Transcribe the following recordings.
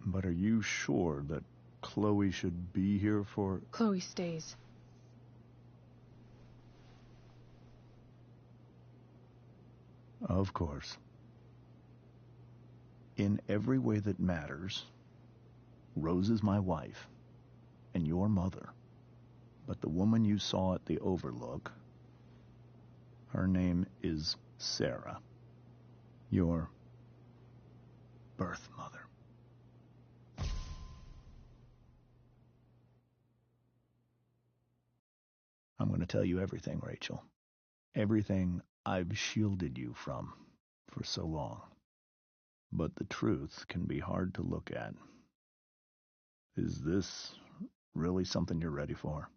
But are you sure that Chloe should be here for... Chloe stays. Of course. In every way that matters, Rose is my wife and your mother. But the woman you saw at the Overlook, her name is Sarah, your birth mother. I'm going to tell you everything, Rachel. Everything I've shielded you from for so long. But the truth can be hard to look at. Is this really something you're ready for?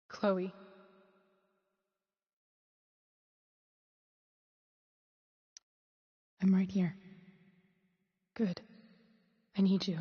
Chloe. I'm right here. Good. I need you.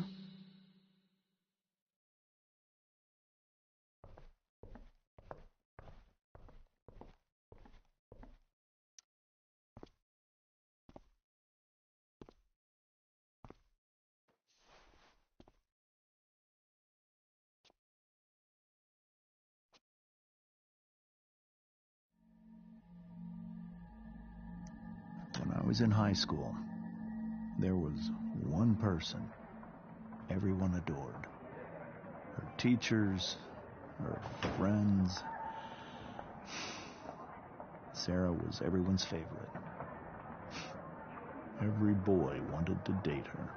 When I was in high school, there was one person everyone adored. Her teachers, her friends. Sarah was everyone's favorite. Every boy wanted to date her.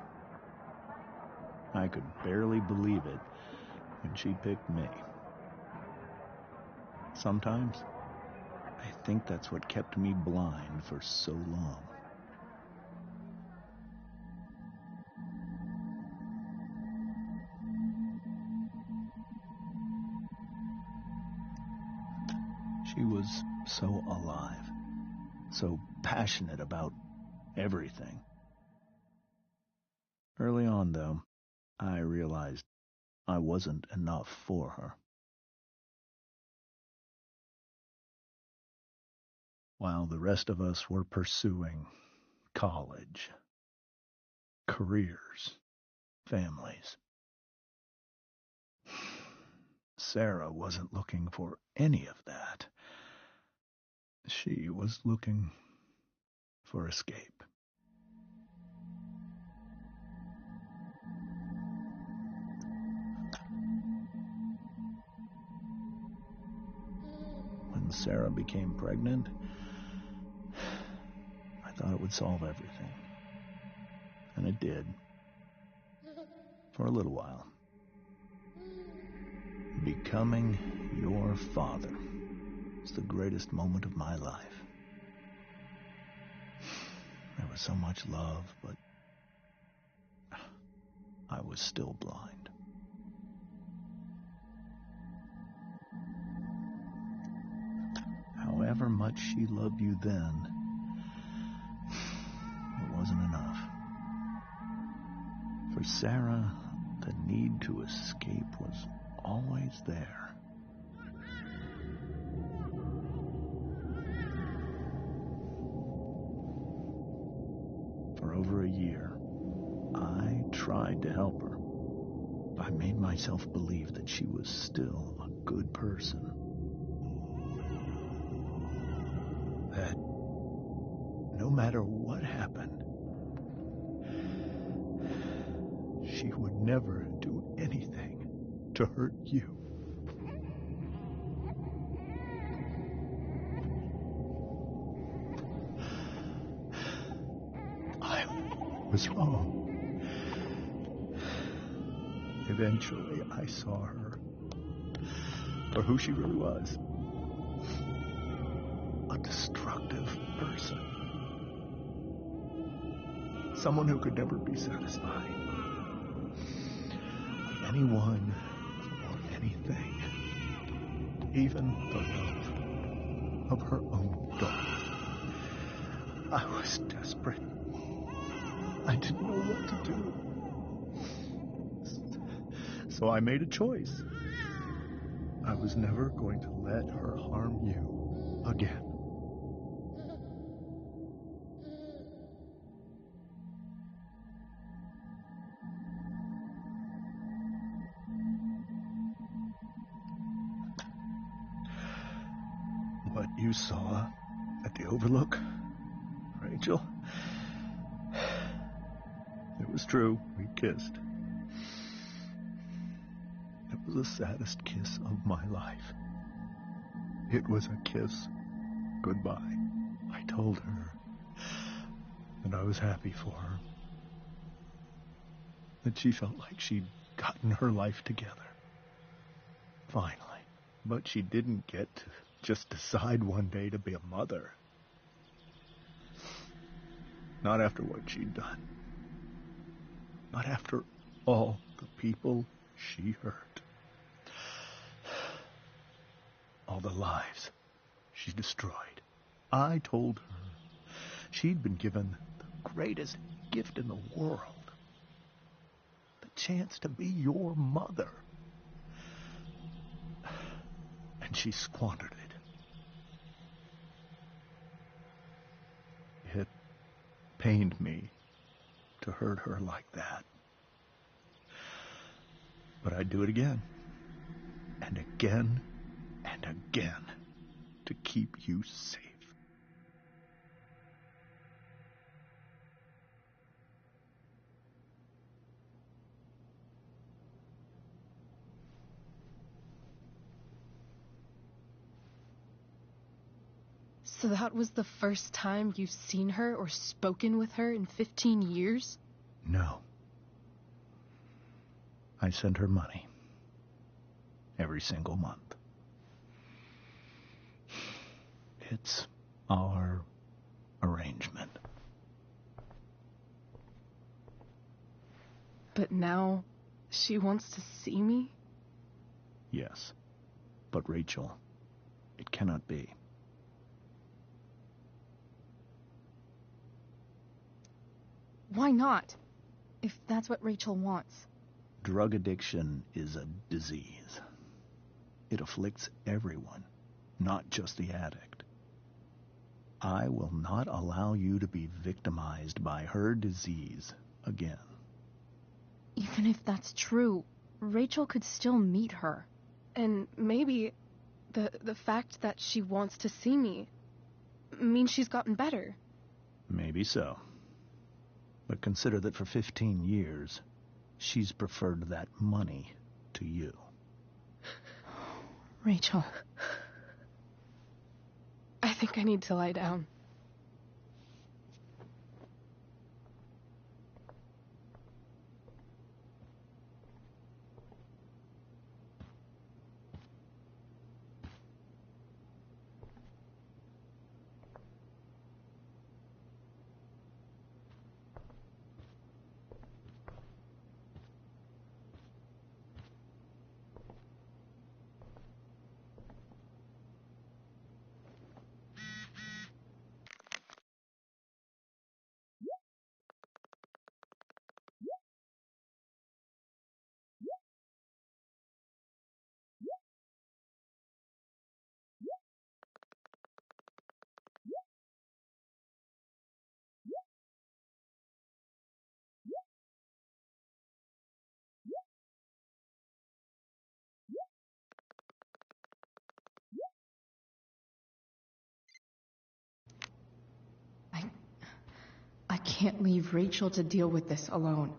I could barely believe it when she picked me. Sometimes, I think that's what kept me blind for so long. She was so alive, so passionate about everything. Early on, though, I realized I wasn't enough for her. While the rest of us were pursuing college, careers, families, Sarah wasn't looking for any of that. She was looking for escape. When Sarah became pregnant, I thought it would solve everything. And it did. For a little while. Becoming your father was the greatest moment of my life. There was so much love, but I was still blind. However much she loved you then, it wasn't enough. For Sarah, the need to escape was always there. For over a year, I tried to help her. I made myself believe that she was still a good person. That no matter what happened, she would never do anything to hurt you. I was wrong. Eventually, I saw her for who she really was. A destructive person. Someone who could never be satisfied with anyone or anything. Even the love of her own daughter. I was desperate. I didn't know what to do. So I made a choice. I was never going to let her harm you again. What you saw at the Overlook, Rachel, it was true. We kissed. It was the saddest kiss of my life. It was a kiss goodbye. I told her that I was happy for her, that she felt like she'd gotten her life together. Finally. But she didn't get to just decide one day to be a mother. Not after what she'd done. Not after all the people she hurt. All the lives she destroyed. I told her she'd been given the greatest gift in the world. The chance to be your mother. And she squandered it. It pained me to hurt her like that. But I'd do it again. And again and again to keep you safe. So that was the first time you've seen her or spoken with her in 15 years? No. I sent her money. Every single month. It's our arrangement. But now she wants to see me? Yes. But Rachel, it cannot be. Why not? If that's what Rachel wants. Drug addiction is a disease. It afflicts everyone, not just the addict. I will not allow you to be victimized by her disease again. Even if that's true, Rachel could still meet her. And maybe the fact that she wants to see me means she's gotten better. Maybe so. But consider that for 15 years, she's preferred that money to you. Rachel. I think I need to lie down. I can't leave Rachel to deal with this alone.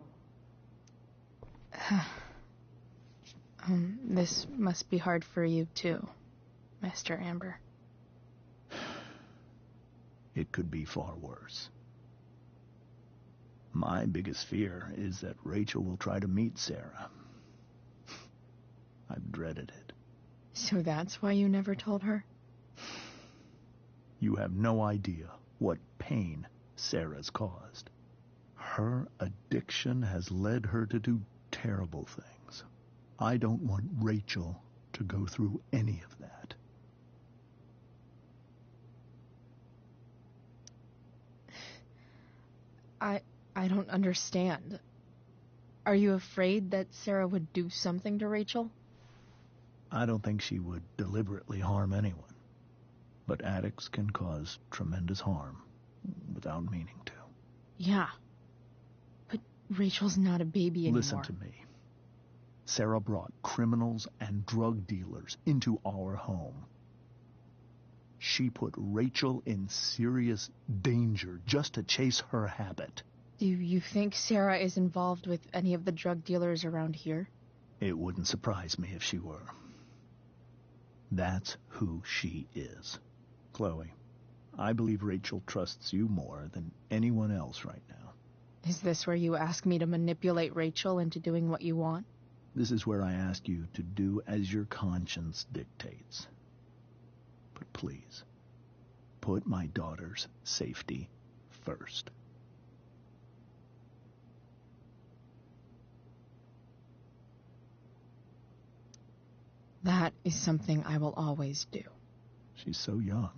This must be hard for you too, Mr. Amber. It could be far worse. My biggest fear is that Rachel will try to meet Sarah. I've dreaded it. So that's why you never told her? You have no idea what pain Sarah's caused. Her addiction has led her to do terrible things. I don't want Rachel to go through any of that. I don't understand. Are you afraid that Sarah would do something to Rachel? I don't think she would deliberately harm anyone, but addicts can cause tremendous harm without meaning to. Yeah, but Rachel's not a baby anymore. Listen to me. Sarah brought criminals and drug dealers into our home. She put Rachel in serious danger just to chase her habit. Do you think Sarah is involved with any of the drug dealers around here? It wouldn't surprise me if she were. That's who she is. Chloe, I believe Rachel trusts you more than anyone else right now. Is this where you ask me to manipulate Rachel into doing what you want? This is where I ask you to do as your conscience dictates. But please, put my daughter's safety first. That is something I will always do. She's so young.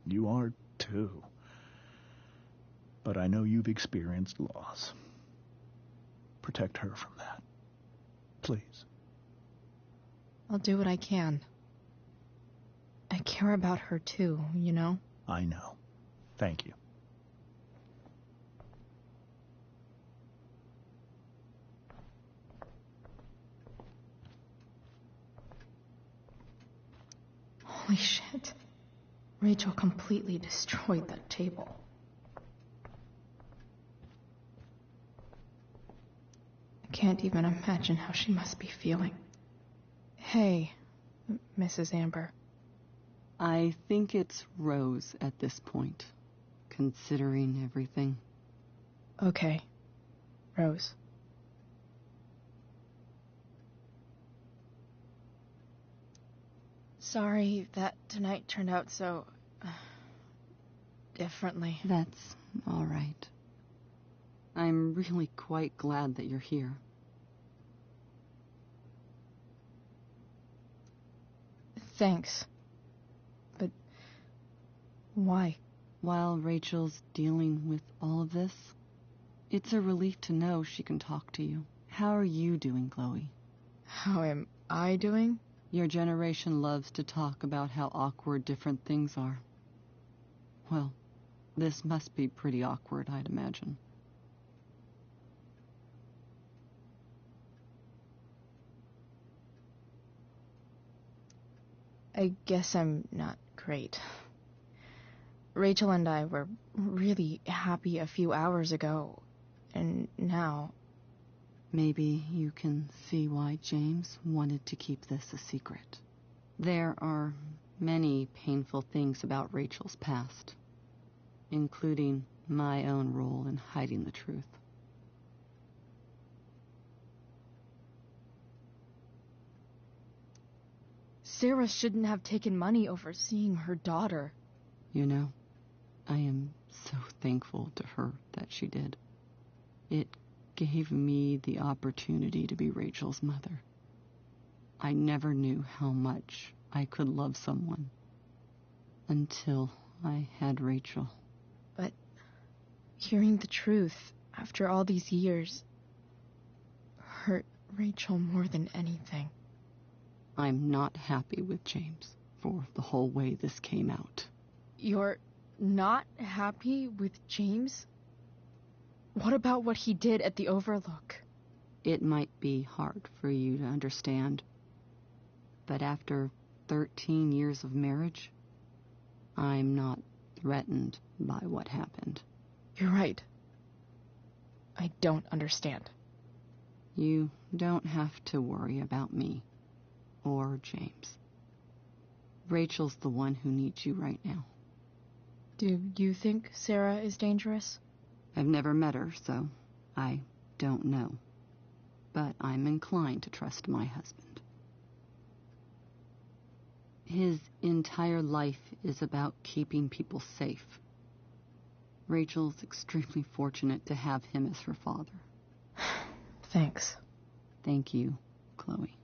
You are too. But I know you've experienced loss. Protect her from that. Please. I'll do what I can. I care about her too, you know? I know. Thank you. Holy shit. Rachel completely destroyed that table. I can't even imagine how she must be feeling. Hey, Mrs. Amber. I think it's Rose at this point, considering everything. Okay, Rose. Sorry that tonight turned out so... differently. That's all right. I'm really quite glad that you're here. Thanks. But why? While Rachel's dealing with all of this, it's a relief to know she can talk to you. How are you doing, Chloe? How am I doing? Your generation loves to talk about how awkward different things are. Well, this must be pretty awkward, I'd imagine. I guess I'm not great. Rachel and I were really happy a few hours ago, and now... Maybe you can see why James wanted to keep this a secret. There are many painful things about Rachel's past, including my own role in hiding the truth. Sarah shouldn't have taken money over seeing her daughter. You know, I am so thankful to her that she did. It gave me the opportunity to be Rachel's mother. I never knew how much I could love someone until I had Rachel. But hearing the truth after all these years hurt Rachel more than anything. I'm not happy with James for the whole way this came out. You're not happy with James? What about what he did at the Overlook? It might be hard for you to understand, but after 13 years of marriage, I'm not threatened by what happened. You're right. I don't understand. You don't have to worry about me or James. Rachel's the one who needs you right now. Do you think Sarah is dangerous? I've never met her, so I don't know. But I'm inclined to trust my husband. His entire life is about keeping people safe. Rachel's extremely fortunate to have him as her father. Thanks. Thank you, Chloe.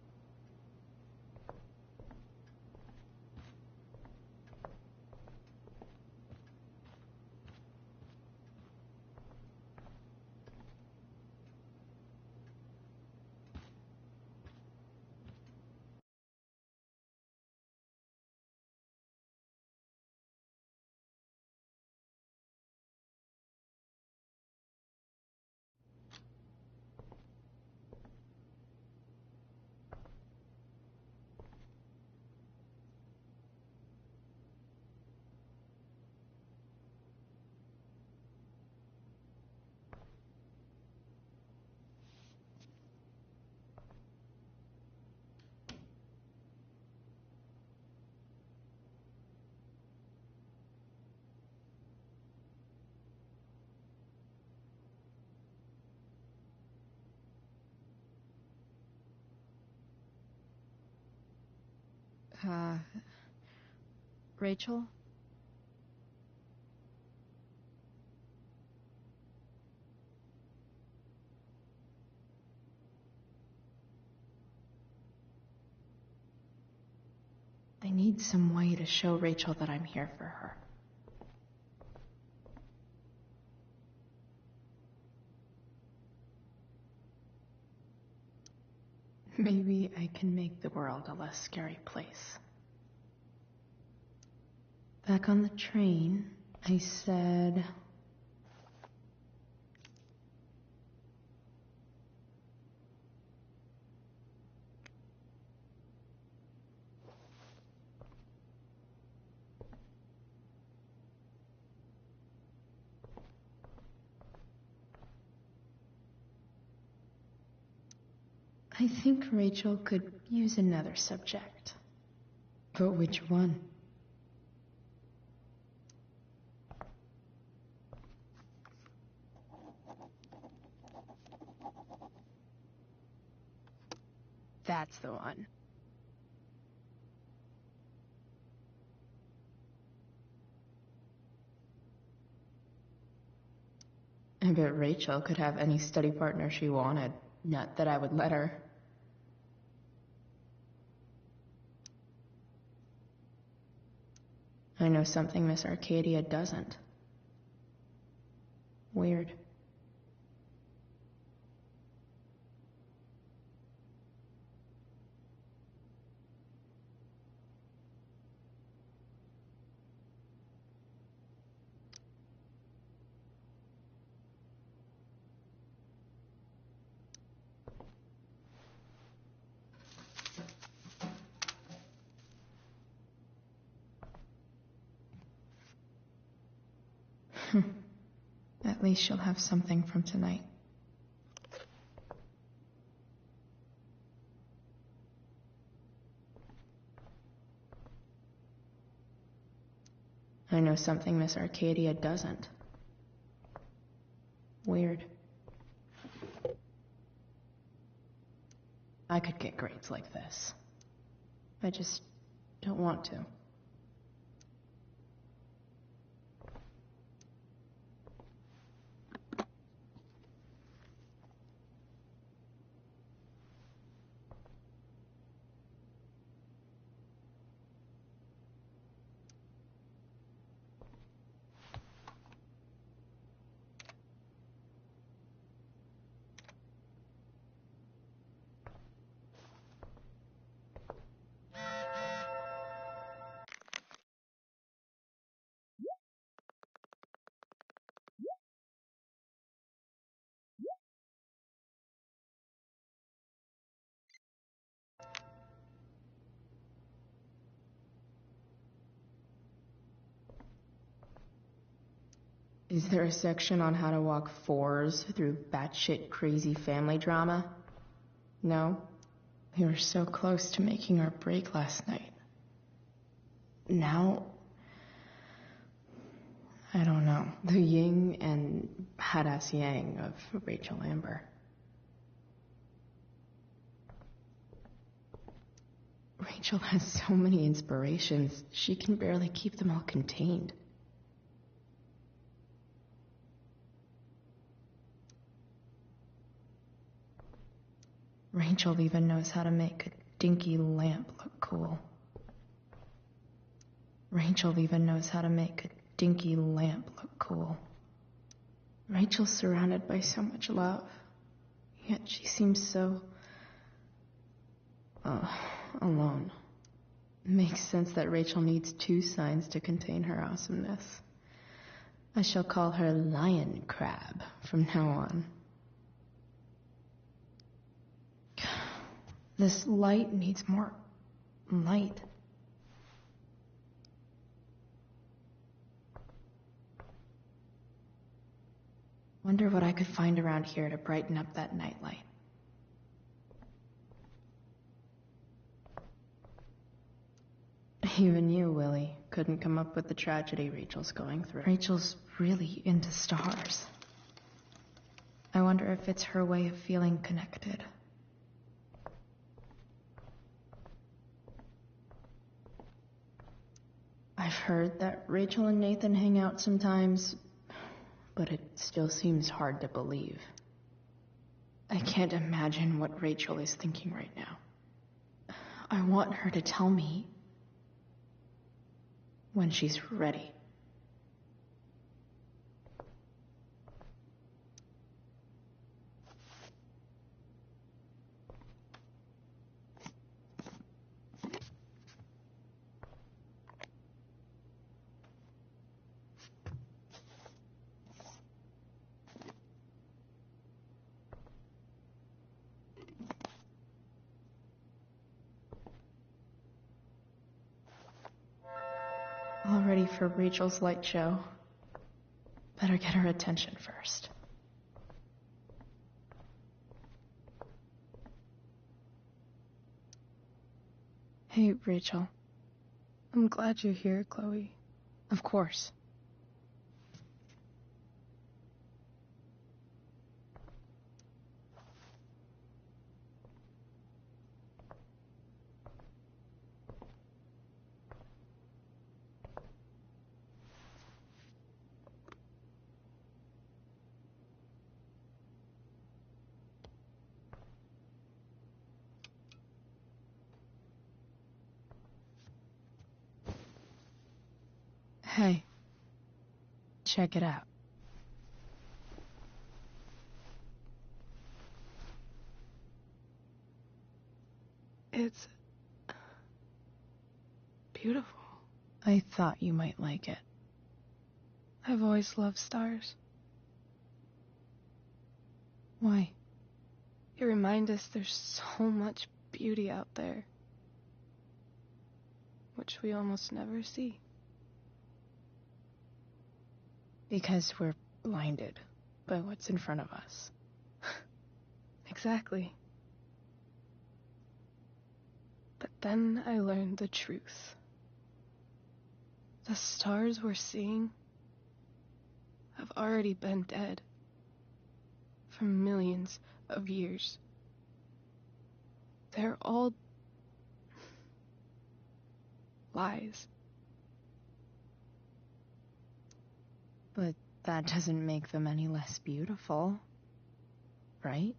Rachel? I need some way to show Rachel that I'm here for her. Maybe I can make the world a less scary place. Back on the train, I said... I think Rachel could use another subject. But which one? That's the one. I bet Rachel could have any study partner she wanted. Not that I would let her. I know something Miss Arcadia doesn't. Weird. At least she'll have something from tonight. I know something Miss Arcadia doesn't. Weird. I could get grades like this. I just don't want to. Is there a section on how to walk fours through batshit crazy family drama? No? We were so close to making our break last night. Now... I don't know. The yin and badass yang of Rachel Amber. Rachel has so many inspirations, she can barely keep them all contained. Rachel even knows how to make a dinky lamp look cool. Rachel even knows how to make a dinky lamp look cool. Rachel's surrounded by so much love, yet she seems so... alone. Makes sense that Rachel needs two signs to contain her awesomeness. I shall call her Lion Crab from now on. This light needs more light. Wonder what I could find around here to brighten up that nightlight. Even you, Willie, couldn't come up with the tragedy Rachel's going through. Rachel's really into stars. I wonder if it's her way of feeling connected. I've heard that Rachel and Nathan hang out sometimes, but it still seems hard to believe. I can't imagine what Rachel is thinking right now. I want her to tell me when she's ready. All ready for Rachel's light show. Better get her attention first. Hey, Rachel. I'm glad you're here, Chloe. Of course. Hey, check it out. It's beautiful. I thought you might like it. I've always loved stars. Why? You remind us there's so much beauty out there, which we almost never see. Because we're blinded by what's in front of us. Exactly. But then I learned the truth. The stars we're seeing have already been dead for millions of years. They're all lies. But that doesn't make them any less beautiful, right?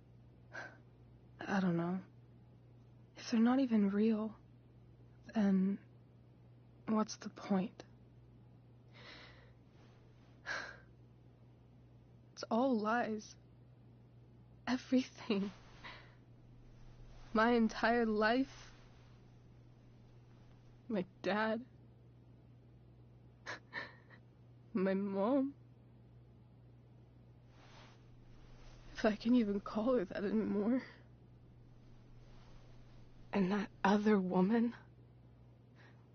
I don't know. If they're not even real, then what's the point? It's all lies. Everything. My entire life. My dad. My mom. If I can even call her that anymore. And that other woman.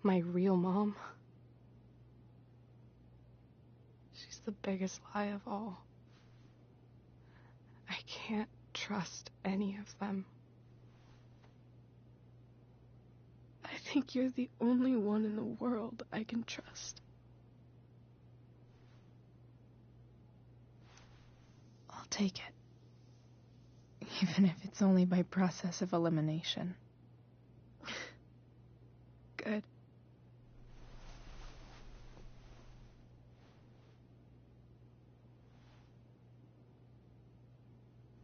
My real mom. She's the biggest lie of all. I can't trust any of them. I think you're the only one in the world I can trust. I'll take it. Even if it's only by process of elimination. Good.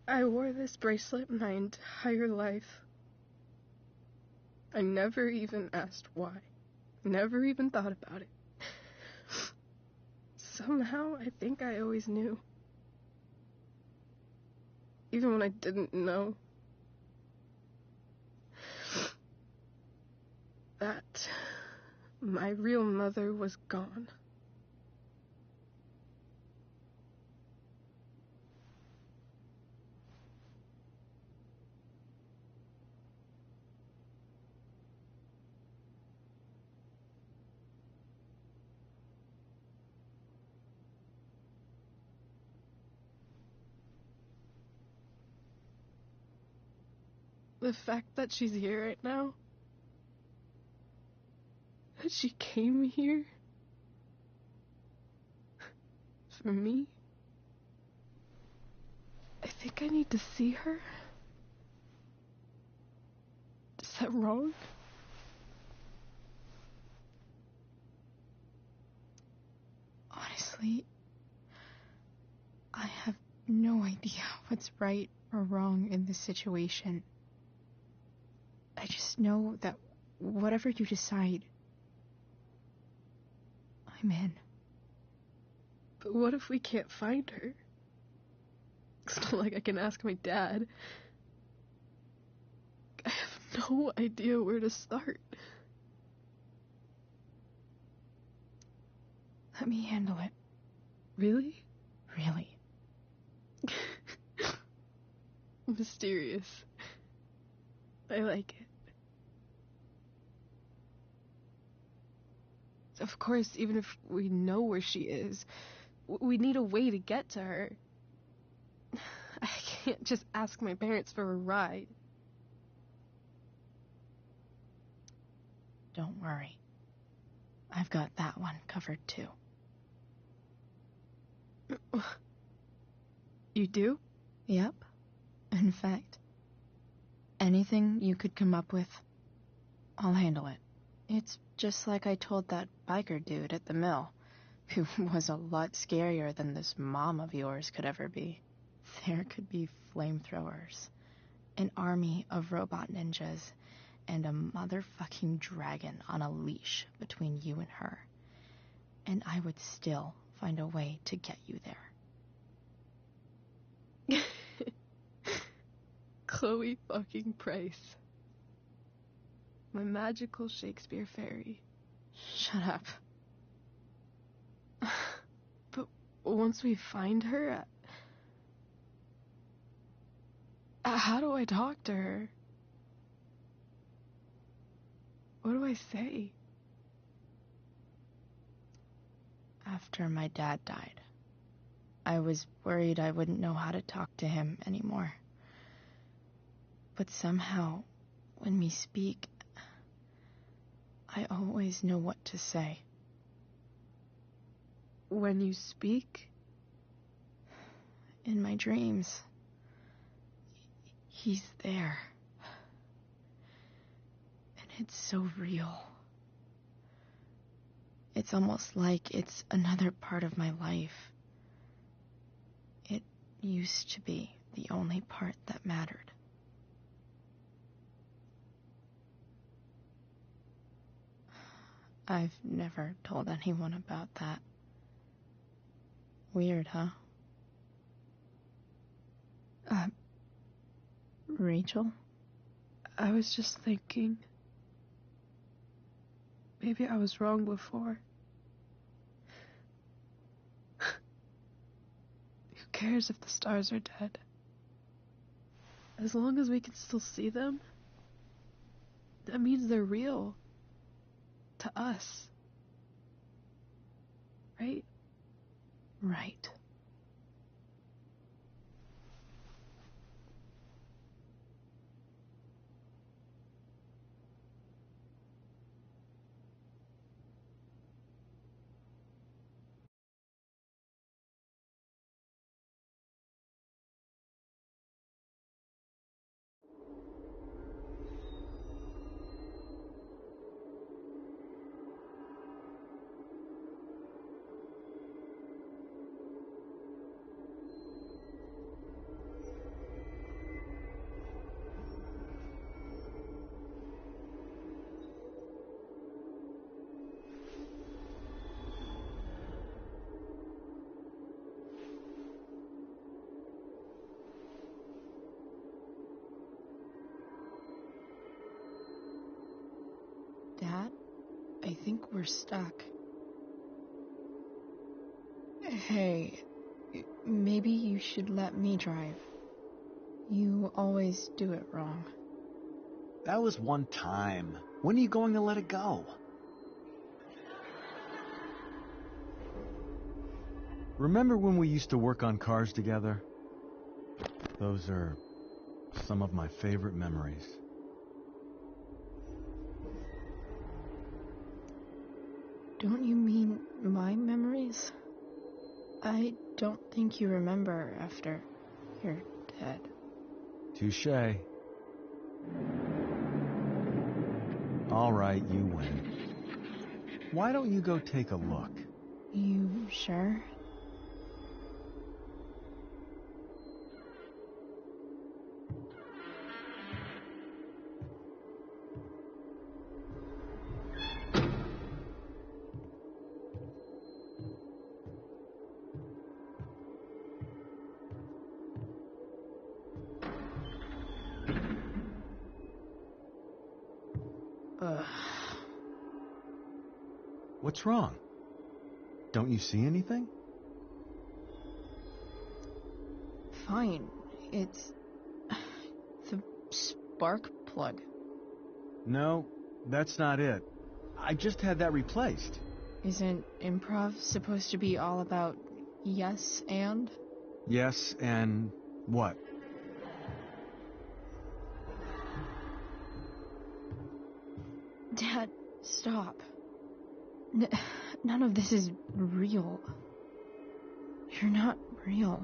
I wore this bracelet my entire life. I never even asked why. Never even thought about it. Somehow, I think I always knew. Even when I didn't know. That my real mother was gone. The fact that she's here right now, that she came here for me, I think I need to see her. Is that wrong? Honestly, I have no idea what's right or wrong in this situation. I just know that whatever you decide, I'm in. But what if we can't find her? It's not like I can ask my dad. I have no idea where to start. Let me handle it. Really? Really. Mysterious. I like it. Of course, even if we know where she is, we need a way to get to her. I can't just ask my parents for a ride. Don't worry. I've got that one covered too. You do? Yep. In fact, anything you could come up with, I'll handle it. It's just like I told that biker dude at the mill, who was a lot scarier than this mom of yours could ever be. There could be flamethrowers, an army of robot ninjas, and a motherfucking dragon on a leash between you and her. And I would still find a way to get you there. Chloe fucking Price. My magical Shakespeare fairy. Shut up. But once we find her, how do I talk to her? What do I say? After my dad died, I was worried I wouldn't know how to talk to him anymore. But somehow, when we speak, I always know what to say. When you speak? In my dreams, he's there. And it's so real. It's almost like it's another part of my life. It used to be the only part that mattered. I've never told anyone about that. Weird, huh? Rachel? I was just thinking. Maybe I was wrong before. Who cares if the stars are dead? As long as we can still see them, that means they're real. To us. Right? Right. Dad, I think we're stuck. Hey, maybe you should let me drive. You always do it wrong. That was one time. When are you going to let it go? Remember when we used to work on cars together? Those are some of my favorite memories. Don't you mean my memories? I don't think you remember after you're dead. Touché. All right, you win. Why don't you go take a look? You sure? Ugh. What's wrong? Don't you see anything? Fine. It's the spark plug. No, that's not it. I just had that replaced. Isn't improv supposed to be all about yes and? Yes, and what? Dad, stop. None of this is real. You're not real.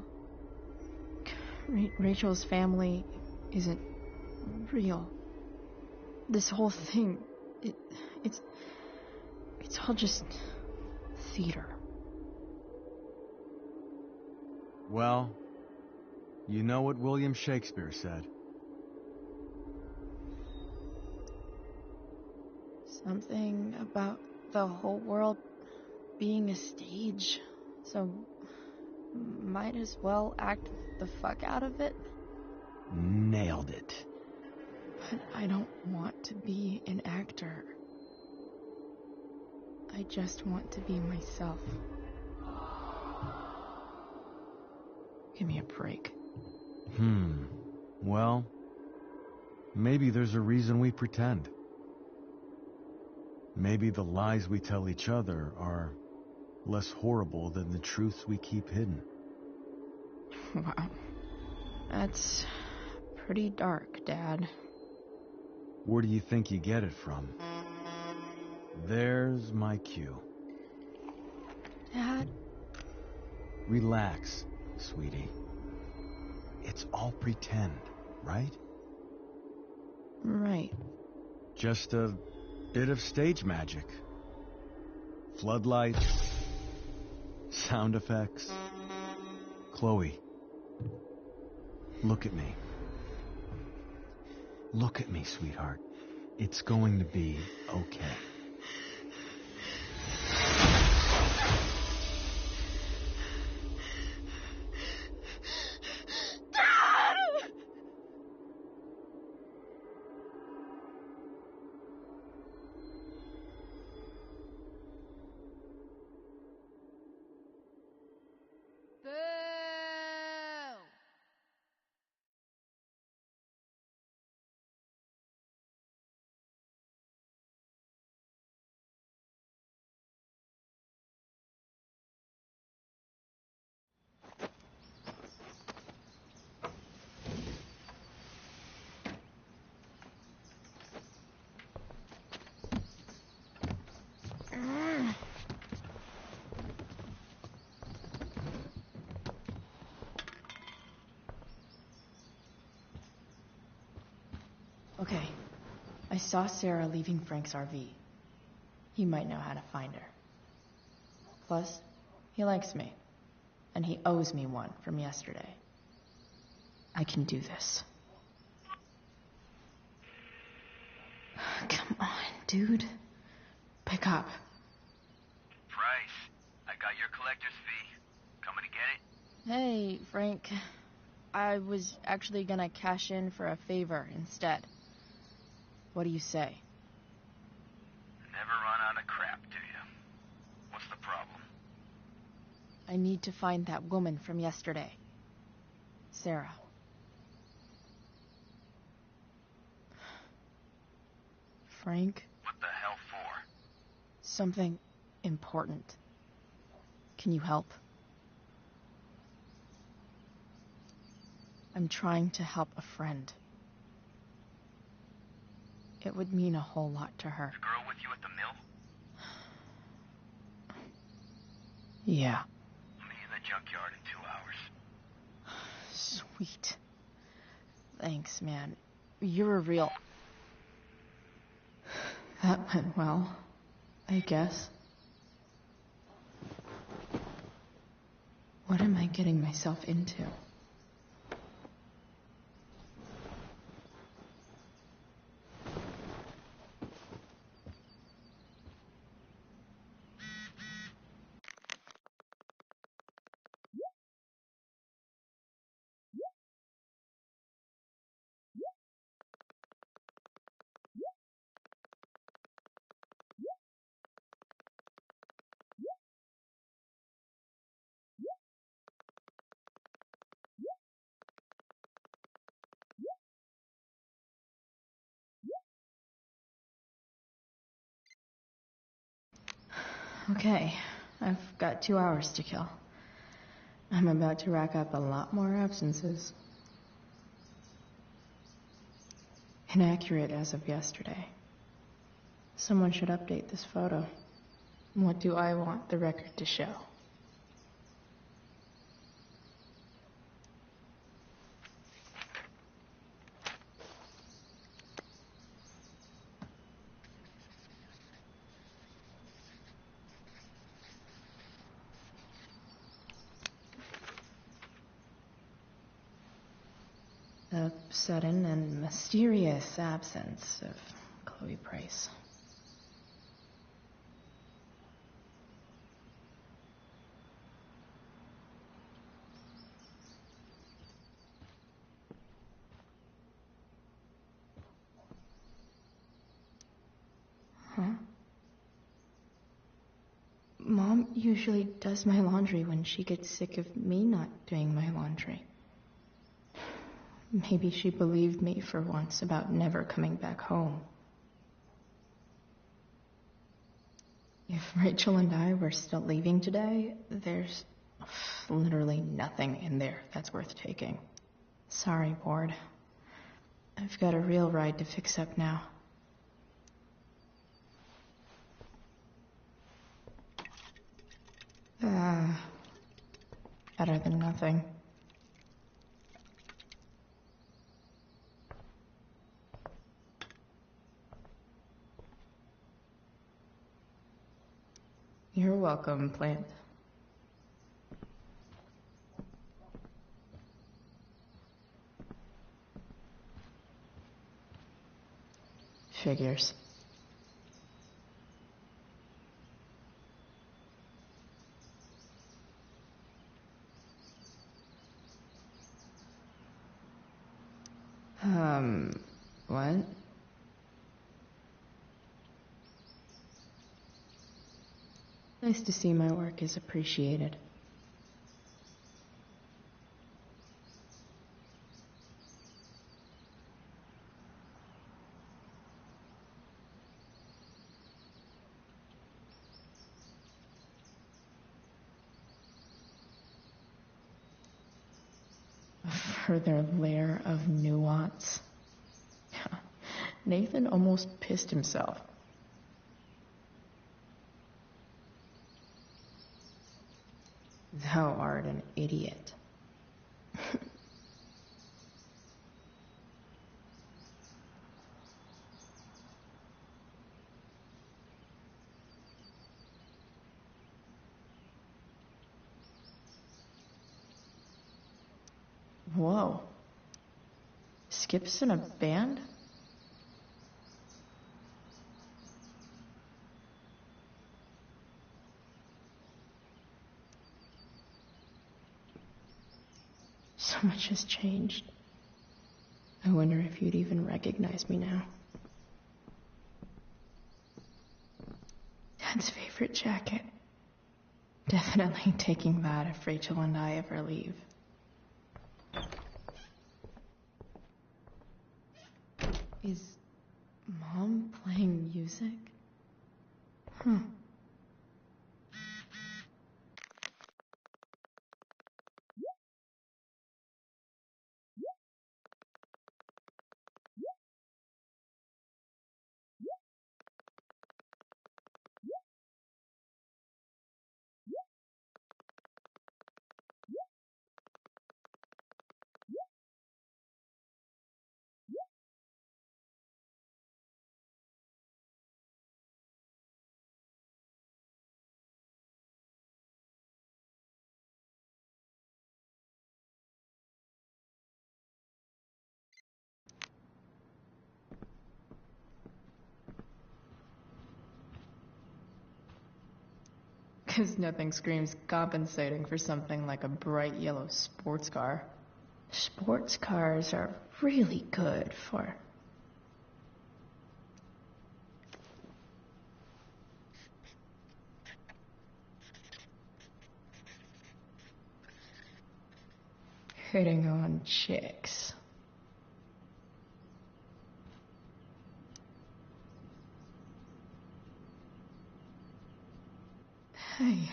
Rachel's family isn't real. This whole thing, it's all just theater. Well, you know what William Shakespeare said. Something about the whole world being a stage, so might as well act the fuck out of it. Nailed it. But I don't want to be an actor. I just want to be myself. Give me a break. Well, maybe there's a reason we pretend. Maybe the lies we tell each other are less horrible than the truths we keep hidden. Wow. That's pretty dark, Dad. Where do you think you get it from? There's my cue. Dad? Relax, sweetie. It's all pretend, right? Right. Just a bit of stage magic. Floodlights, sound effects. Chloe, look at me. Look at me, sweetheart. It's going to be okay. Okay. I saw Sarah leaving Frank's RV. He might know how to find her. Plus, he likes me. And he owes me one from yesterday. I can do this. Come on, dude. Pick up. Price, I got your collector's fee. Coming to get it? Hey, Frank. I was actually gonna cash in for a favor instead. What do you say? Never run out of crap, do you? What's the problem? I need to find that woman from yesterday. Sarah. Frank? What the hell for? Something important. Can you help? I'm trying to help a friend. It would mean a whole lot to her. The girl with you at the mill? Yeah. Meet in the junkyard in 2 hours. Sweet. Thanks, man. You're a real... That went well, I guess. What am I getting myself into? Okay, I've got 2 hours to kill. I'm about to rack up a lot more absences. Inaccurate as of yesterday. Someone should update this photo. What do I want the record to show? The sudden and mysterious absence of Chloe Price. Huh? Mom usually does my laundry when she gets sick of me not doing my laundry. Maybe she believed me for once about never coming back home. If Rachel and I were still leaving today, there's literally nothing in there that's worth taking. Sorry, board. I've got a real ride to fix up now. Better than nothing. You're welcome, plant. Figures. What? Nice to see my work is appreciated. A further layer of nuance. Nathan almost pissed himself. Thou art an idiot. Whoa. Skip's in a band? So much has changed. I wonder if you'd even recognize me now. Dad's favorite jacket. Definitely taking that if Rachel and I ever leave. Is Mom playing music? Because nothing screams compensating for something like a bright yellow sports car. Sports cars are really good for... hitting on chicks. Hey,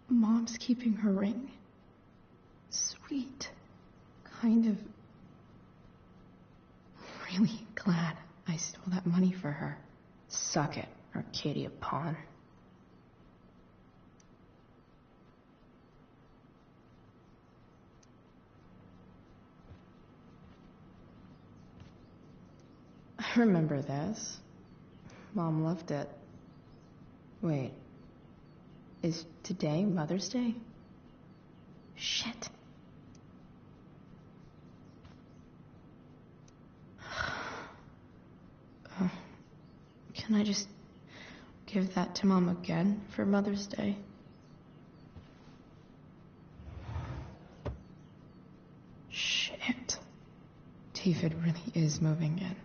Mom's keeping her ring. Sweet. Kind of really glad I stole that money for her. Suck it, Arcadia Pawn. I remember this. Mom loved it. Wait. Is today Mother's Day? Shit. Can I just give that to Mom again for Mother's Day? Shit. David really is moving in.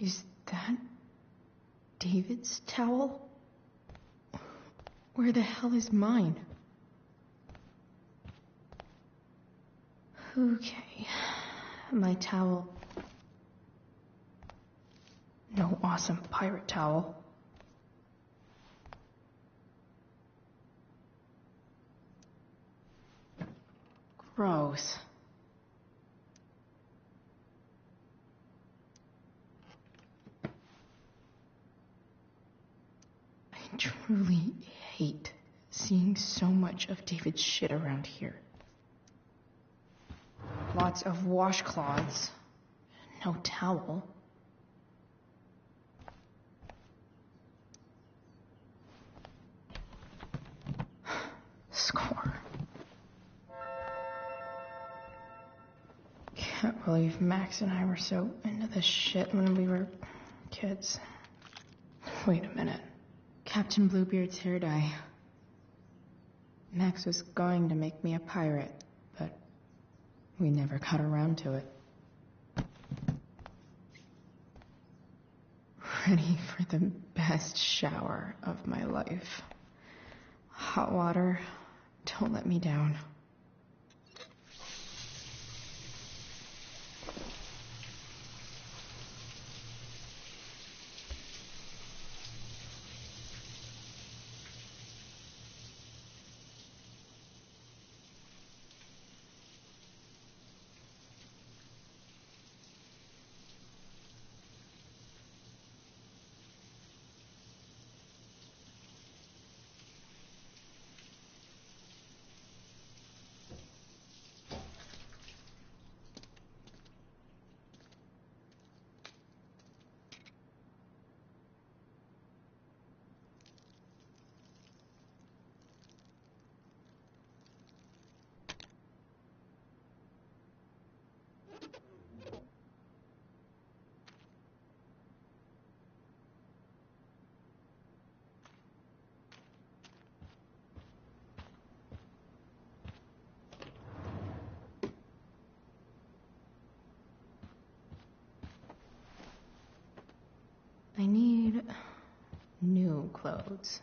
Is that David's towel? Where the hell is mine? Okay, my towel. No awesome pirate towel. Gross. I truly hate seeing so much of David's shit around here. Lots of washcloths. No towel. Score. Can't believe Max and I were so into this shit when we were kids. Wait a minute. Captain Bluebeard's hair dye. Max was going to make me a pirate, but we never got around to it. Ready for the best shower of my life. Hot water, don't let me down. I need new clothes.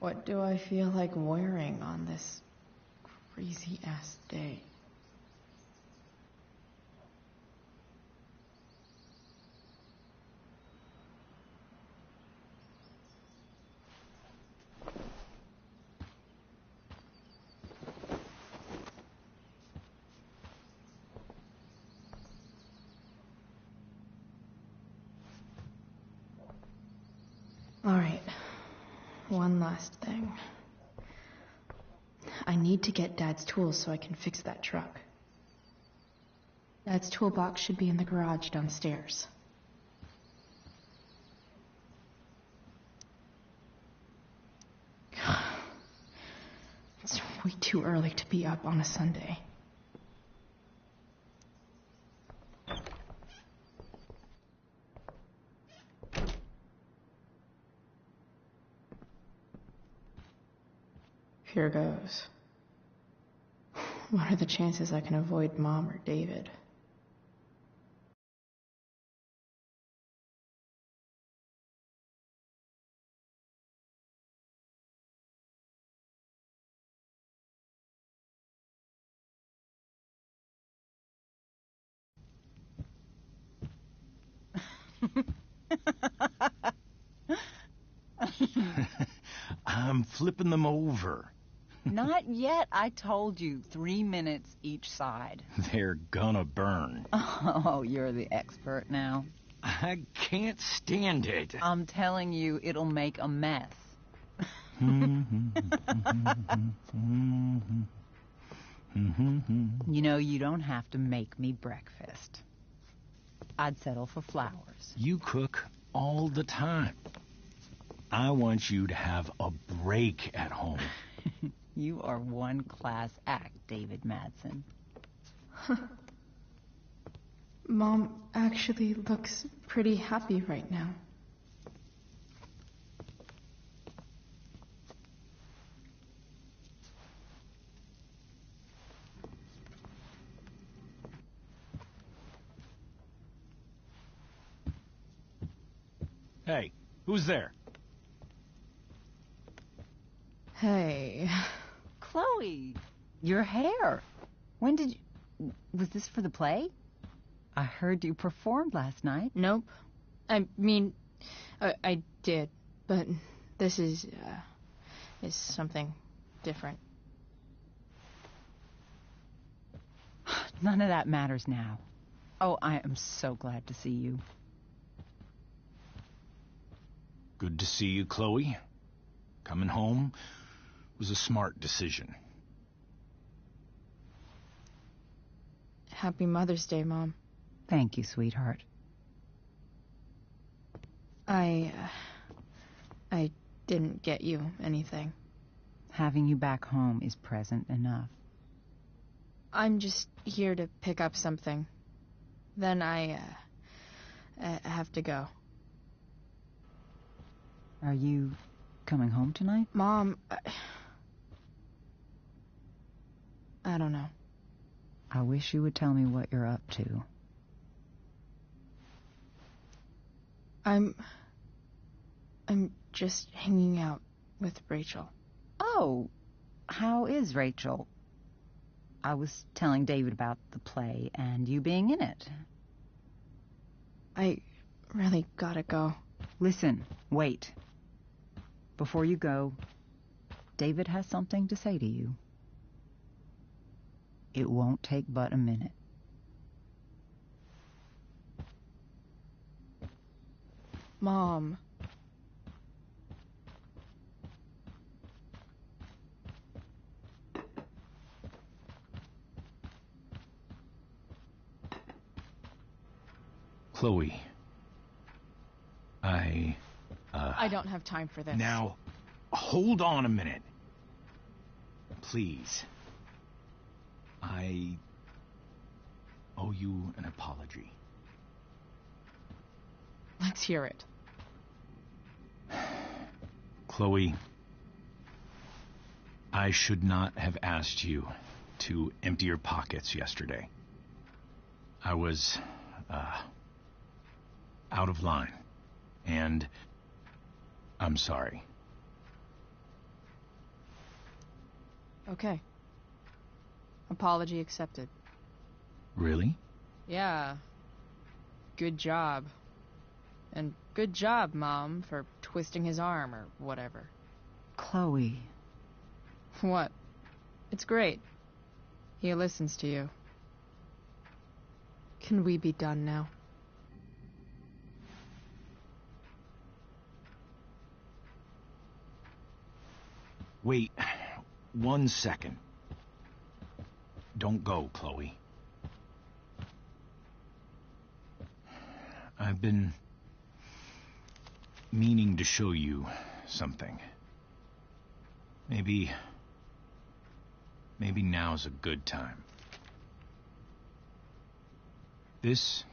What do I feel like wearing on this crazy-ass day? Alright, one last thing. I need to get Dad's tools so I can fix that truck. Dad's toolbox should be in the garage downstairs. It's way too early to be up on a Sunday. Here goes. What are the chances I can avoid Mom or David? I'm flipping them over. Not yet. I told you 3 minutes each side. They're gonna burn. Oh, you're the expert now. I can't stand it. I'm telling you, it'll make a mess. You know, you don't have to make me breakfast. I'd settle for flowers. You cook all the time. I want you to have a break at home. You are one class act, David Madsen. Mom actually looks pretty happy right now. Hey, who's there? Hey. Chloe, your hair. When did you... Was this for the play? I heard you performed last night. Nope. I mean, I did, but this is something different. None of that matters now. Oh, I am so glad to see you. Good to see you, Chloe. Coming home was a smart decision. Happy Mother's Day, Mom. Thank you, sweetheart. I didn't get you anything. Having you back home is present enough. I'm just here to pick up something. Then I have to go. Are you coming home tonight? Mom, I don't know. I wish you would tell me what you're up to. I'm just hanging out with Rachel. Oh, how is Rachel? I was telling David about the play and you being in it. I really gotta go. Listen, wait. Before you go, David has something to say to you. It won't take but a minute. Mom. Chloe. I don't have time for this. Now, hold on a minute. Please. I owe you an apology. Let's hear it. Chloe, I should not have asked you to empty your pockets yesterday. I was, out of line. And I'm sorry. Okay. Apology accepted. Really? Yeah. Good job. And good job, Mom, for twisting his arm or whatever. Chloe. What? It's great. He listens to you. Can we be done now? Wait 1 second. Don't go, Chloe. I've been meaning to show you something. Maybe now's a good time. This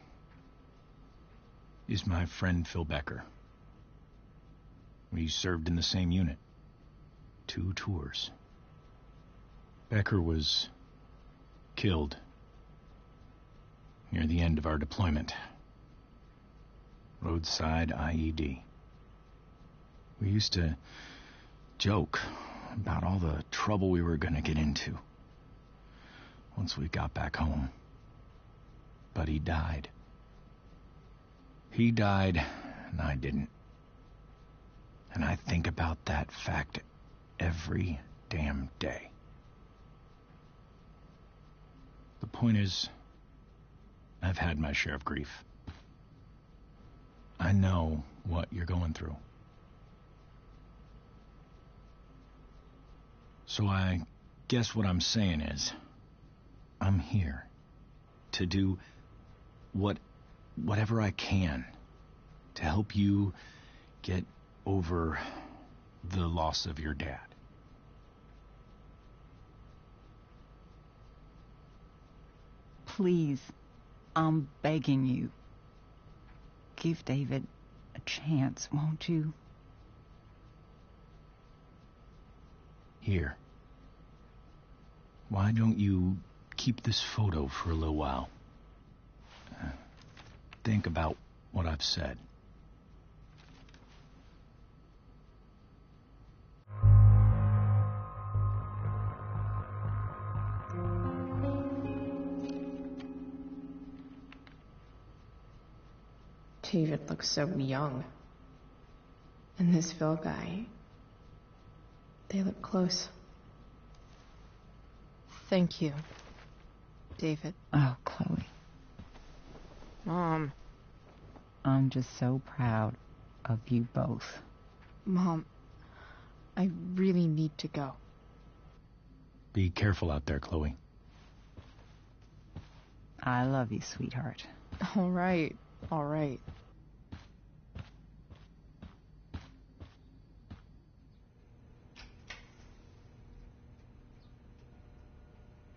is my friend Phil Becker. We served in the same unit. 2 tours. Becker was killed near the end of our deployment. Roadside IED. We used to joke about all the trouble we were gonna get into once we got back home. But he died. He died, and I didn't. And I think about that fact every damn day. The point is, I've had my share of grief. I know what you're going through. So I guess what I'm saying is, I'm here to do whatever I can to help you get over the loss of your dad. Please, I'm begging you. Give David a chance, won't you? Here. Why don't you keep this photo for a little while? Think about what I've said. David looks so young. And this Phil guy, they look close. Thank you, David. Oh, Chloe. Mom. I'm just so proud of you both. Mom, I really need to go. Be careful out there, Chloe. I love you, sweetheart. All right, all right.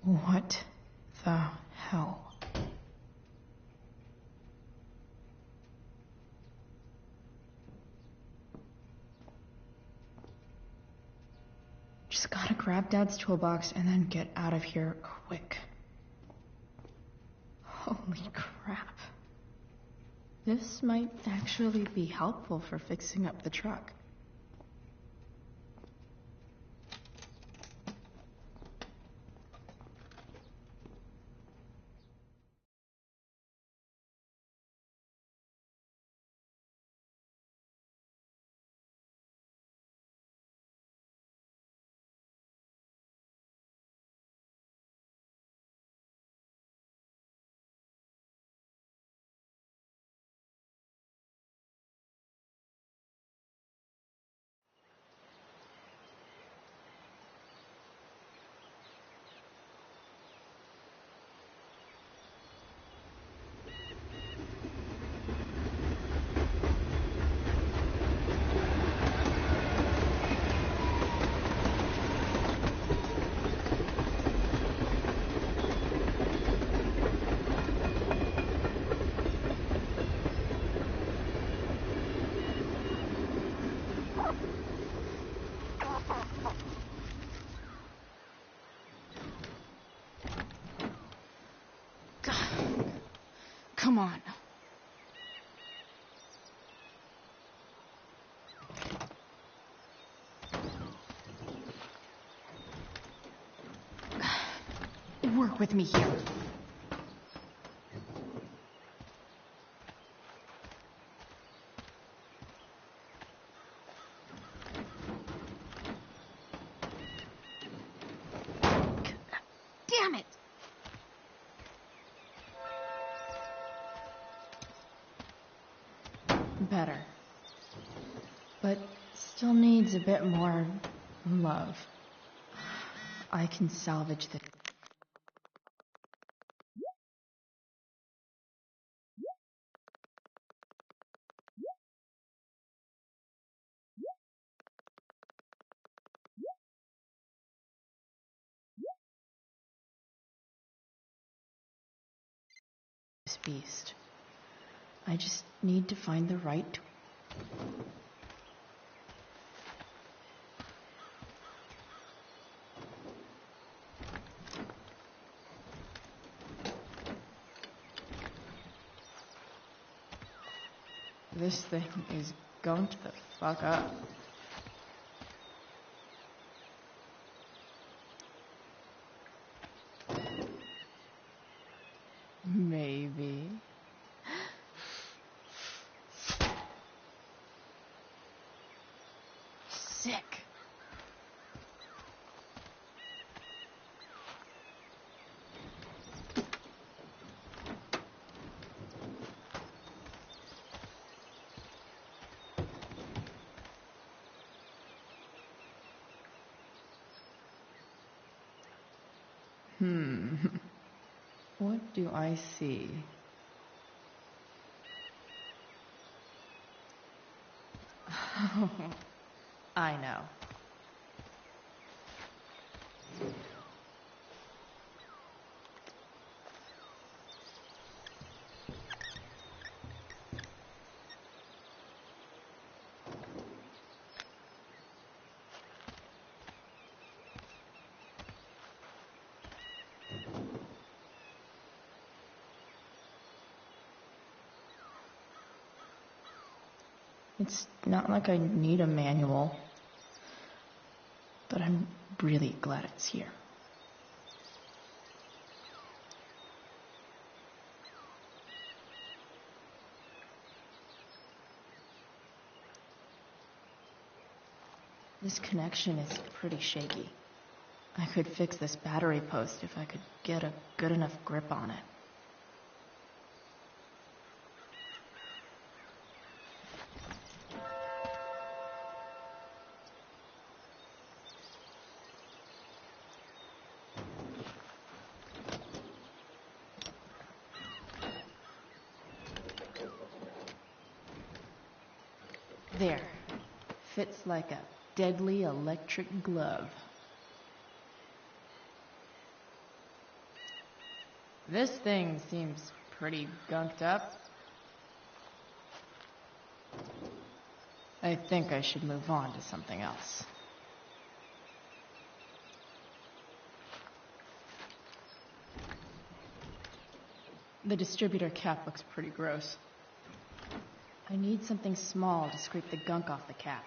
What the hell? Just gotta grab Dad's toolbox and then get out of here quick. Holy crap. This might actually be helpful for fixing up the truck. Come on. work with me here. Damn it! Better. But still needs a bit more love. I can salvage this. Beast. I just need to find the right tool. This thing is going to the fuck up. Maybe. Sick. What do I see? I know. It's not like I need a manual, but I'm really glad it's here. This connection is pretty shaky. I could fix this battery post if I could get a good enough grip on it. There. Fits like a deadly electric glove. This thing seems pretty gunked up. I think I should move on to something else. The distributor cap looks pretty gross. I need something small to scrape the gunk off the cap.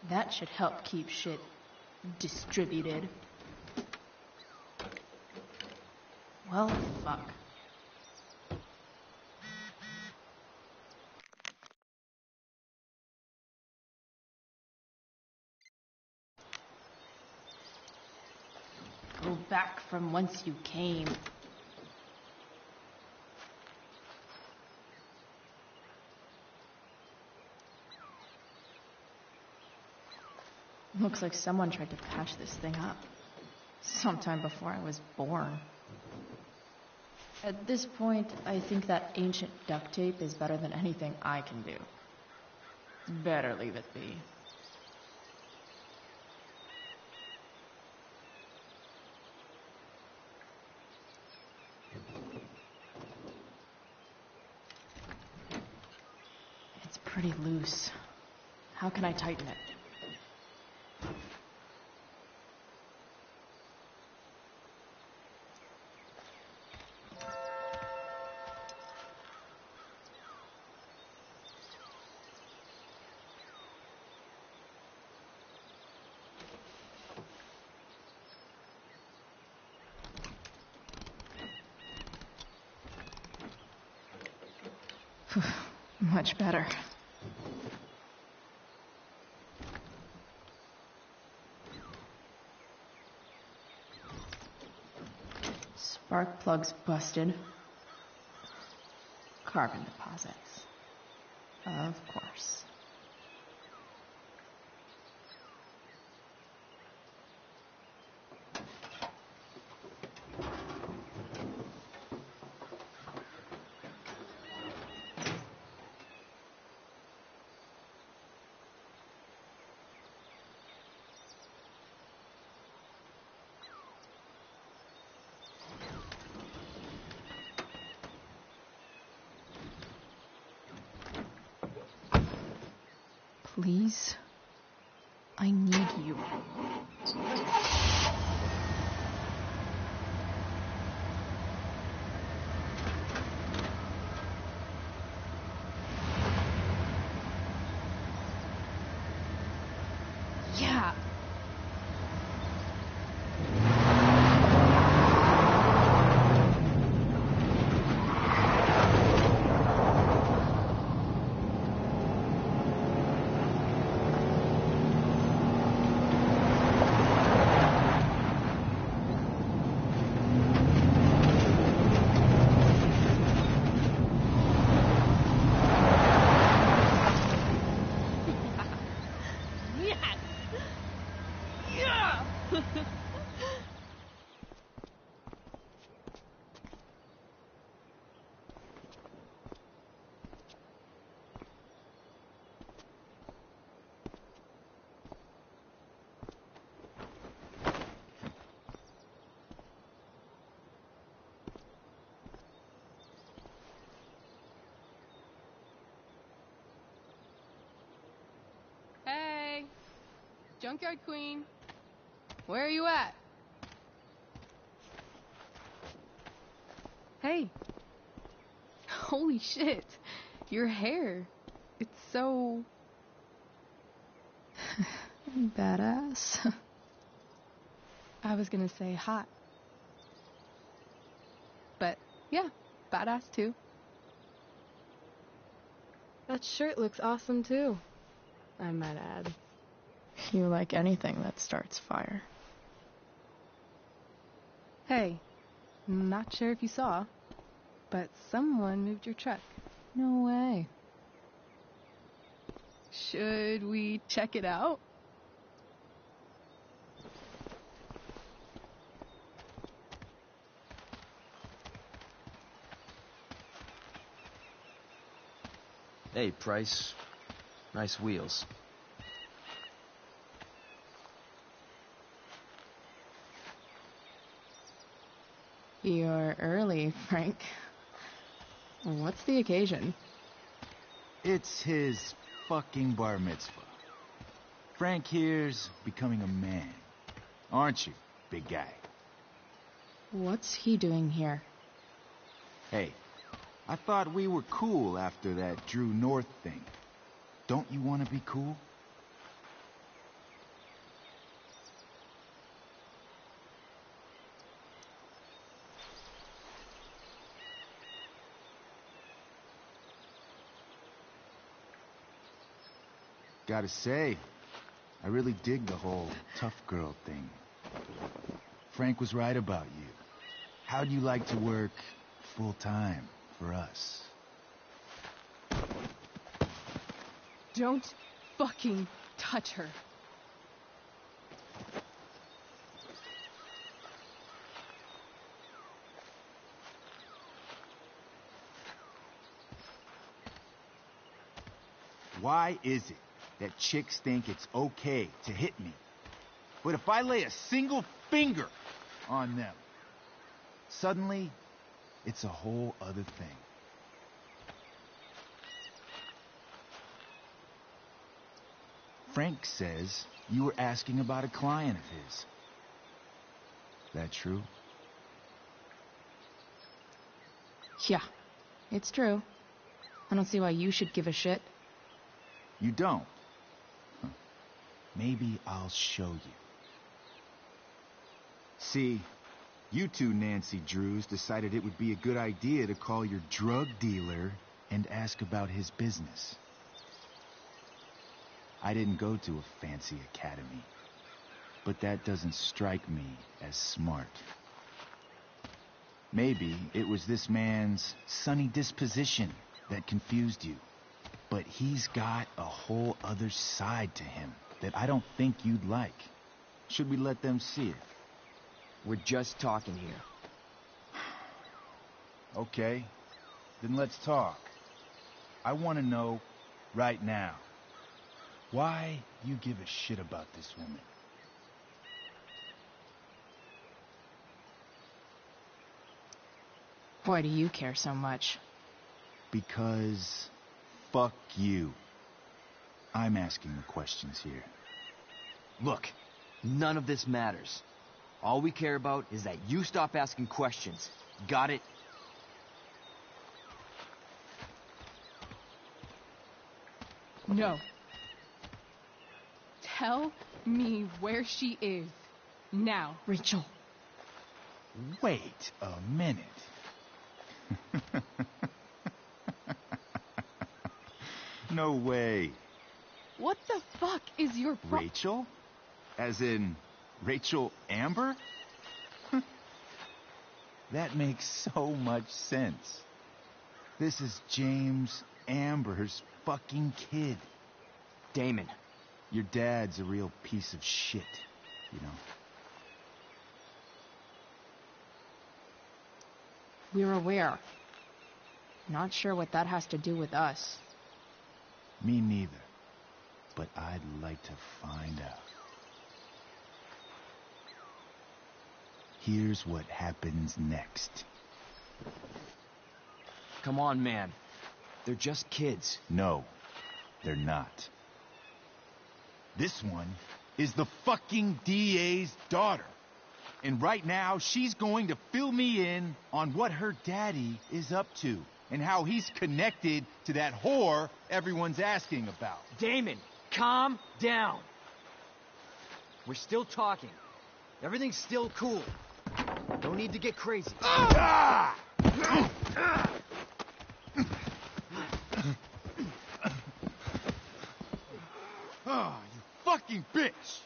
That should help keep shit distributed. Well, fuck. Go back from whence you came. Looks like someone tried to patch this thing up. Sometime before I was born. At this point, I think that ancient duct tape is better than anything I can do. Better leave it be. pretty loose. How can I tighten it? Much better. Spark plugs busted. Carbon deposits. Of course. Please, I need you. Yeah. Hey, Junkyard Queen, where are you at? Hey, holy shit, your hair, it's so... Badass. I was gonna say hot. But, yeah, badass too. That shirt looks awesome too, I might add. You like anything that starts fire. Hey, not sure if you saw, but someone moved your truck. No way. Should we check it out? Hey, Price. Nice wheels. You're early, Frank. What's the occasion? It's his fucking bar mitzvah. Frank here's becoming a man. Aren't you, big guy? What's he doing here? Hey, I thought we were cool after that Drew North thing. Don't you want to be cool? Gotta say, I really dig the whole tough girl thing. Frank was right about you. How'd you like to work full time for us? Don't fucking touch her. Why is it that chicks think it's okay to hit me? But if I lay a single finger on them, suddenly it's a whole other thing. Frank says you were asking about a client of his. That true? Yeah, it's true. I don't see why you should give a shit. You don't? Huh. Maybe I'll show you. See, you two Nancy Drews decided it would be a good idea to call your drug dealer and ask about his business. I didn't go to a fancy academy, but that doesn't strike me as smart. Maybe it was this man's sunny disposition that confused you, but he's got a whole other side to him that I don't think you'd like. Should we let them see it? We're just talking here. Okay, then let's talk. I want to know right now why you give a shit about this woman. Why do you care so much? Because fuck you. I'm asking the questions here. Look, none of this matters. All we care about is that you stop asking questions. Got it? No. Tell me where she is. Now. Rachel. Wait a minute. No way. What the fuck is your Rachel? As in Rachel Amber? That makes so much sense. This is James Amber's fucking kid. Damon. Your dad's a real piece of shit, you know. We're aware. Not sure what that has to do with us. Me neither. But I'd like to find out. Here's what happens next. Come on, man. They're just kids. No, they're not. This one is the fucking DA's daughter. And right now, she's going to fill me in on what her daddy is up to and how he's connected to that whore everyone's asking about. Damon, calm down. We're still talking. Everything's still cool. Don't need to get crazy. Ah! Oh, you fucking bitch!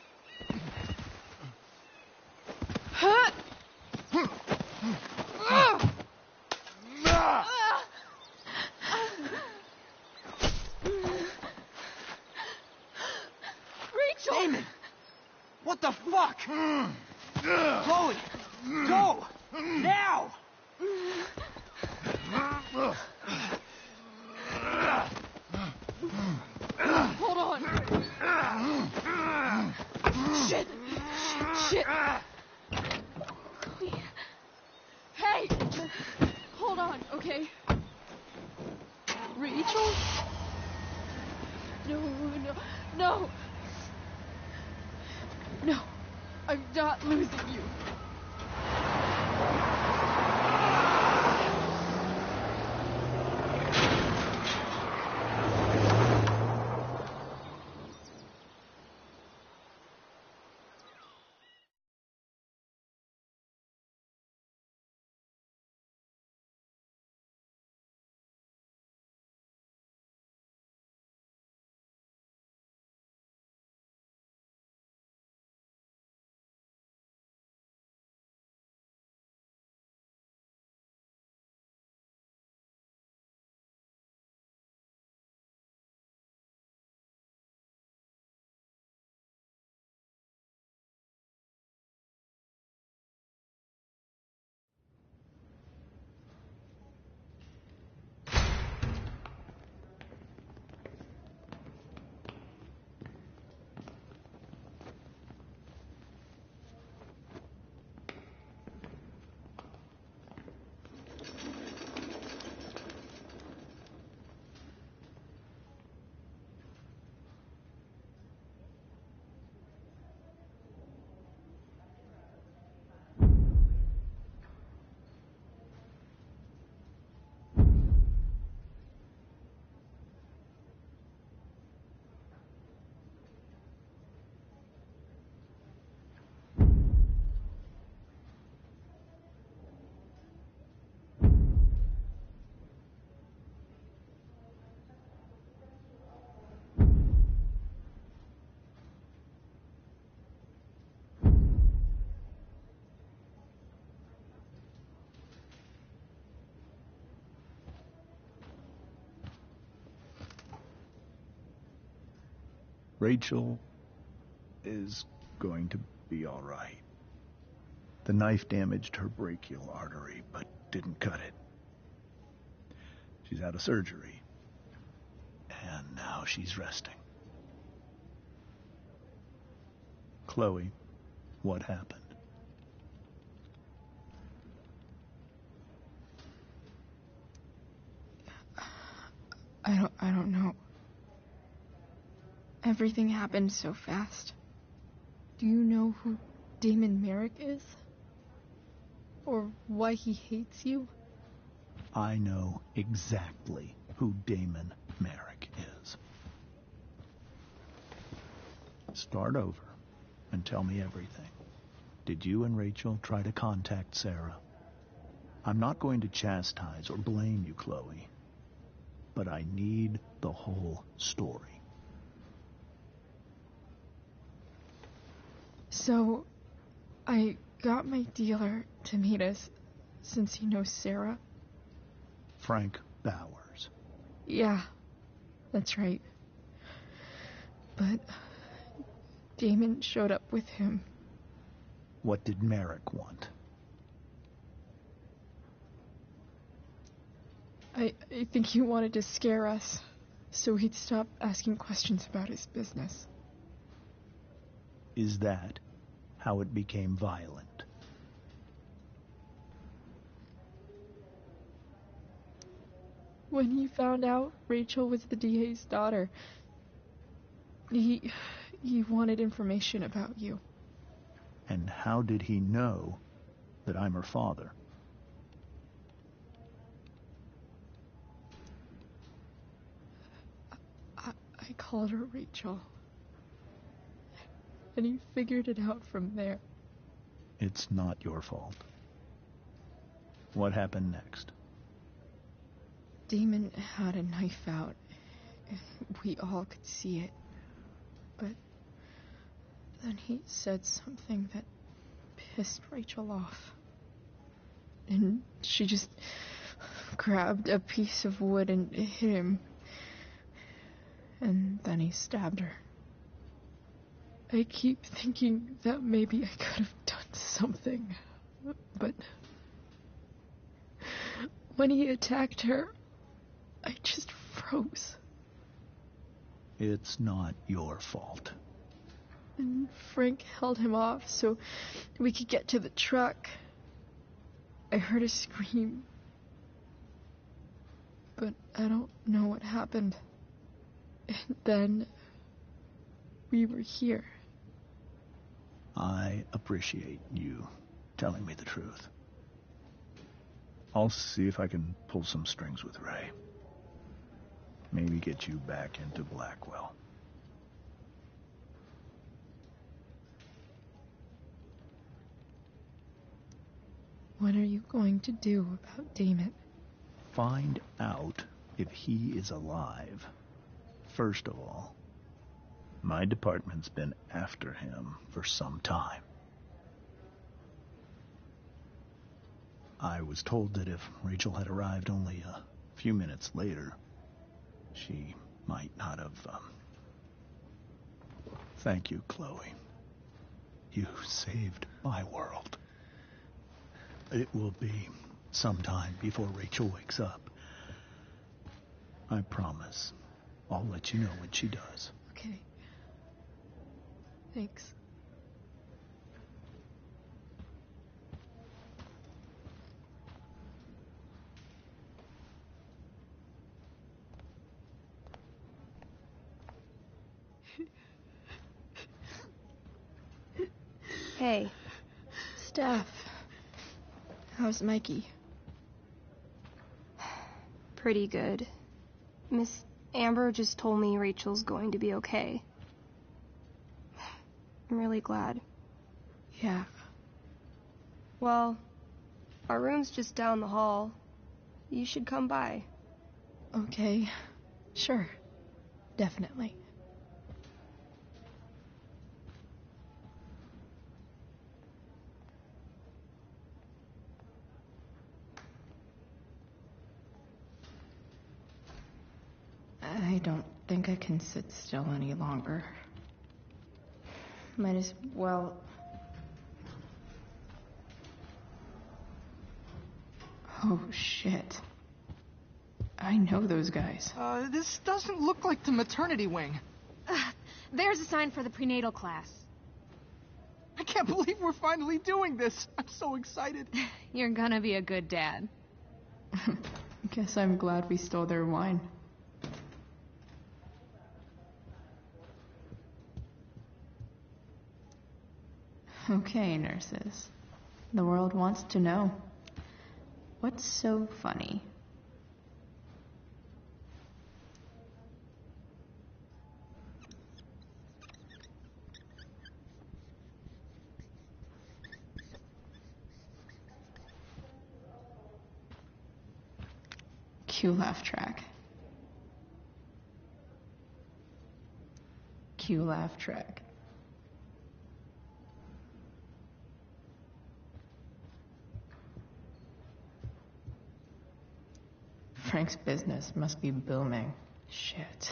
Rachel! Damon! What the fuck? Chloe! Go! Now! Hold on. Shit. Shit. Hey! Hold on, okay? Rachel? No, no, no. No. I'm not losing you. Rachel is going to be all right. The knife damaged her brachial artery, but didn't cut it. She's had a surgery, and now she's resting. Chloe, what happened? I don't know. Everything happened so fast. Do you know who Damon Merrick is? Or why he hates you? I know exactly who Damon Merrick is. Start over and tell me everything. Did you and Rachel try to contact Sarah? I'm not going to chastise or blame you, Chloe, but I need the whole story. So, I got my dealer to meet us, since he knows Sarah. Frank Bowers. Yeah, that's right. But Damon showed up with him. What did Merrick want? I think he wanted to scare us, so he'd stop asking questions about his business. Is that how it became violent? When he found out Rachel was the DA's daughter, he wanted information about you. And how did he know that I'm her father? I called her Rachel. And he figured it out from there. It's not your fault. What happened next? Damon had a knife out. We all could see it. But then he said something that pissed Rachel off. And she just grabbed a piece of wood and hit him. And then he stabbed her. I keep thinking that maybe I could have done something, but when he attacked her, I just froze. It's not your fault. And Frank held him off so we could get to the truck. I heard a scream, but I don't know what happened. And then we were here. I appreciate you telling me the truth. I'll see if I can pull some strings with Ray. Maybe get you back into Blackwell. What are you going to do about Damon? Find out if he is alive. First of all, my department's been after him for some time. I was told that if Rachel had arrived only a few minutes later, she might not have, Thank you, Chloe. You saved my world. It will be some time before Rachel wakes up. I promise. I'll let you know when she does. Okay. Thanks. Hey. Steph. How's Mikey? Pretty good. Miss Amber just told me Rachel's going to be okay. I'm really glad. Yeah. Well, our room's just down the hall. You should come by. Okay. Sure. Definitely. I don't think I can sit still any longer. Might as well... Oh, shit. I know those guys. This doesn't look like the maternity wing. There's a sign for the prenatal class. I can't believe we're finally doing this. I'm so excited. You're gonna be a good dad. Guess I'm glad we stole their wine. Okay, nurses. The world wants to know. What's so funny? Cue laugh track. Cue laugh track. Frank's business must be booming. Shit.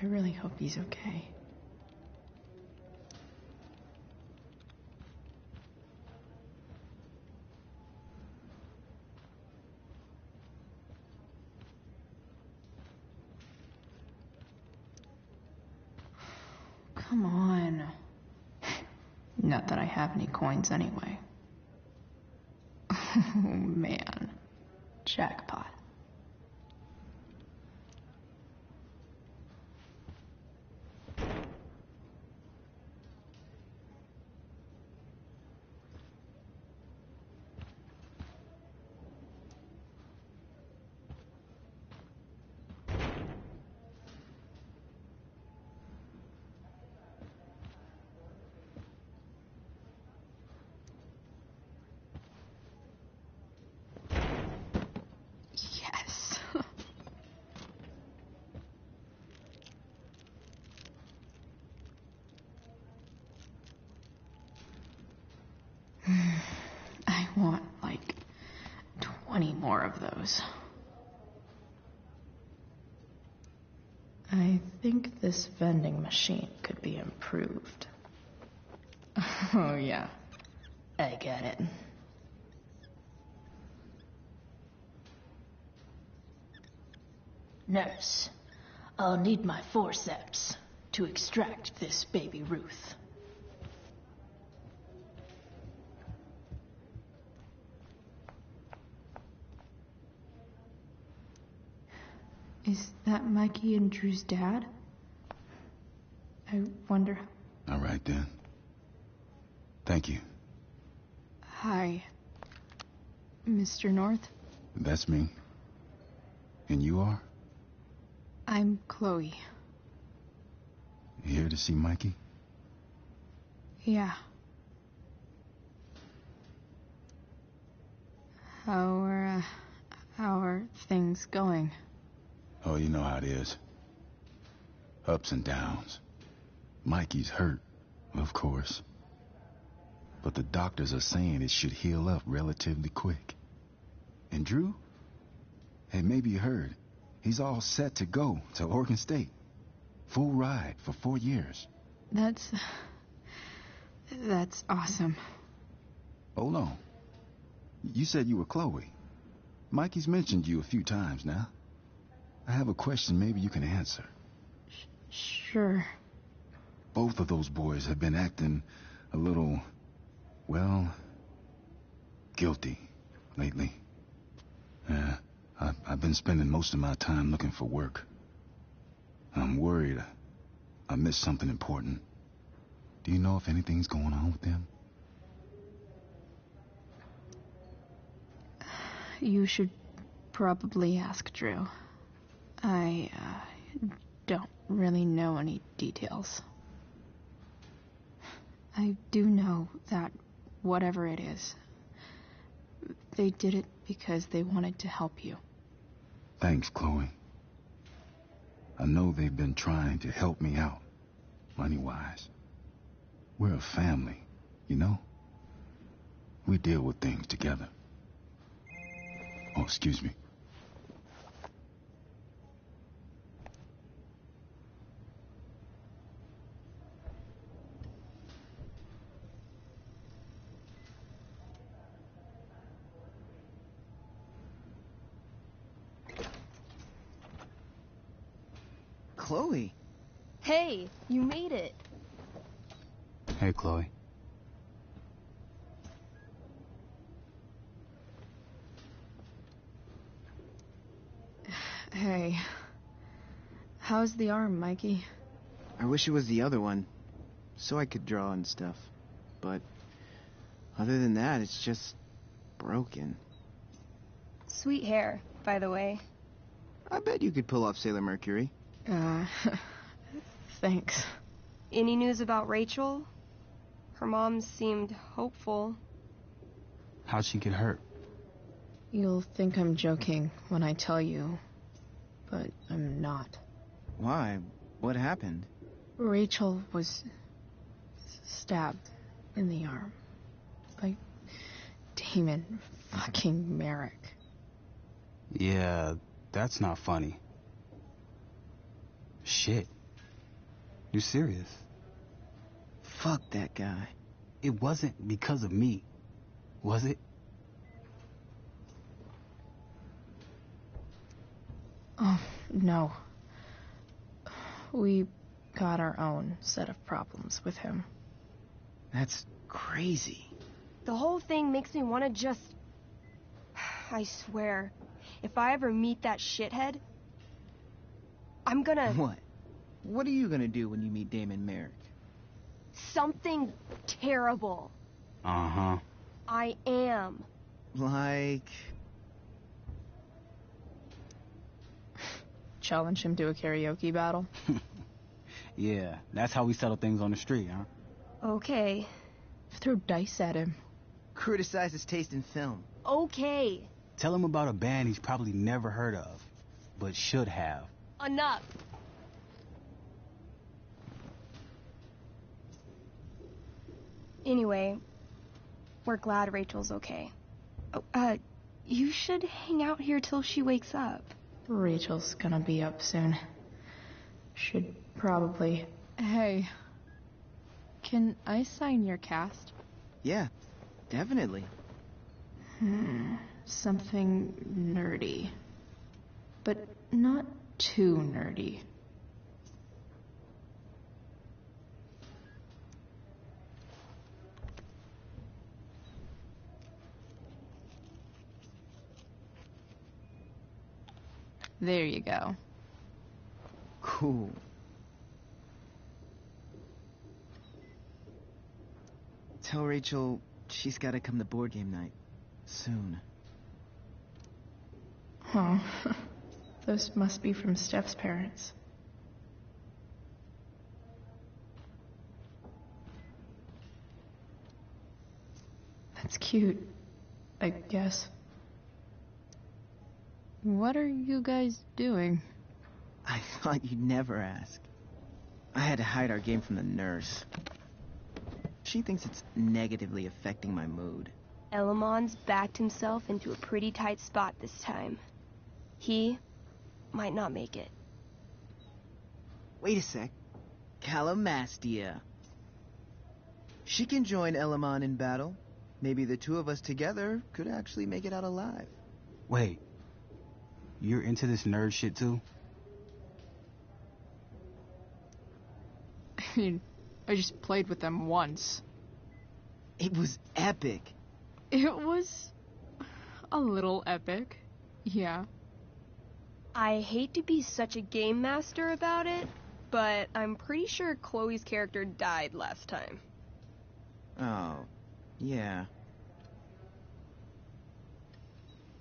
I really hope he's okay. Come on. Not that I have any coins anyway. Oh, man. Jackpot. Yes. I want like 20 more of those. I think this vending machine could be improved. Oh yeah, I got it. Nurse, I'll need my forceps to extract this baby Ruth. Is that Mikey and Drew's dad? I wonder... All right, then. Thank you. Hi, Mr. North. That's me. And you are? I'm Chloe. Here to see Mikey? Yeah. How are things going? Oh, you know how it is. Ups and downs. Mikey's hurt, of course. But the doctors are saying it should heal up relatively quick. And Drew? Hey, maybe you heard. He's all set to go to Oregon State. Full ride for 4 years. That's awesome. Hold on. You said you were Chloe. Mikey's mentioned you a few times now. I have a question maybe you can answer. Sure. Both of those boys have been acting a little, well, guilty lately. Yeah, I've been spending most of my time looking for work. I'm worried I missed something important. Do you know if anything's going on with them? You should probably ask Drew. I don't really know any details. I do know that whatever it is, they did it because they wanted to help you. Thanks, Chloe. I know they've been trying to help me out, money-wise. We're a family, you know? We deal with things together. Oh, excuse me. Chloe. Hey, you made it. Hey, Chloe. Hey. How's the arm, Mikey? I wish it was the other one, so I could draw and stuff. But other than that, it's just broken. Sweet hair, by the way. I bet you could pull off Sailor Mercury. Thanks. Any news about Rachel? Her mom seemed hopeful. How'd she get hurt? You'll think I'm joking when I tell you, but I'm not. Why? What happened? Rachel was stabbed in the arm by Damon fucking Merrick. Yeah, that's not funny. Shit. You serious? Fuck that guy. It wasn't because of me, was it? Oh, no. We got our own set of problems with him. That's crazy. The whole thing makes me want to just... I swear, if I ever meet that shithead, I'm gonna... What? What are you gonna do when you meet Damon Merrick? Something terrible. Uh-huh. I am. Like... Challenge him to a karaoke battle? Yeah, that's how we settle things on the street, huh? Okay. Throw dice at him. Criticize his taste in film. Okay. Tell him about a band he's probably never heard of, but should have. Enough. Anyway, we're glad Rachel's okay. Oh, you should hang out here till she wakes up. Rachel's gonna be up soon. Should probably... Hey, can I sign your cast? Yeah, definitely. Something nerdy. But not too nerdy. There you go. Cool. Tell Rachel she's gotta come to board game night. Soon. Oh, those must be from Steph's parents. That's cute, I guess. What are you guys doing? I thought you'd never ask. I had to hide our game from the nurse. She thinks it's negatively affecting my mood. Elamon's backed himself into a pretty tight spot this time. He might not make it. Wait a sec. Calamastia. She can join Elamon in battle. Maybe the two of us together could actually make it out alive. Wait. You're into this nerd shit too? I mean, I just played with them once. It was epic. It was a little epic, yeah. I hate to be such a game master about it, but I'm pretty sure Chloe's character died last time. Oh, yeah.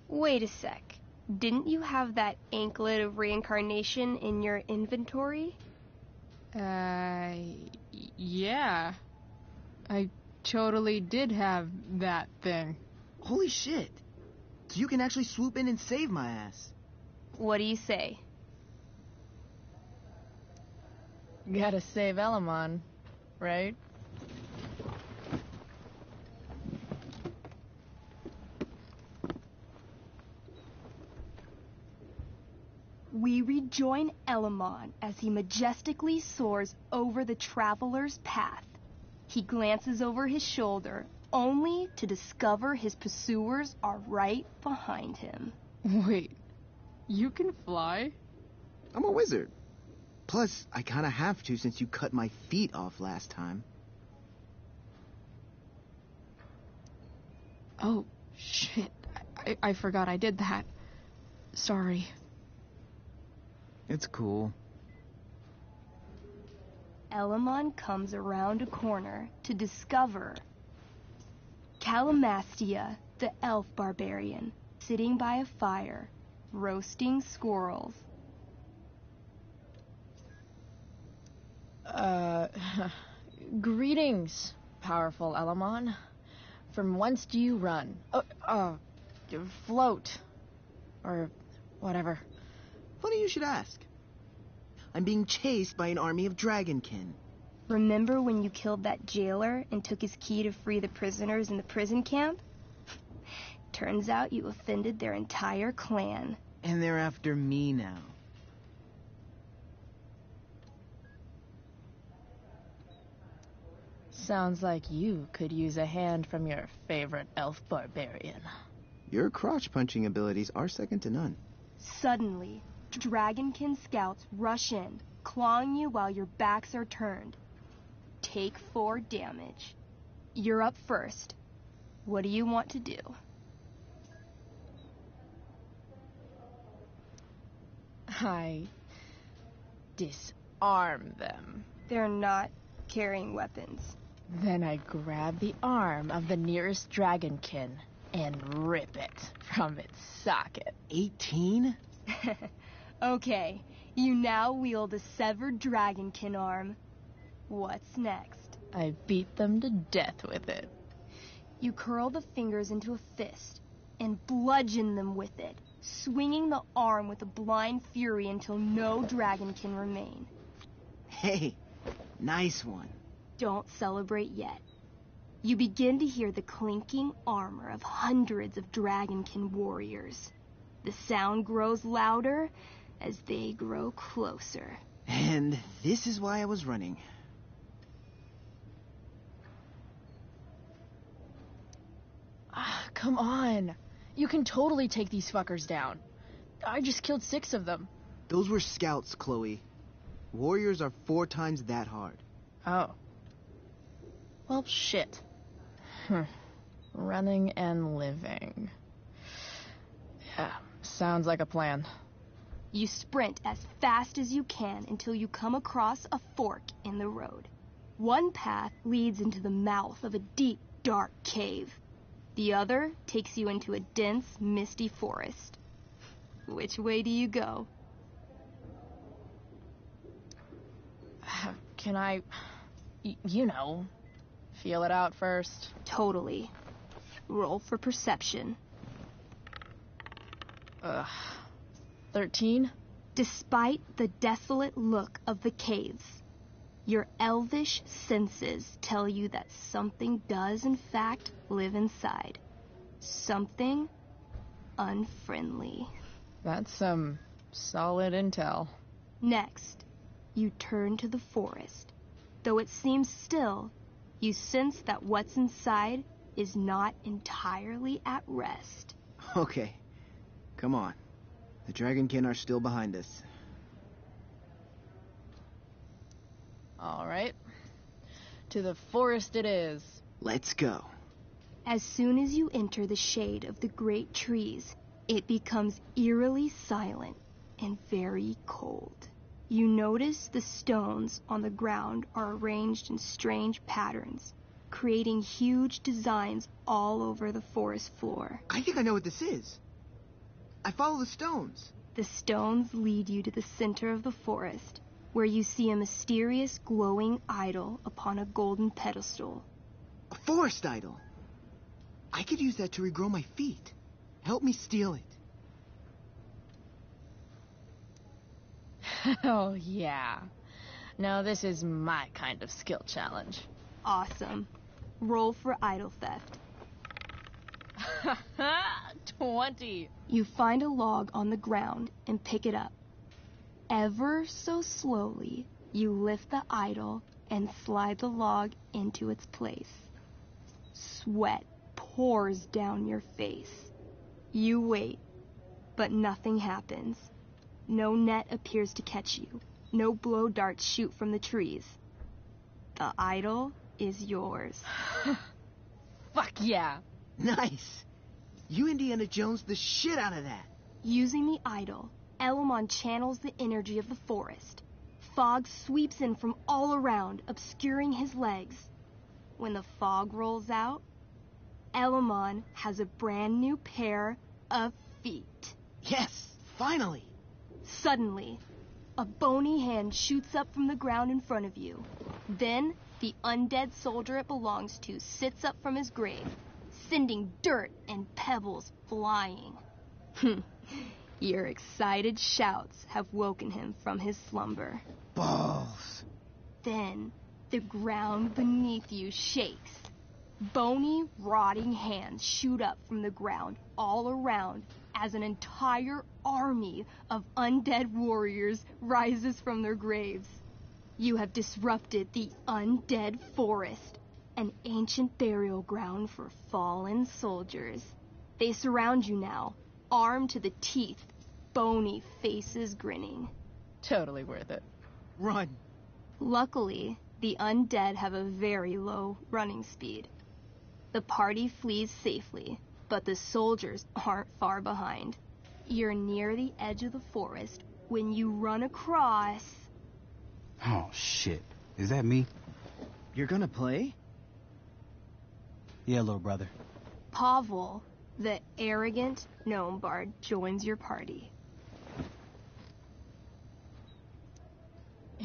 Wait a sec. Didn't you have that anklet of reincarnation in your inventory? Yeah. I totally did have that thing. Holy shit. So you can actually swoop in and save my ass. What do you say? Gotta save Elamon, right? We rejoin Elamon as he majestically soars over the traveler's path. He glances over his shoulder, only to discover his pursuers are right behind him. Wait, you can fly? I'm a wizard. Plus, I kinda have to since you cut my feet off last time. Oh, shit. I forgot I did that. Sorry. It's cool. Elamon comes around a corner to discover Calamastia, the elf barbarian, sitting by a fire, roasting squirrels. Greetings, powerful Elamon. From whence do you run? Float. Or whatever. Funny you should ask. I'm being chased by an army of dragonkin. Remember when you killed that jailer and took his key to free the prisoners in the prison camp? Turns out you offended their entire clan. And they're after me now. Sounds like you could use a hand from your favorite elf barbarian. Your crotch-punching abilities are second to none. Suddenly, dragonkin scouts rush in, clawing you while your backs are turned. Take 4 damage. You're up first. What do you want to do? I disarm them. They're not carrying weapons. Then I grab the arm of the nearest dragonkin and rip it from its socket. 18? Okay, you now wield a severed dragonkin arm. What's next? I beat them to death with it. You curl the fingers into a fist and bludgeon them with it, swinging the arm with a blind fury until no dragonkin remain. Hey, nice one. Don't celebrate yet. You begin to hear the clinking armor of hundreds of dragonkin warriors. The sound grows louder as they grow closer. And this is why I was running. Come on. You can totally take these fuckers down. I just killed 6 of them. Those were scouts, Chloe. Warriors are 4 times that hard. Oh. Well, shit. Running and living. Yeah, sounds like a plan. You sprint as fast as you can until you come across a fork in the road. One path leads into the mouth of a deep, dark cave. The other takes you into a dense, misty forest. Which way do you go? Can I, you know, feel it out first? Totally. Roll for perception. 13? Despite the desolate look of the caves, your elvish senses tell you that something does in fact live inside. Something unfriendly. That's some solid intel. Next, you turn to the forest. Though it seems still, you sense that what's inside is not entirely at rest. Okay, come on. The dragonkin are still behind us. All right. To the forest it is. Let's go. As soon as you enter the shade of the great trees, it becomes eerily silent and very cold. You notice the stones on the ground are arranged in strange patterns, creating huge designs all over the forest floor. I think I know what this is. I follow the stones. The stones lead you to the center of the forest, where you see a mysterious glowing idol upon a golden pedestal. A forest idol. I could use that to regrow my feet. Help me steal it. Oh, yeah. Now this is my kind of skill challenge. Awesome. Roll for idol theft. 20. You find a log on the ground and pick it up. Ever so slowly, you lift the idol and slide the log into its place. Sweat pours down your face. You wait, but nothing happens. No net appears to catch you. No blow darts shoot from the trees. The idol is yours. Fuck yeah. Nice. You Indiana Jones the shit out of that. Using the idol, Elamon channels the energy of the forest. Fog sweeps in from all around, obscuring his legs. When the fog rolls out, Elamon has a brand new pair of feet. Yes, finally. Suddenly, a bony hand shoots up from the ground in front of you. Then, the undead soldier it belongs to sits up from his grave, sending dirt and pebbles flying. Your excited shouts have woken him from his slumber. Balls. Then, the ground beneath you shakes. Bony, rotting hands shoot up from the ground all around as an entire army of undead warriors rises from their graves. You have disrupted the undead forest, an ancient burial ground for fallen soldiers. They surround you now, armed to the teeth, bony faces grinning. Totally worth it. Run. Luckily, the undead have a very low running speed. The party flees safely, but the soldiers aren't far behind. You're near the edge of the forest when you run across... Oh, shit. Is that me? You're gonna play? Yeah, little brother. Pavel, the arrogant gnome bard, joins your party.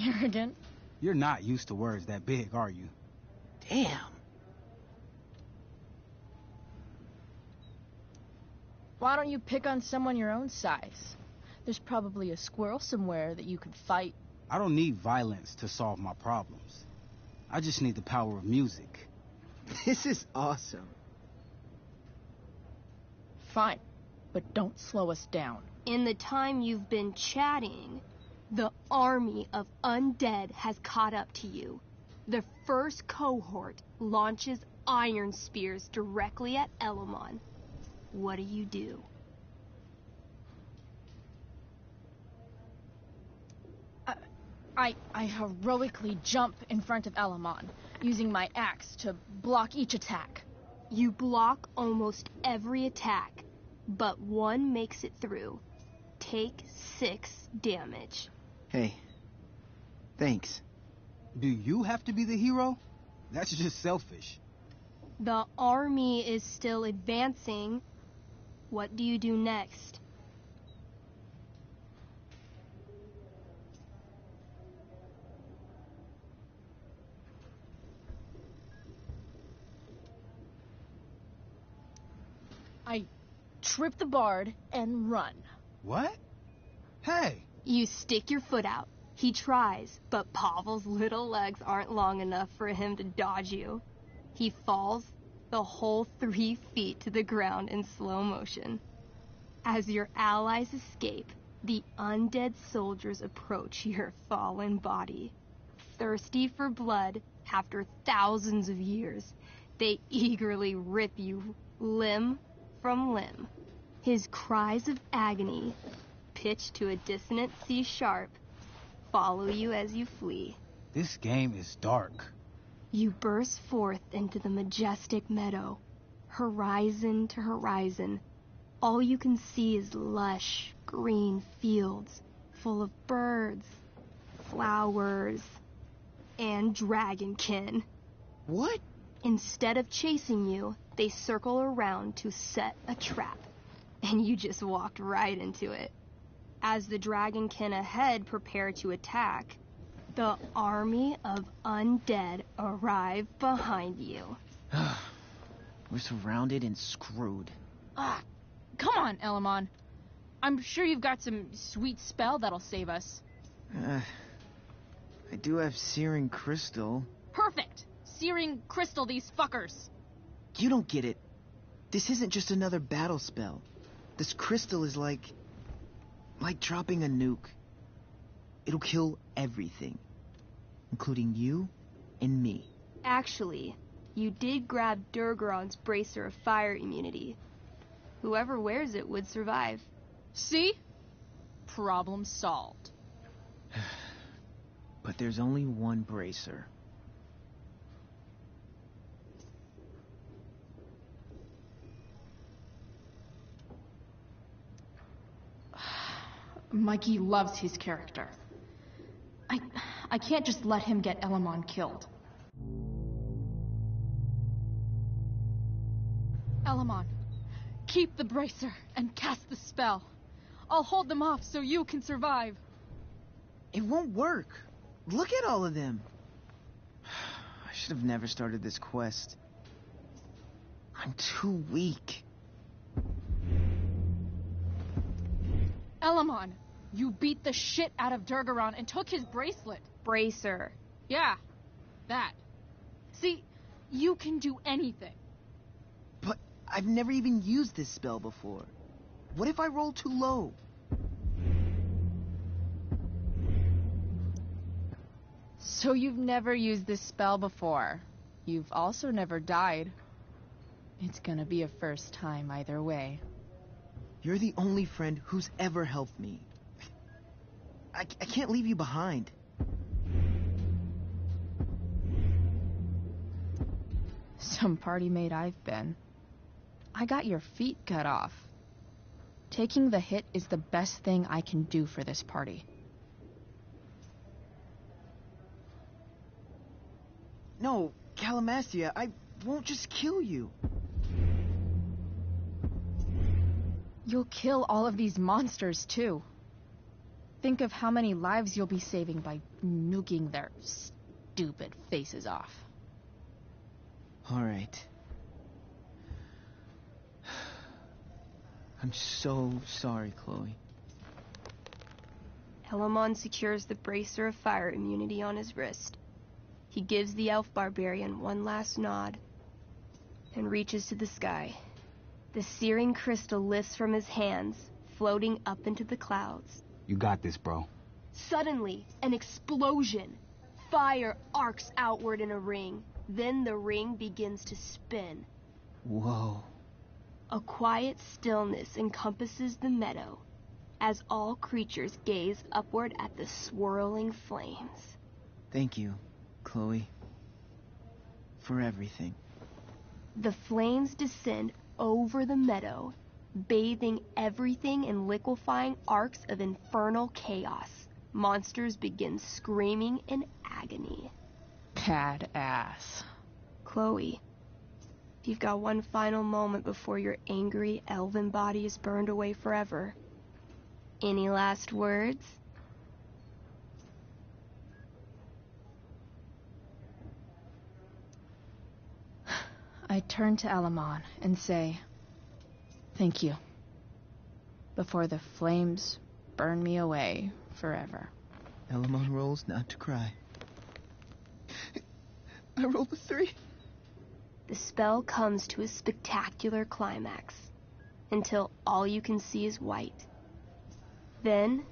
Arrogant? You're not used to words that big, are you? Damn. Why don't you pick on someone your own size? There's probably a squirrel somewhere that you could fight. I don't need violence to solve my problems. I just need the power of music. This is awesome. Fine, but don't slow us down. In the time you've been chatting, the army of undead has caught up to you. The first cohort launches iron spears directly at Elamon. What do? I heroically jump in front of Elamon, using my axe to block each attack. You block almost every attack, but one makes it through. Take 6 damage. Hey, thanks. Do you have to be the hero? That's just selfish. The army is still advancing. What do you do next? I trip the bard and run. What? Hey! You stick your foot out. He tries, but Pavel's little legs aren't long enough for him to dodge you. He falls the whole 3 feet to the ground in slow motion. As your allies escape, the undead soldiers approach your fallen body. Thirsty for blood, after thousands of years, they eagerly rip you limb from limb. His cries of agony, pitched to a dissonant C sharp, follow you as you flee. This game is dark. You burst forth into the majestic meadow, horizon to horizon. All you can see is lush, green fields full of birds, flowers, and dragonkin. What? Instead of chasing you, they circle around to set a trap, and you just walked right into it. As the dragonkin ahead prepare to attack, the army of undead arrive behind you. We're surrounded and screwed. Come on, Elamon. I'm sure you've got some sweet spell that'll save us. I do have Searing Crystal. Perfect! Searing Crystal these fuckers. You don't get it. This isn't just another battle spell. This crystal is like dropping a nuke. It'll kill everything, including you and me. Actually, you did grab Durgaron's bracer of fire immunity. Whoever wears it would survive. See? Problem solved. But there's only one bracer. Mikey loves his character. I can't just let him get Elamon killed. Elamon, keep the bracer and cast the spell. I'll hold them off so you can survive. It won't work. Look at all of them. I should have never started this quest. I'm too weak. Elamon, you beat the shit out of Durgaron and took his bracelet. Bracer. Yeah, that. See, you can do anything. But I've never even used this spell before. What if I roll too low? So you've never used this spell before. You've also never died. It's gonna be a first time either way. You're the only friend who's ever helped me. I can't leave you behind. Some party mate I've been. I got your feet cut off. Taking the hit is the best thing I can do for this party. No, Calamastia, I won't just kill you. You'll kill all of these monsters, too. Think of how many lives you'll be saving by nuking their stupid faces off. All right. I'm so sorry, Chloe. Elamon secures the bracer of fire immunity on his wrist. He gives the elf barbarian one last nod and reaches to the sky. The searing crystal lifts from his hands, floating up into the clouds. You got this, bro. Suddenly, an explosion. Fire arcs outward in a ring. Then the ring begins to spin. Whoa. A quiet stillness encompasses the meadow as all creatures gaze upward at the swirling flames. Thank you, Chloe, for everything. The flames descend over the meadow, bathing everything in liquefying arcs of infernal chaos. Monsters begin screaming in agony. Badass. Chloe, you've got one final moment before your angry elven body is burned away forever. Any last words? I turn to Elamon and say, thank you. Before the flames burn me away forever. Elamon rolls not to cry. I rolled a 3. The spell comes to a spectacular climax, until all you can see is white. Then,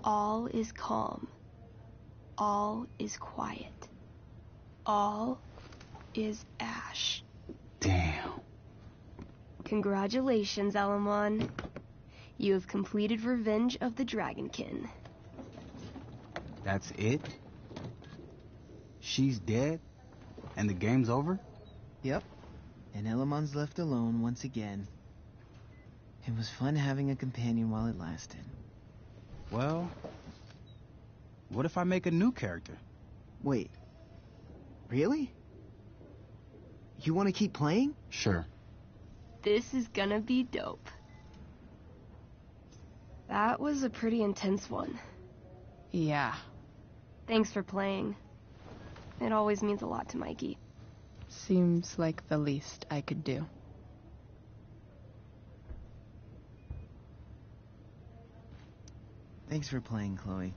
all is calm. All is quiet. All is ash. Damn. Congratulations, Elamon. You have completed Revenge of the Dragonkin. That's it? She's dead? And the game's over? Yep. And Elamon's left alone once again. It was fun having a companion while it lasted. Well, what if I make a new character? Wait. Really? You want to keep playing? Sure. This is gonna be dope. That was a pretty intense one. Yeah. Thanks for playing. It always means a lot to Mikey. Seems like the least I could do. Thanks for playing, Chloe.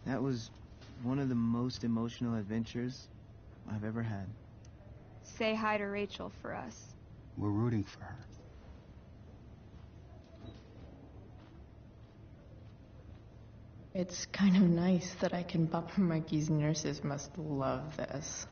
That was one of the most emotional adventures I've ever had. Say hi to Rachel for us. We're rooting for her. It's kind of nice that I can bump Mikey's nurses must love this.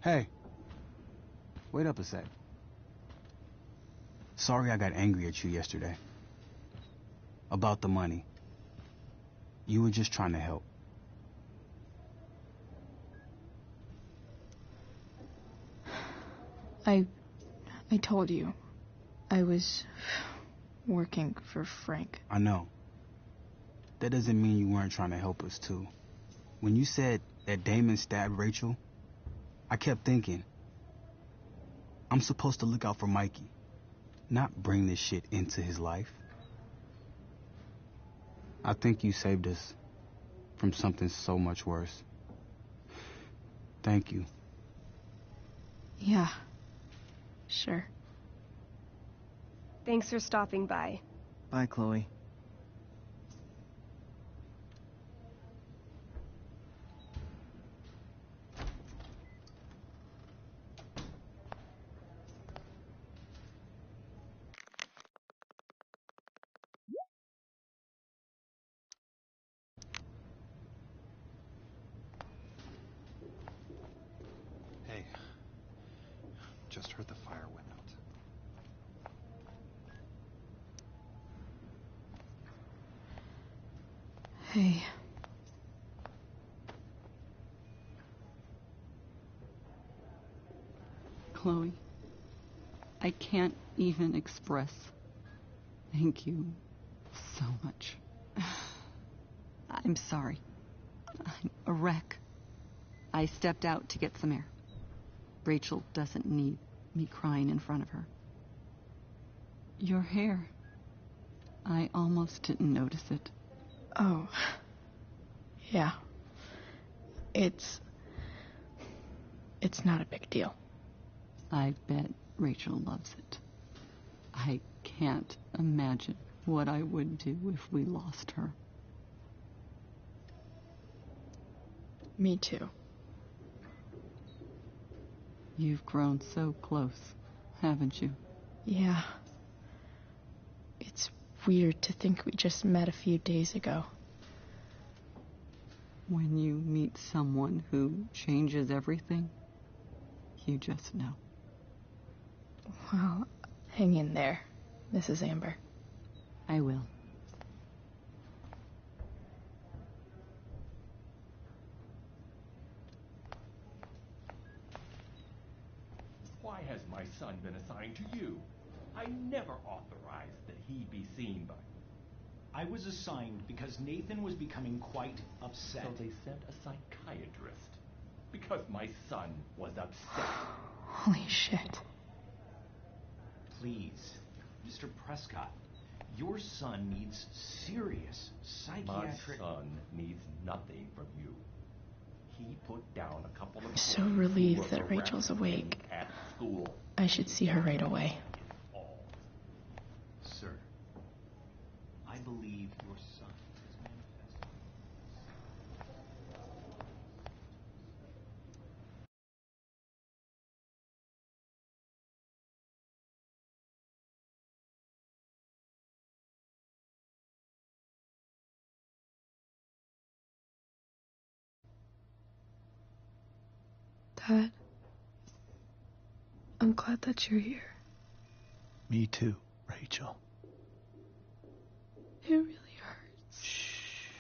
Hey. Wait up a sec. Sorry I got angry at you yesterday. About the money. You were just trying to help. I told you. I was working for Frank. I know. That doesn't mean you weren't trying to help us, too. When you said that Damon stabbed Rachel, I kept thinking, I'm supposed to look out for Mikey, not bring this shit into his life. I think you saved us from something so much worse. Thank you. Yeah. Sure. Thanks for stopping by. Bye, Chloe. Hey, just heard the fire went out. Hey. Chloe, I can't even express thank you so much. I'm sorry. I'm a wreck. I stepped out to get some air. Rachel doesn't need me crying in front of her. Your hair. I almost didn't notice it. Oh. Yeah. It's not a big deal. I bet Rachel loves it. I can't imagine what I would do if we lost her. Me too. You've grown so close, haven't you? Yeah. It's weird to think we just met a few days ago. When you meet someone who changes everything, you just know. Well, hang in there, Mrs. Amber. I will. Why has my son been assigned to you? I never authorized that he be seen by you. I was assigned because Nathan was becoming quite upset. So they sent a psychiatrist. Because my son was upset. Holy shit. Please, Mr. Prescott, your son needs serious psychiatric... My son needs nothing from you. He put down a couple of... I'm so relieved that Rachel's awake. At school. I should see her right away. Sir, I believe your son is manifesting. Dad, I'm glad that you're here. Me too, Rachel. It really hurts. Shh.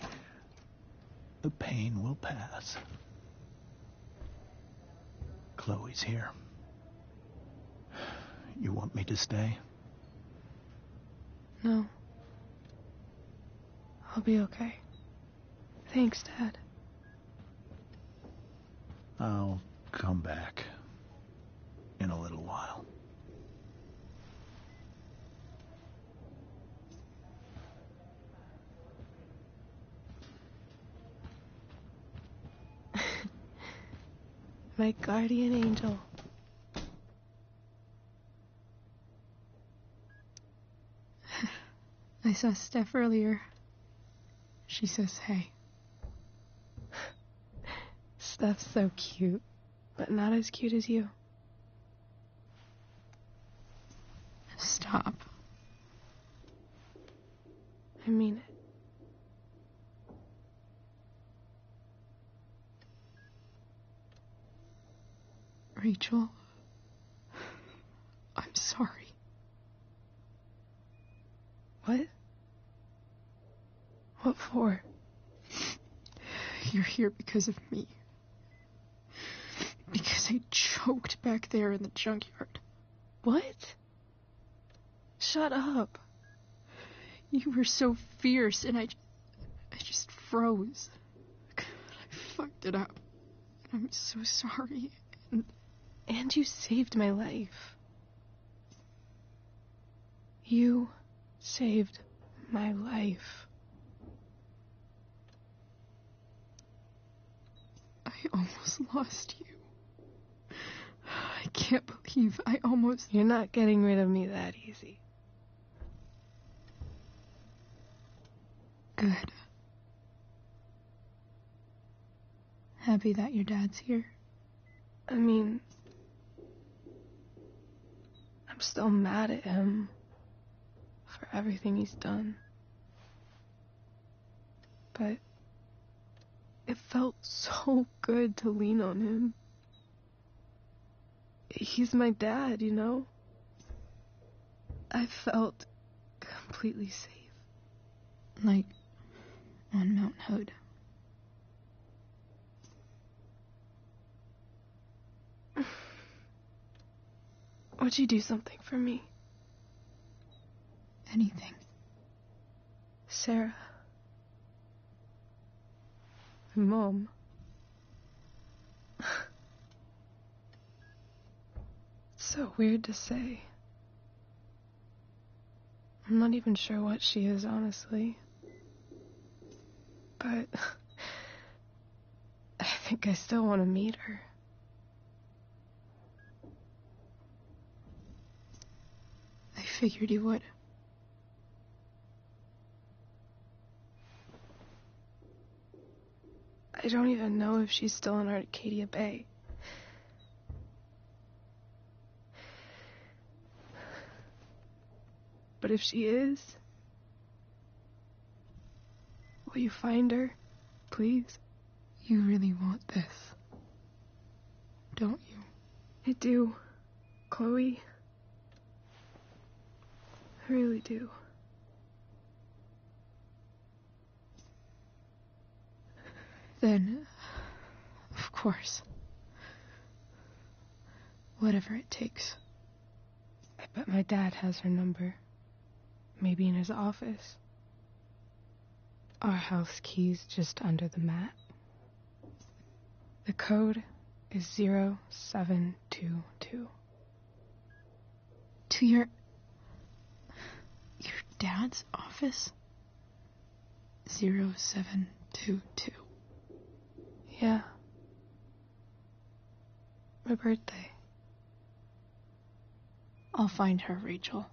The pain will pass. Chloe's here. You want me to stay? No. I'll be okay. Thanks, Dad. I'll come back in a little while. My guardian angel. I saw Steph earlier. She says hey. Steph's so cute, but not as cute as you. Stop. I mean it. Rachel, I'm sorry. What? What for? You're here because of me. Because I choked back there in the junkyard. What? Shut up. You were so fierce and I just froze. I fucked it up. I'm so sorry. And you saved my life. You saved my life. I almost lost you. I can't believe I almost... You're not getting rid of me that easy. Good. Happy that your dad's here? I mean, I'm still mad at him for everything he's done. But it felt so good to lean on him. He's my dad, you know? I felt completely safe. Like on Mount Hood. Would you do something for me? Anything. Sarah. My mom. It's so weird to say. I'm not even sure what she is, honestly. But I think I still want to meet her. I figured you would. I don't even know if she's still in Arcadia Bay. But if she is, will you find her, please? You really want this, don't you? I do, Chloe. I really do. Then, of course. Whatever it takes. I bet my dad has her number. Maybe in his office. Our house key's just under the mat. The code is 0722. To your dad's office? 0722. Yeah. My birthday. I'll find her, Rachel.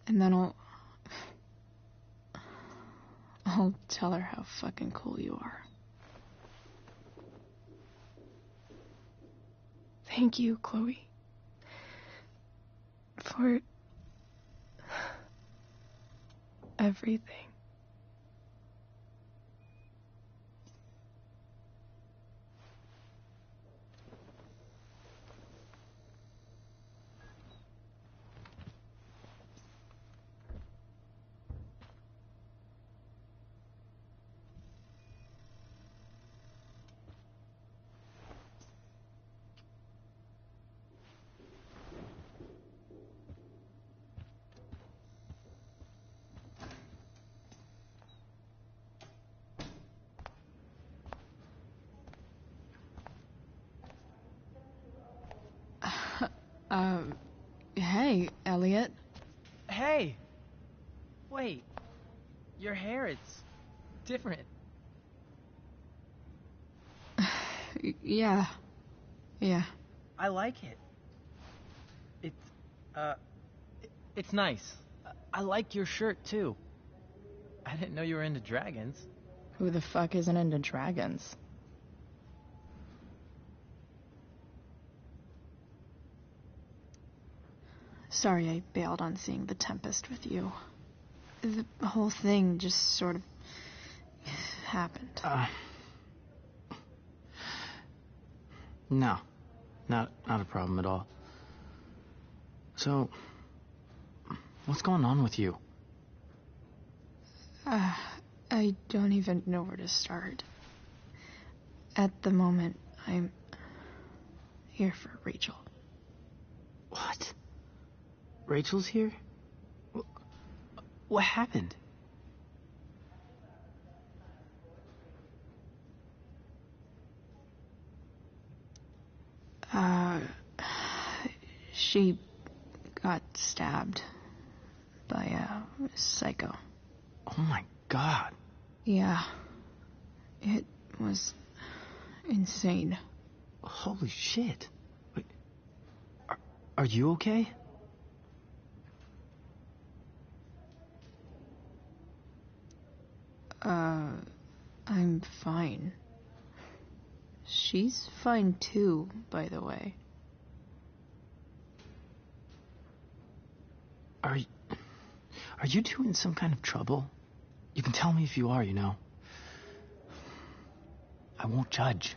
And then I'll tell her how fucking cool you are. Thank you, Chloe. For everything. Hey, Elliot. Hey! Wait. Your hair, it's different. Yeah. I like it. It's nice. I like your shirt, too. I didn't know you were into dragons. Who the fuck isn't into dragons? Sorry I bailed on seeing The Tempest with you. The whole thing just sort of happened. No, not a problem at all. So, what's going on with you? I don't even know where to start. At the moment, I'm here for Rachel. What? Rachel's here? What happened? She got stabbed by a psycho. Oh my God. Yeah. It was insane. Holy shit. Wait, are you okay? I'm fine. She's fine too, by the way. Are you two in some kind of trouble? You can tell me if you are, you know. I won't judge.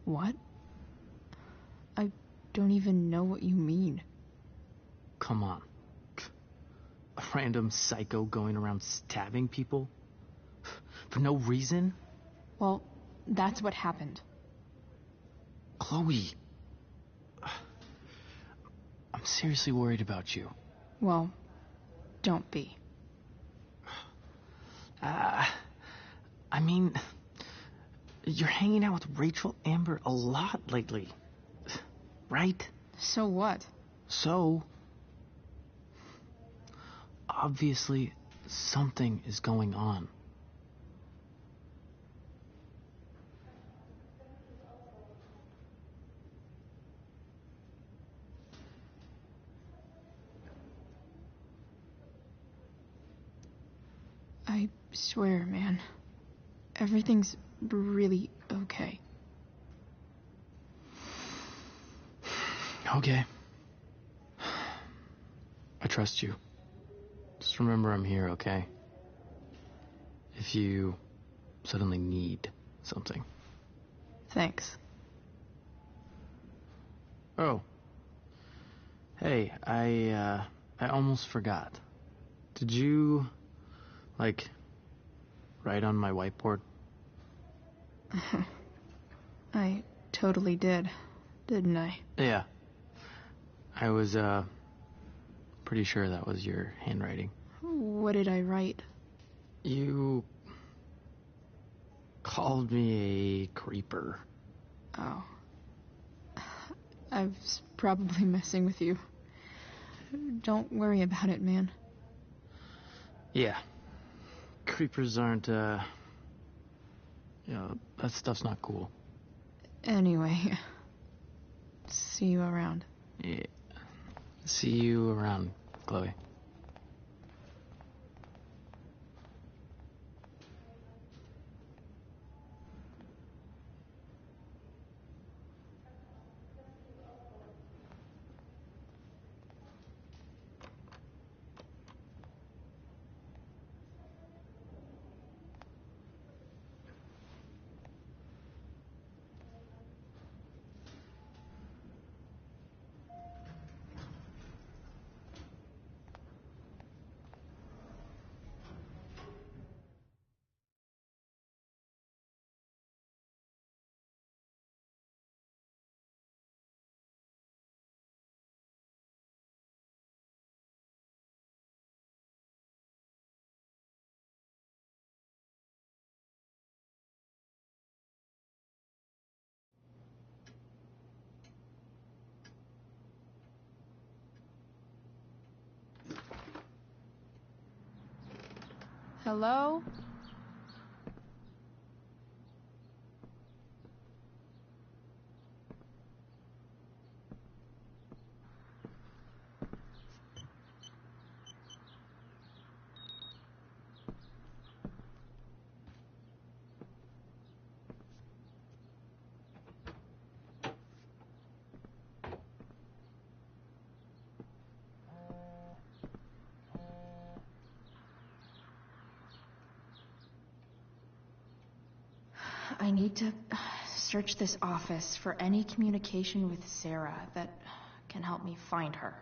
What? I don't even know what you mean. Come on. A random psycho going around stabbing people? For no reason? Well, that's what happened. Chloe. I'm seriously worried about you. Well, don't be. I mean, you're hanging out with Rachel Amber a lot lately. Right? So what? So, obviously, something is going on. I swear, man. Everything's really okay. Okay. I trust you. Just remember I'm here, okay? If you suddenly need something. Thanks. Oh. Hey, I almost forgot. Did you, write on my whiteboard? I totally did, didn't I? Yeah. I was, pretty sure that was your handwriting. What did I write? You called me a creeper. Oh. I was probably messing with you. Don't worry about it, man. Yeah. Creepers aren't, that stuff's not cool. Anyway, see you around. Yeah. See you around, Chloe. Hello? I need to search this office for any communication with Sarah that can help me find her.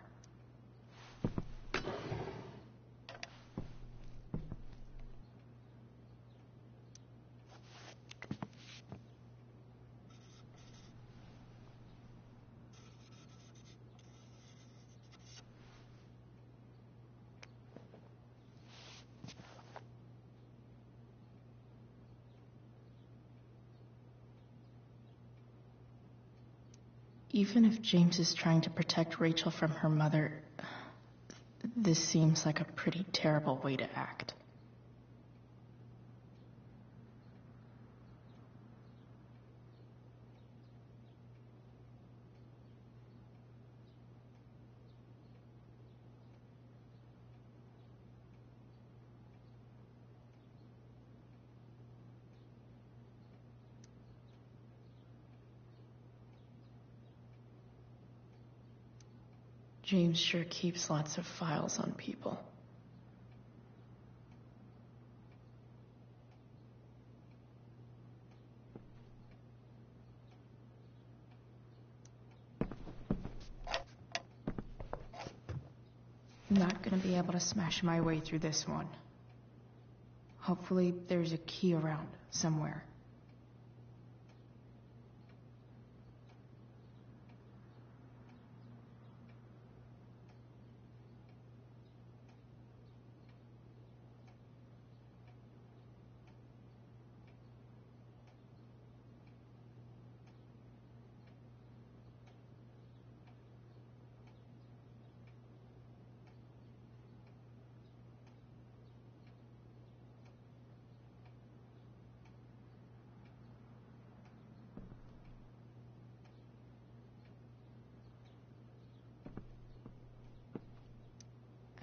Even if James is trying to protect Rachel from her mother, this seems like a pretty terrible way to act. James sure keeps lots of files on people. I'm not gonna be able to smash my way through this one. Hopefully there's a key around somewhere.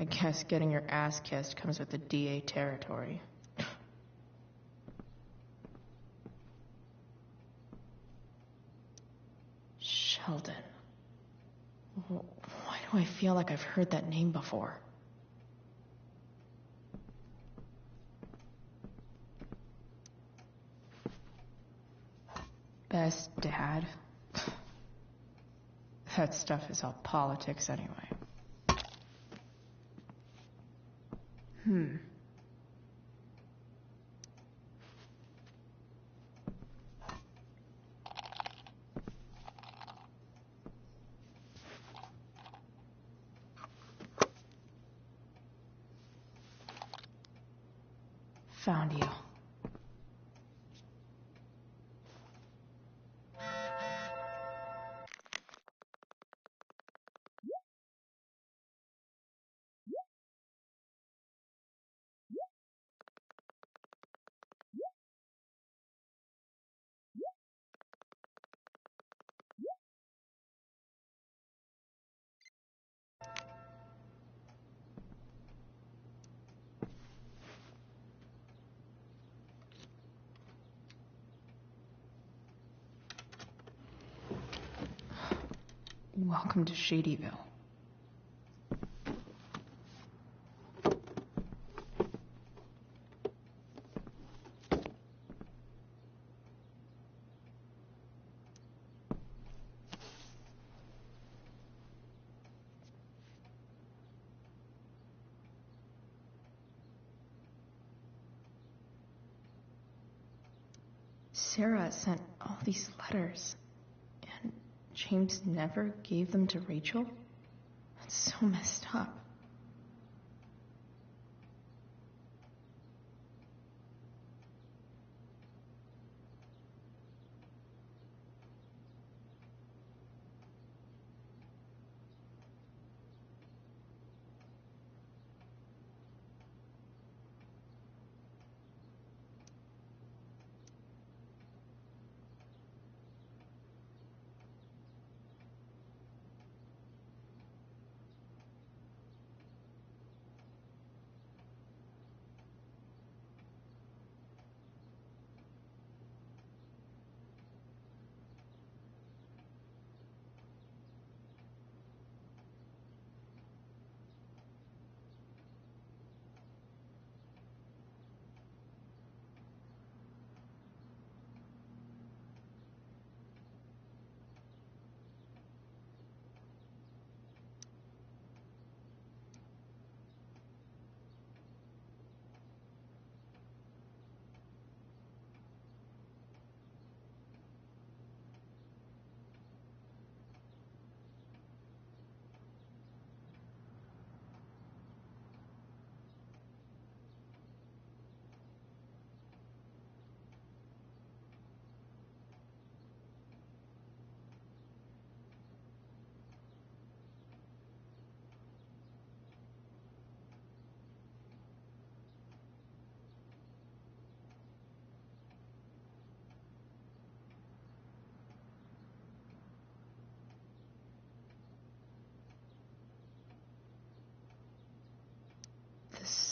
I guess getting your ass kissed comes with the DA territory. Sheldon. Why do I feel like I've heard that name before? Best dad? That stuff is all politics anyway. Found you. Welcome to Shadyville. Sarah sent all these letters, and James never gave them to Rachel? That's so messed up.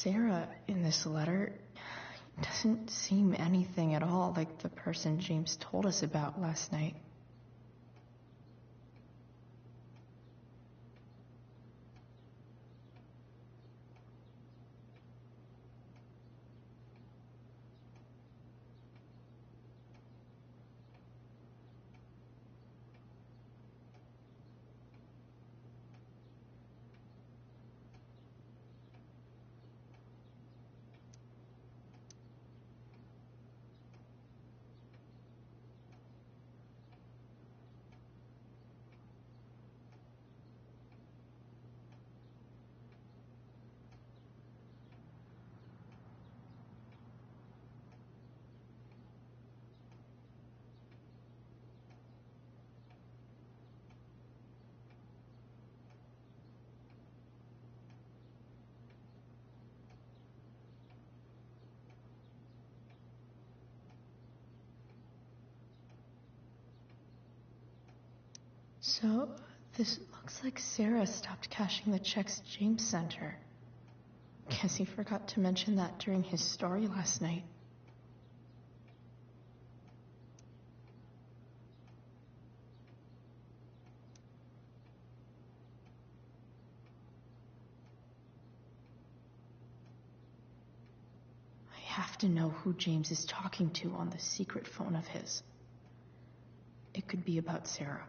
Sarah in this letter doesn't seem anything at all like the person James told us about last night. So, this looks like Sarah stopped cashing the checks James sent her. Guess he forgot to mention that during his story last night. I have to know who James is talking to on the secret phone of his. It could be about Sarah.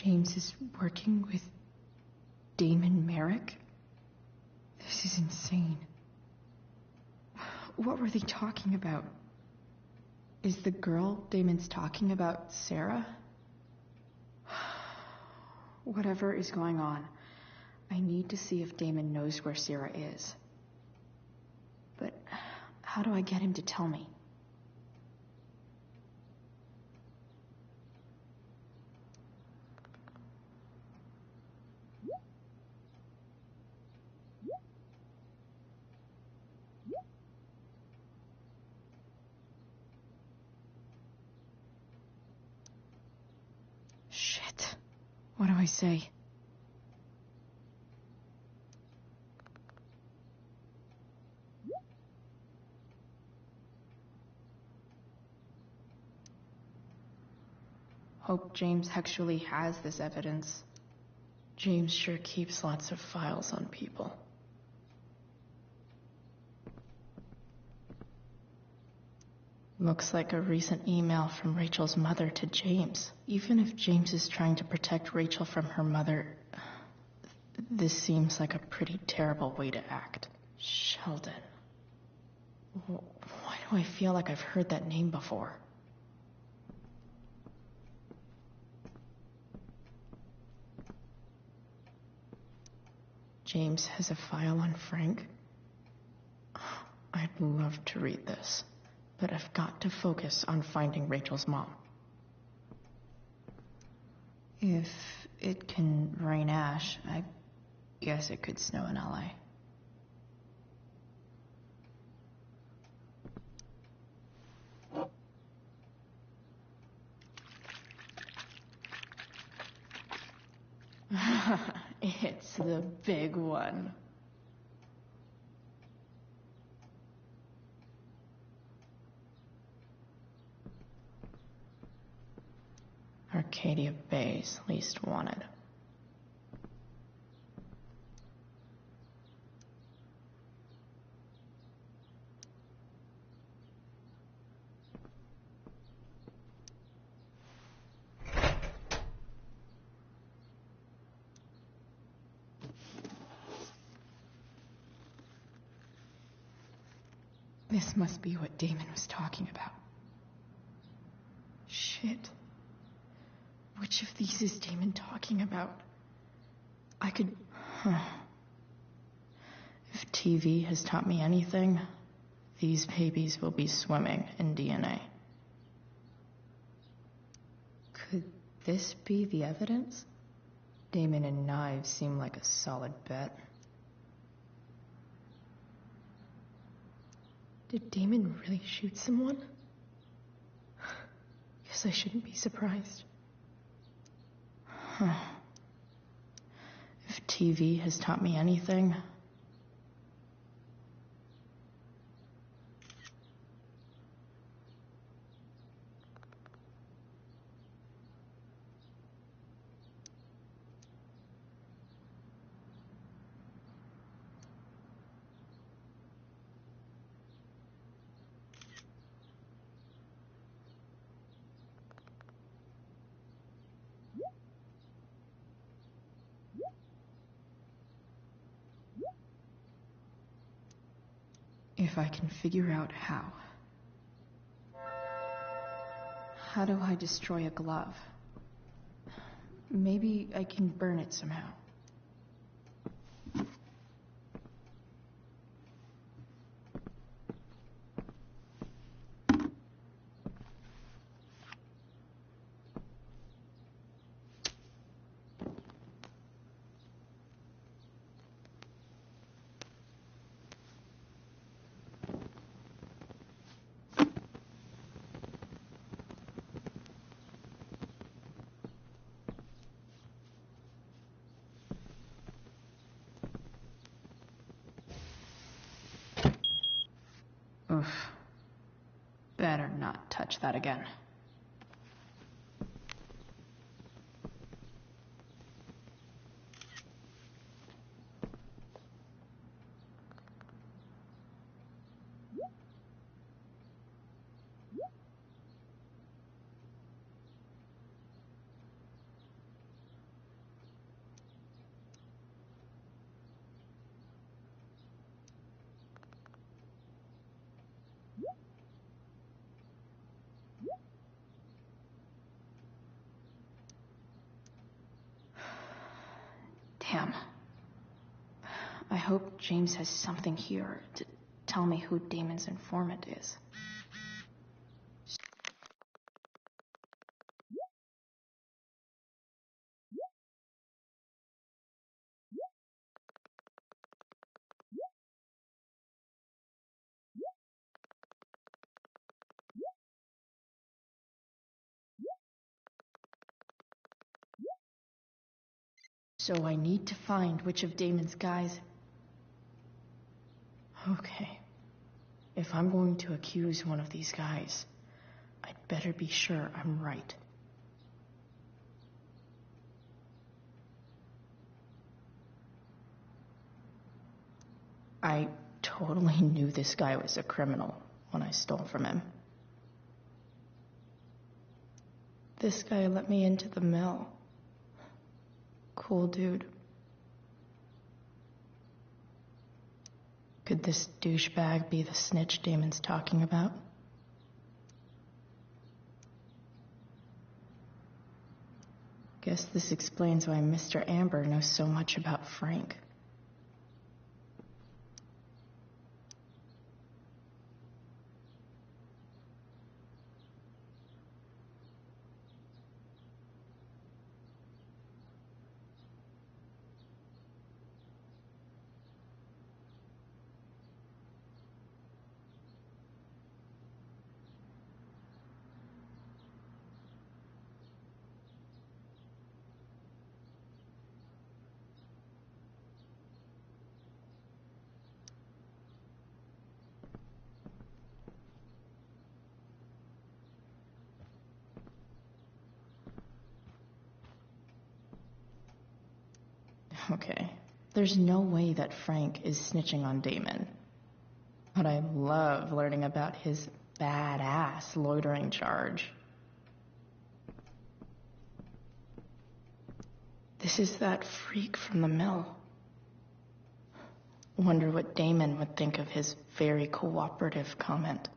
James is working with Damon Merrick? This is insane. What were they talking about? Is the girl Damon's talking about Sarah? Whatever is going on, I need to see if Damon knows where Sarah is. But how do I get him to tell me? What do I say? Hope James actually has this evidence. James sure keeps lots of files on people. Looks like a recent email from Rachel's mother to James. Even if James is trying to protect Rachel from her mother, this seems like a pretty terrible way to act. Sheldon. Why do I feel like I've heard that name before? James has a file on Frank? I'd love to read this. But I've got to focus on finding Rachel's mom. If it can rain ash, I guess it could snow in LA. It's the big one. Arcadia Bay's least wanted. This must be what Damon was talking about. Shit. Which of these is Damon talking about? I could... If TV has taught me anything, these babies will be swimming in DNA. Could this be the evidence? Damon and knives seem like a solid bet. Did Damon really shoot someone? Guess I shouldn't be surprised. If TV has taught me anything... If I can figure out how. How do I destroy a glove? Maybe I can burn it somehow. Oof. Better not touch that again. Damn. I hope James has something here to tell me who Damon's informant is. So I need to find which of Damon's guys... Okay. If I'm going to accuse one of these guys, I'd better be sure I'm right. I totally knew this guy was a criminal when I stole from him. This guy let me into the mill. Cool dude. Could this douchebag be the snitch Damon's talking about? Guess this explains why Mr. Amber knows so much about Frank. Okay, there's no way that Frank is snitching on Damon. But I love learning about his badass loitering charge. This is that freak from the mill. Wonder what Damon would think of his very cooperative comment.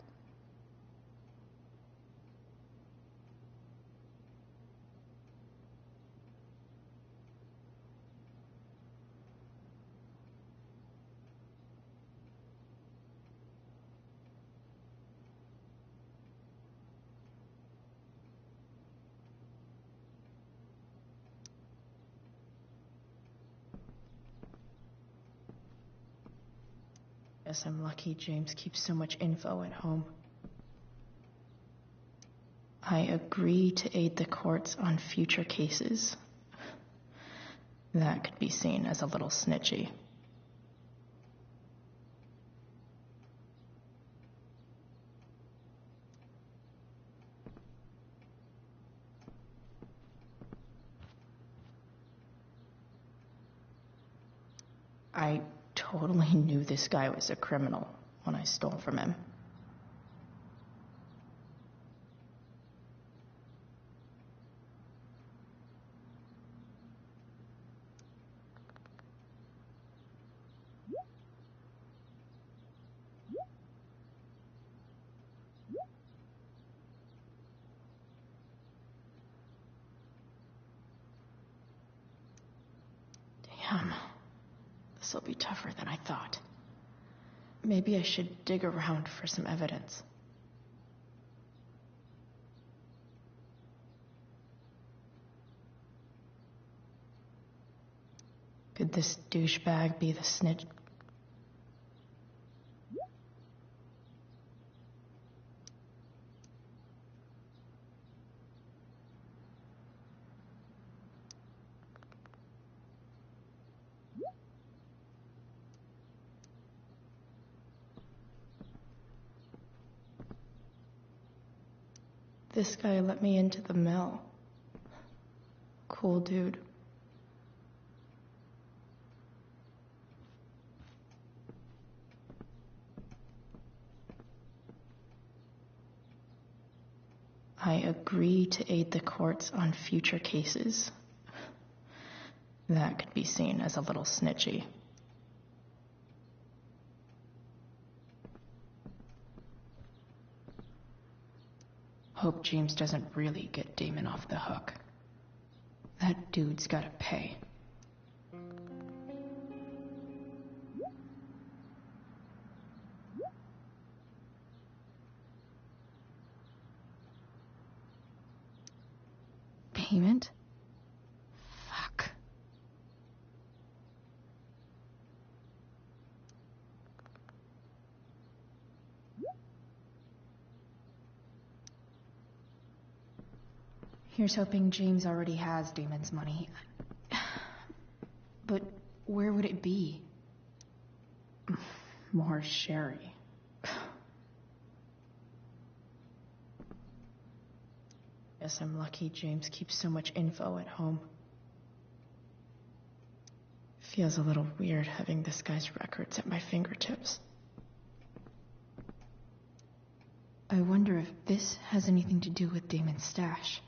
Guess I'm lucky James keeps so much info at home. I agree to aid the courts on future cases. That could be seen as a little snitchy. I totally knew this guy was a criminal when I stole from him. Damn. This'll be tougher than I thought. Maybe I should dig around for some evidence. Could this douchebag be the snitch? This guy let me into the mill. Cool dude. I agree to aid the courts on future cases. That could be seen as a little snitchy. Hope James doesn't really get Damon off the hook. That dude's gotta pay. Payment? Fuck. Here's hoping James already has Damon's money. But where would it be? More Sherry. Guess I'm lucky James keeps so much info at home. Feels a little weird having this guy's records at my fingertips. I wonder if this has anything to do with Damon's stash.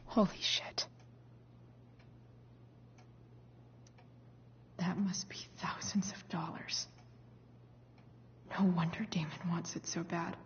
Holy shit. That must be thousands of dollars. No wonder Damon wants it so bad.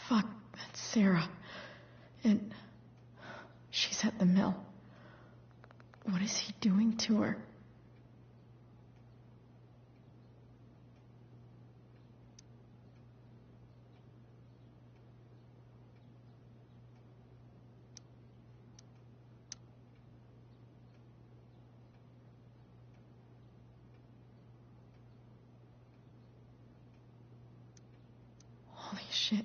Fuck, that's Sarah. And she's at the mill. What is he doing to her? Holy shit.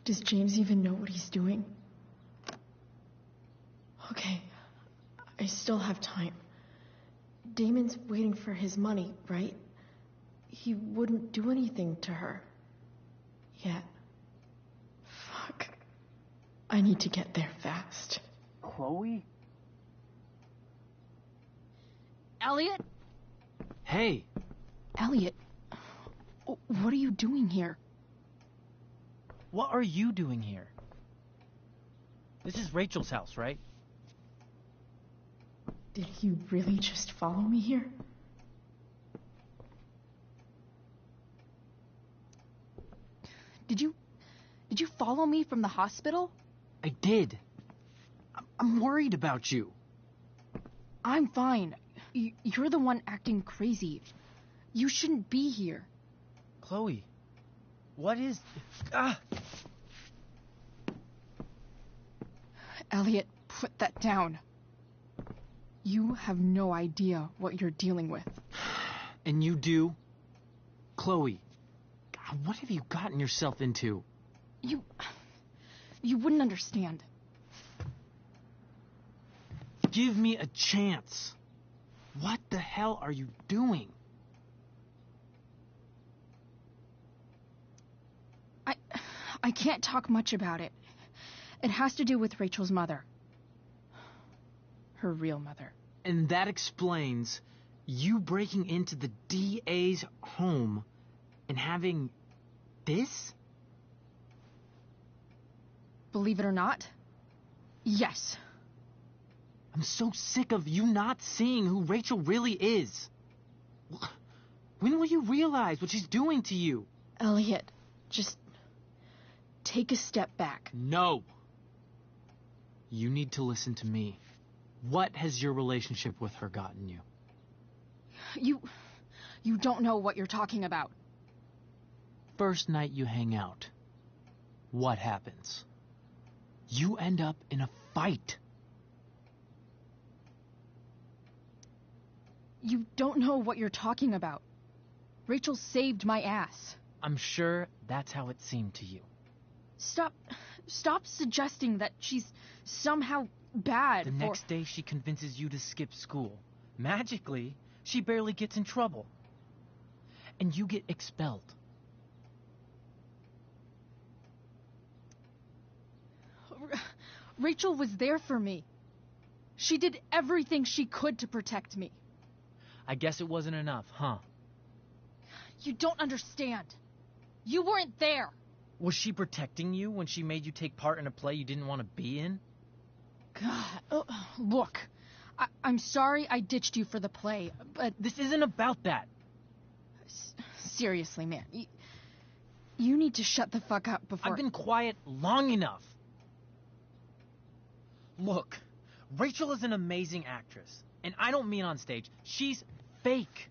Does James even know what he's doing? Okay, I still have time. Damon's waiting for his money, right? He wouldn't do anything to her. Yet. Fuck. I need to get there fast. Chloe? Elliot? Hey. Elliot, what are you doing here? What are you doing here? This is Rachel's house, right? Did he really just follow me here? Did you follow me from the hospital? I did. I'm worried about you. I'm fine. You're the one acting crazy. You shouldn't be here. Chloe, what is... Ah! Elliot, put that down. You have no idea what you're dealing with. And you do? Chloe, God, what have you gotten yourself into? You wouldn't understand. Give me a chance. What the hell are you doing? I can't talk much about it. It has to do with Rachel's mother. Her real mother. And that explains you breaking into the DA's home and having this? Believe it or not, yes. I'm so sick of you not seeing who Rachel really is. When will you realize what she's doing to you? Elliot, just take a step back. No. You need to listen to me. What has your relationship with her gotten you? You don't know what you're talking about. First night you hang out, what happens? You end up in a fight. You don't know what you're talking about. Rachel saved my ass. I'm sure that's how it seemed to you. Stop suggesting that she's somehow bad. The next day she convinces you to skip school. Magically, she barely gets in trouble. And you get expelled. Rachel was there for me. She did everything she could to protect me. I guess it wasn't enough, huh? You don't understand. You weren't there. Was she protecting you when she made you take part in a play you didn't want to be in? God, look, I'm sorry I ditched you for the play, but... This isn't about that. Seriously, man. You need to shut the fuck up before... I've been quiet long enough. Look, Rachel is an amazing actress. And I don't mean on stage. She's fake.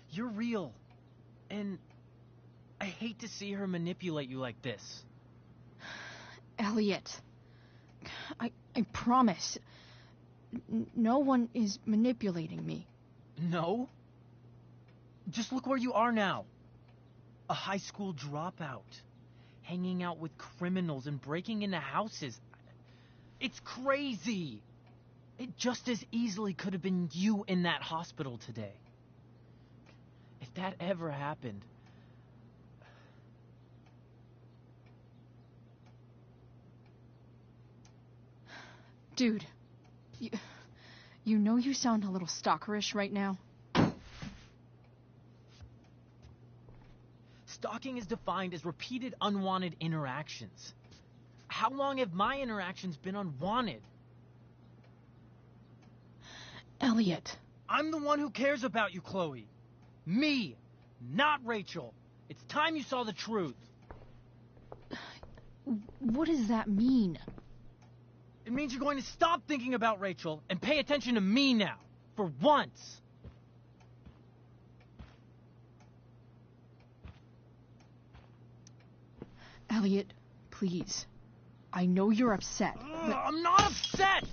You're real. And I hate to see her manipulate you like this. Elliot, I promise, no one is manipulating me. No? Just look where you are now. A high school dropout. Hanging out with criminals and breaking into houses. It's crazy. It just as easily could have been you in that hospital today. If that ever happened... Dude, you know you sound a little stalkerish right now? Stalking is defined as repeated unwanted interactions. How long have my interactions been unwanted? Elliot. I'm the one who cares about you, Chloe. Me, not Rachel. It's time you saw the truth. What does that mean? It means you're going to stop thinking about Rachel and pay attention to me now. For once. Elliot, please. I know you're upset, but... I'm not upset!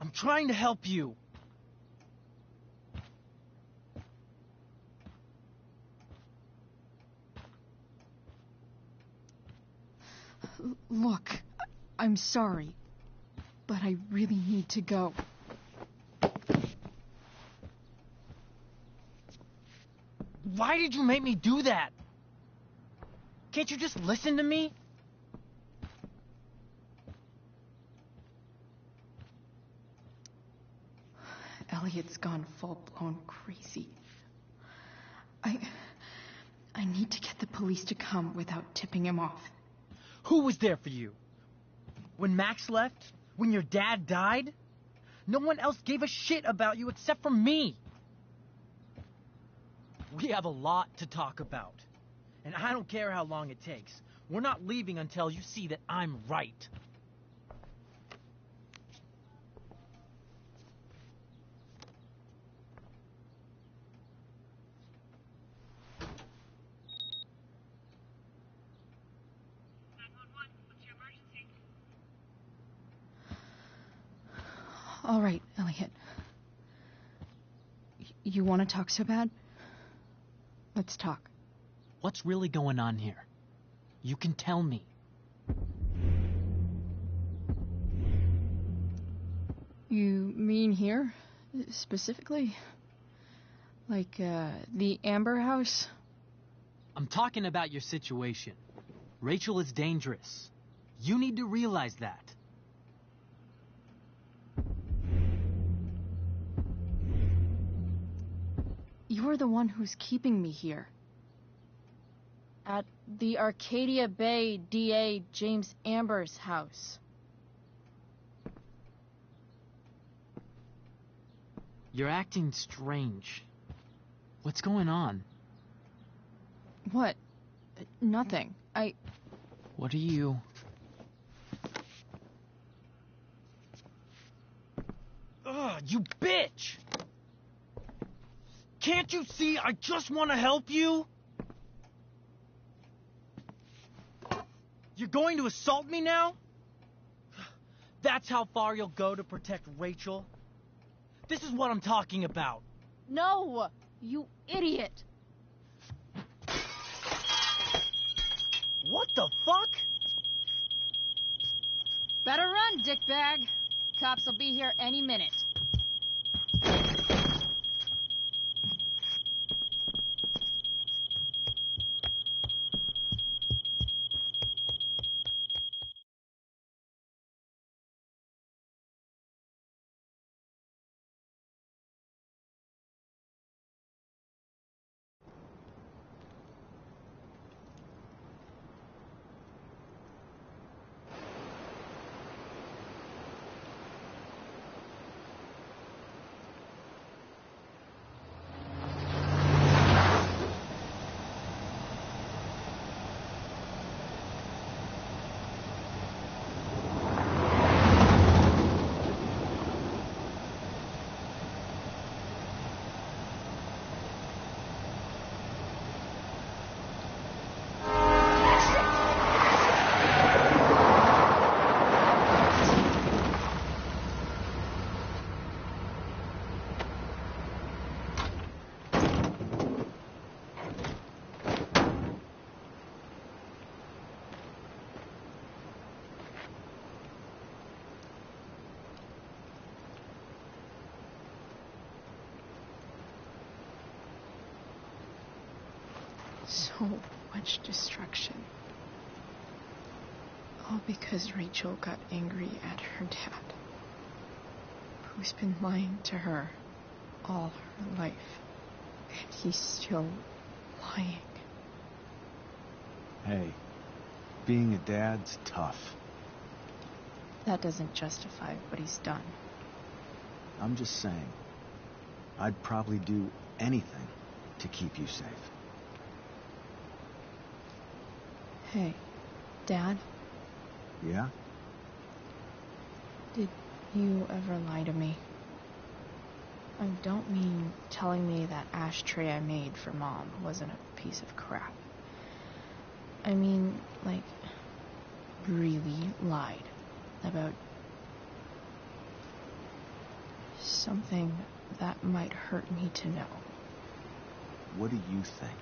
I'm trying to help you. Look, I'm sorry, but I really need to go. Why did you make me do that? Can't you just listen to me? Elliot's gone full-blown crazy. I need to get the police to come without tipping him off. Who was there for you? When Max left? When your dad died? No one else gave a shit about you except for me. We have a lot to talk about. And I don't care how long it takes. We're not leaving until you see that I'm right. All right, Elliot. You want to talk so bad? Let's talk. What's really going on here? You can tell me. You mean here, specifically? Like, the Amber House? I'm talking about your situation. Rachel is dangerous. You need to realize that. You're the one who's keeping me here. At the Arcadia Bay DA James Amber's house. You're acting strange. What's going on? What? Nothing. What are you... Ugh, you bitch! Can't you see I just want to help you? You're going to assault me now? That's how far you'll go to protect Rachel? This is what I'm talking about. No! You idiot! What the fuck? Better run, dickbag. Cops will be here any minute. So much destruction. All because Rachel got angry at her dad, who's been lying to her all her life. And he's still lying. Hey, being a dad's tough. That doesn't justify what he's done. I'm just saying, I'd probably do anything to keep you safe. Hey, Dad? Yeah? Did you ever lie to me? I don't mean telling me that ashtray I made for Mom wasn't a piece of crap. I mean, like, really lied about something that might hurt me to know. What do you think?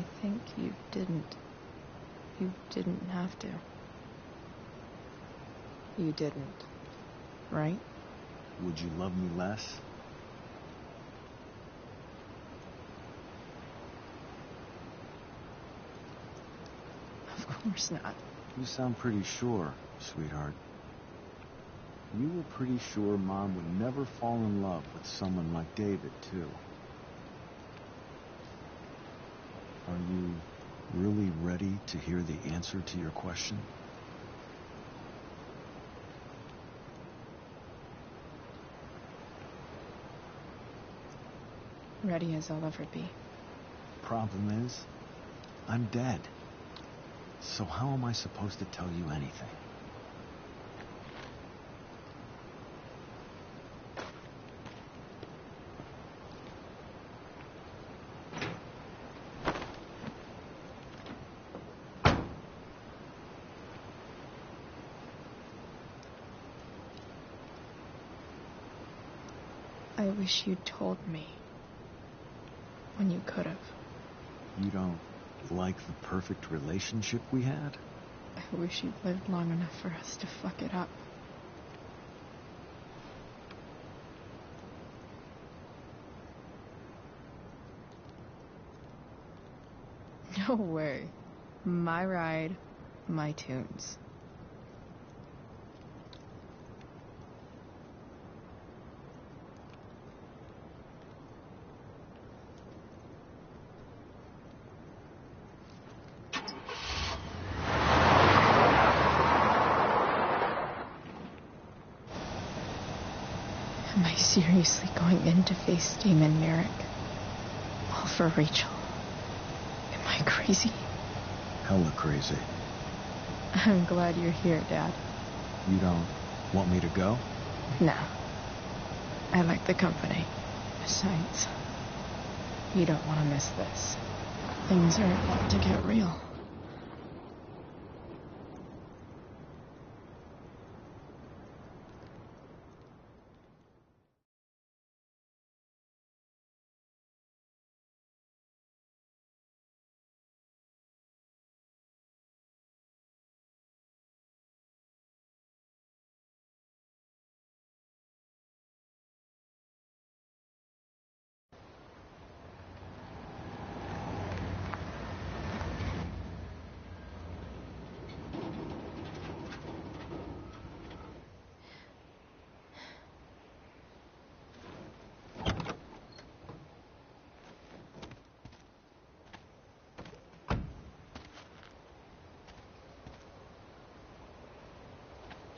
I think you didn't. You didn't have to. You didn't. Right? Would you love me less? Of course not. You sound pretty sure, sweetheart. You were pretty sure Mom would never fall in love with someone like David, too. Are you really ready to hear the answer to your question? Ready as I'll ever be. Problem is, I'm dead. So how am I supposed to tell you anything? I wish you'd told me. When you could have. You don't like the perfect relationship we had? I wish you'd lived long enough for us to fuck it up. No way. My ride, my tunes. Am I seriously going in to face Damon Merrick? All for Rachel? Am I crazy? Hella crazy. I'm glad you're here, Dad. You don't want me to go? No. I like the company. Besides, you don't want to miss this. Things are about to get real.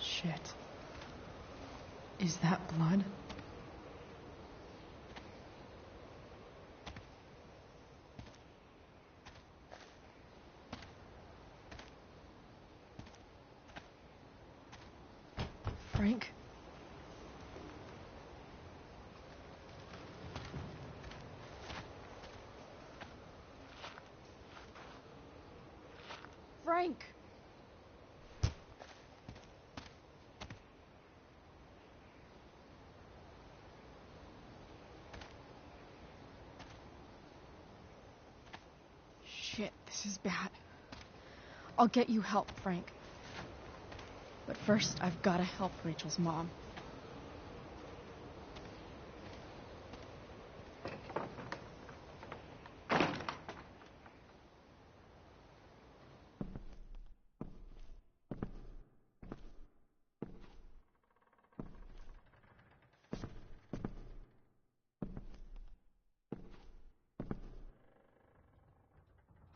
Shit. Is that blood? Frank? Frank! Shit, this is bad. I'll get you help, Frank. But first, I've got to help Rachel's mom.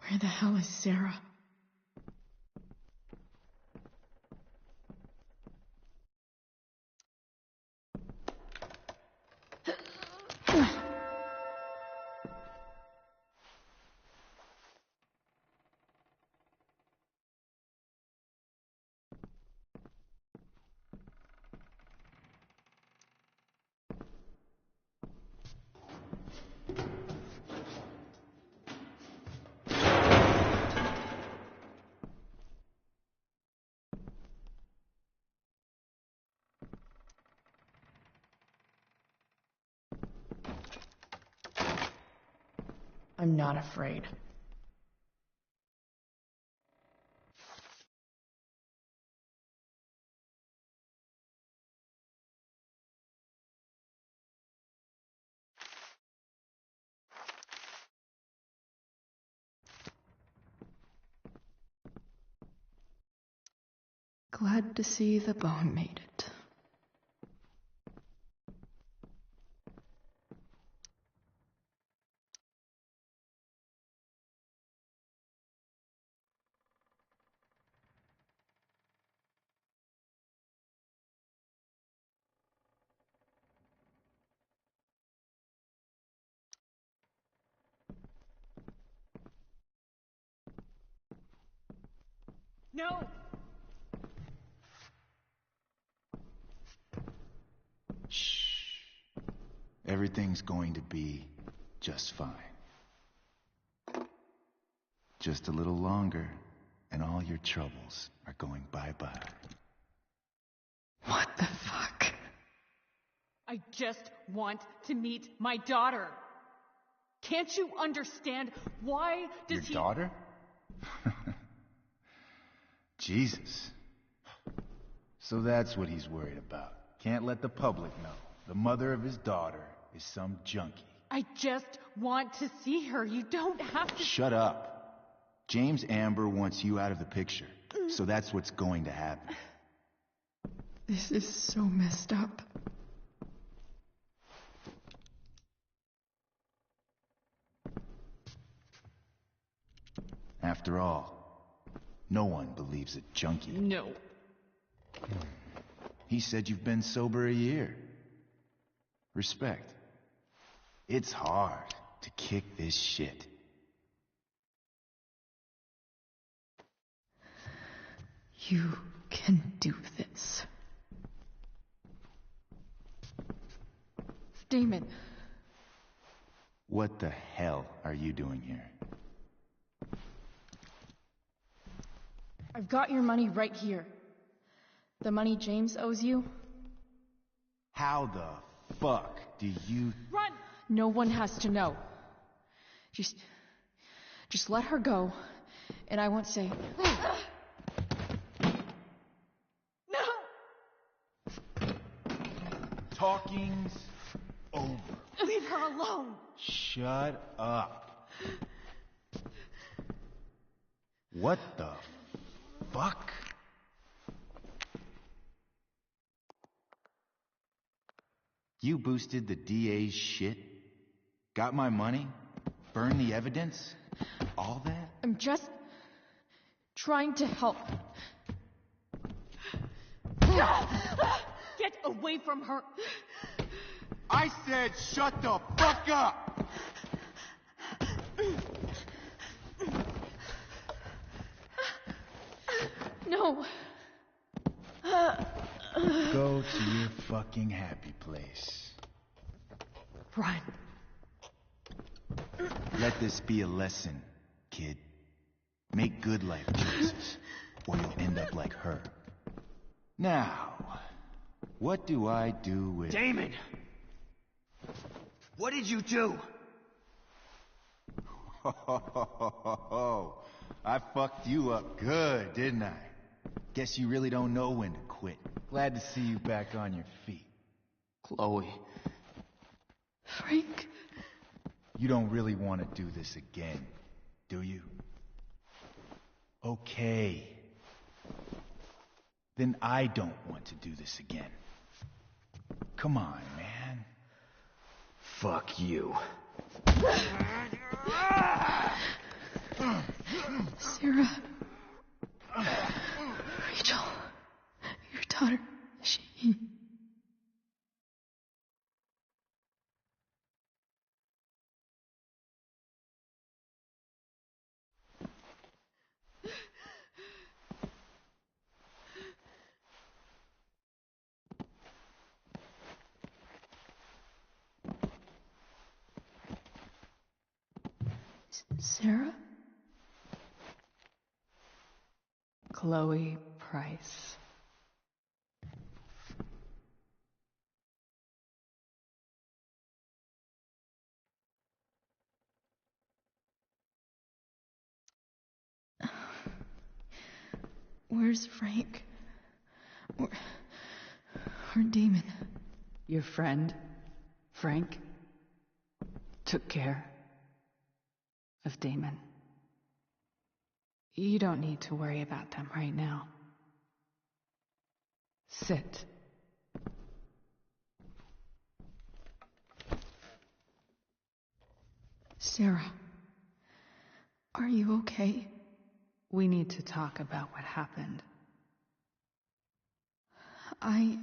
Where the hell is Sarah? I'm not afraid. Glad to see the bone made it. No! Shh. Everything's going to be just fine. Just a little longer, and all your troubles are going bye-bye. What the fuck? I just want to meet my daughter. Can't you understand? Why does Your daughter? Jesus. So that's what he's worried about. Can't let the public know. The mother of his daughter is some junkie. I just want to see her. You don't have to... Shut up. James Amber wants you out of the picture. So that's what's going to happen. This is so messed up. After all, no one believes a junkie. No. He said you've been sober a year. Respect. It's hard to kick this shit. You can do this. Damon. What the hell are you doing here? I've got your money right here. The money James owes you. How the fuck do you... Run! No one has to know. Just let her go, and I won't say... No! Talking's over. Leave her alone! Shut up. What the fuck? You boosted the DA's shit? Got my money? Burned the evidence? All that? I'm just trying to help. Get away from her! I said shut the fuck up! No. Go to your fucking happy place. Run. Let this be a lesson, kid. Make good life choices, or you'll end up like her. Now, what do I do with... Damon! What did you do? I fucked you up good, didn't I? Guess you really don't know when to quit. Glad to see you back on your feet. Chloe. Frank? You don't really want to do this again, do you? Okay. Then I don't want to do this again. Come on, man. Fuck you. Sarah. Rachel. Your daughter. She... Sarah? Chloe Price. Where's Frank? Or Damon? Your friend, Frank, took care of Damon. You don't need to worry about them right now. Sit. Sarah, are you okay? We need to talk about what happened. I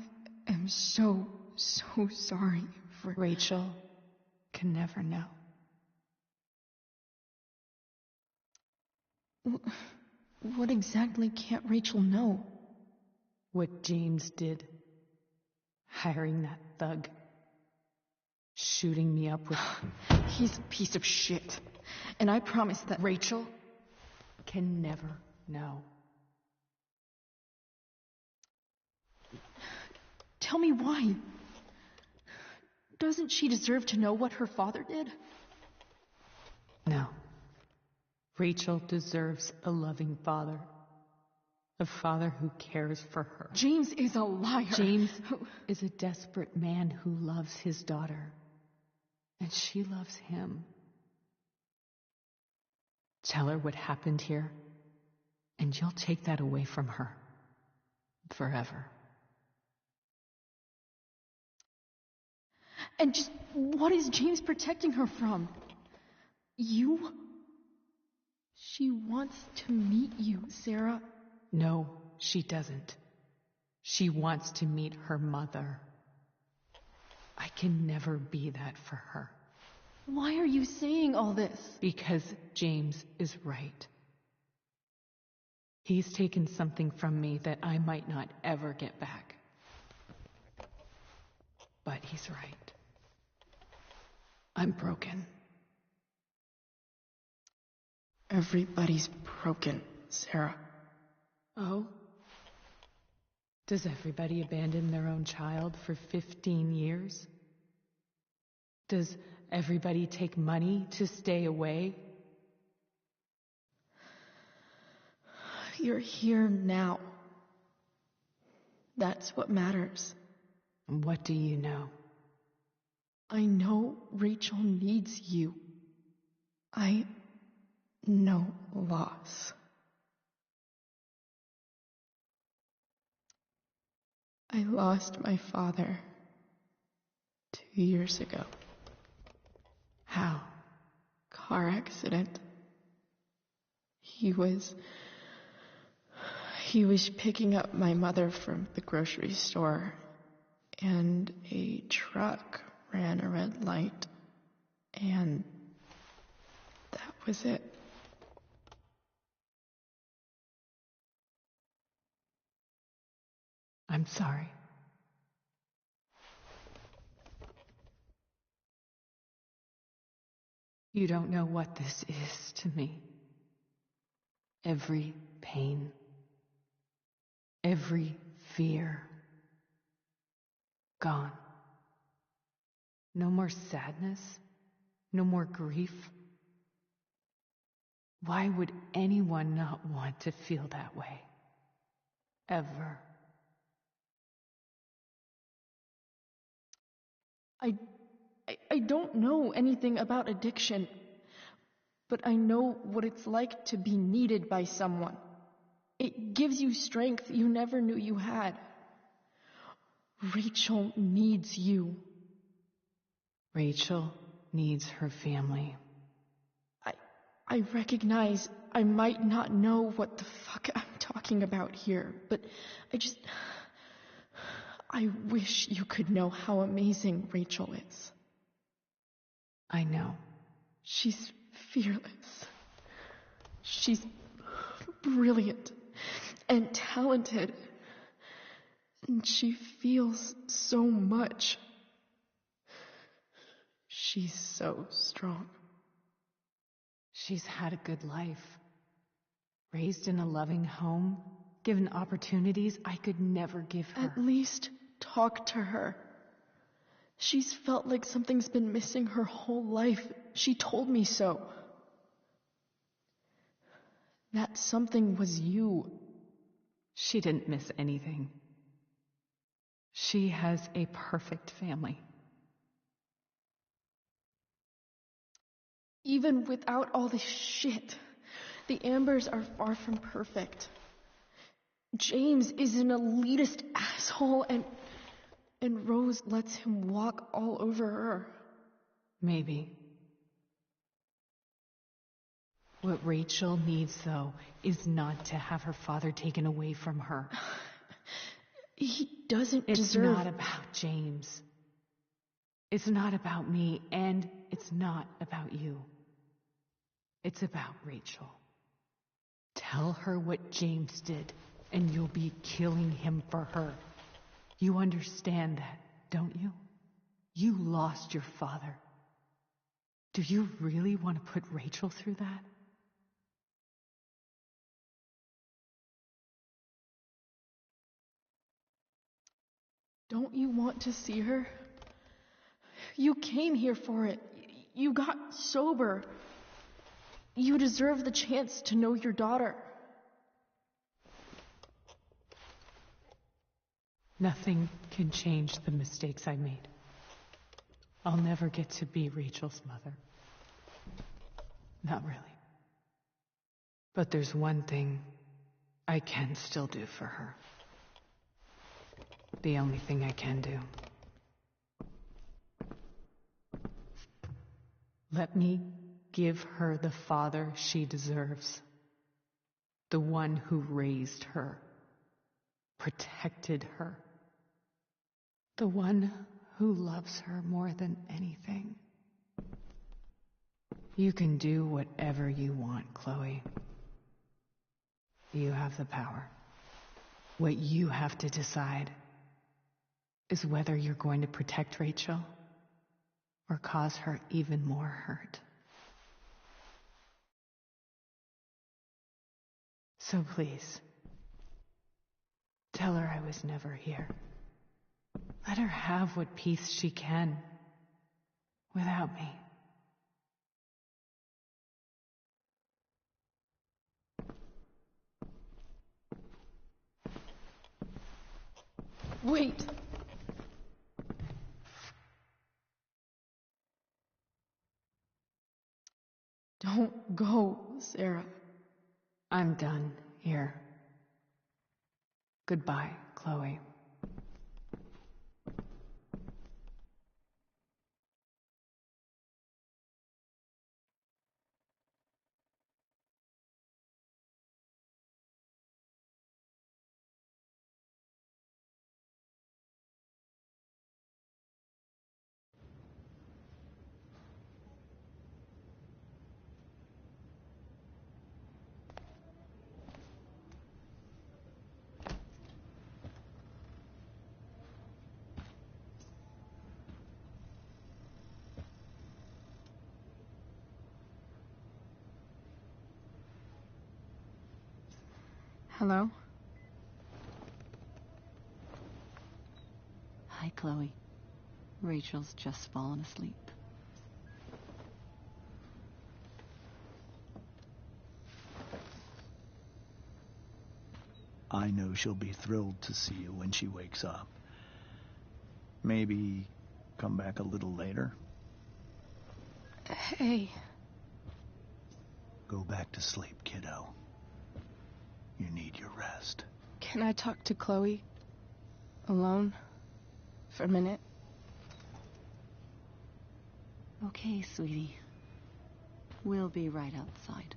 am so sorry for... Rachel can never know. What exactly can't Rachel know? What James did. Hiring that thug. Shooting me up with... He's a piece of shit. And I promise that... Rachel can never know. Tell me why. Doesn't she deserve to know what her father did? No. Rachel deserves a loving father. A father who cares for her. James is a liar. James is a desperate man who loves his daughter. And she loves him. Tell her what happened here, and you'll take that away from her. Forever. And just what is James protecting her from? You? She wants to meet you, Sarah. No, she doesn't. She wants to meet her mother. I can never be that for her. Why are you saying all this? Because James is right. He's taken something from me that I might not ever get back. But he's right. I'm broken. Everybody's broken, Sarah. Oh? Does everybody abandon their own child for 15 years? Does everybody take money to stay away? You're here now. That's what matters. What do you know? I know Rachel needs you. I know loss. I lost my father 2 years ago. How? Car accident. He was picking up my mother from the grocery store, and a truck ran a red light, and that was it. I'm sorry. You don't know what this is to me. Every pain, every fear, gone. No more sadness, no more grief. Why would anyone not want to feel that way? Ever. I don't know anything about addiction, but I know what it's like to be needed by someone. It gives you strength you never knew you had. Rachel needs you. Rachel needs her family. I recognize I might not know what the fuck I'm talking about here, but I wish you could know how amazing Rachel is. I know. She's fearless. She's brilliant and talented. And she feels so much. She's so strong. She's had a good life. Raised in a loving home, given opportunities I could never give her. At least talk to her. She's felt like something's been missing her whole life. She told me so. That something was you. She didn't miss anything. She has a perfect family. Even without all this shit, the Ambers are far from perfect. James is an elitist asshole, and Rose lets him walk all over her. Maybe. What Rachel needs, though, is not to have her father taken away from her. He doesn't It's deserve... not about James. It's not about me, and it's not about you. It's about Rachel. Tell her what James did, and you'll be killing him for her. You understand that, don't you? You lost your father. Do you really want to put Rachel through that? Don't you want to see her? You came here for it. You got sober. You deserve the chance to know your daughter. Nothing can change the mistakes I made. I'll never get to be Rachel's mother. Not really. But there's one thing I can still do for her. The only thing I can do. Let me give her the father she deserves. The one who raised her, protected her. The one who loves her more than anything. You can do whatever you want, Chloe. You have the power. What you have to decide is whether you're going to protect Rachel or cause her even more hurt. So please, tell her I was never here. Let her have what peace she can without me. Wait. Don't go, Sarah. I'm done here. Goodbye, Chloe. Hello? Hi, Chloe. Rachel's just fallen asleep. I know she'll be thrilled to see you when she wakes up. Maybe come back a little later? Hey. Go back to sleep, kiddo. You need your rest. Can I talk to Chloe? Alone? For a minute? Okay, sweetie. We'll be right outside.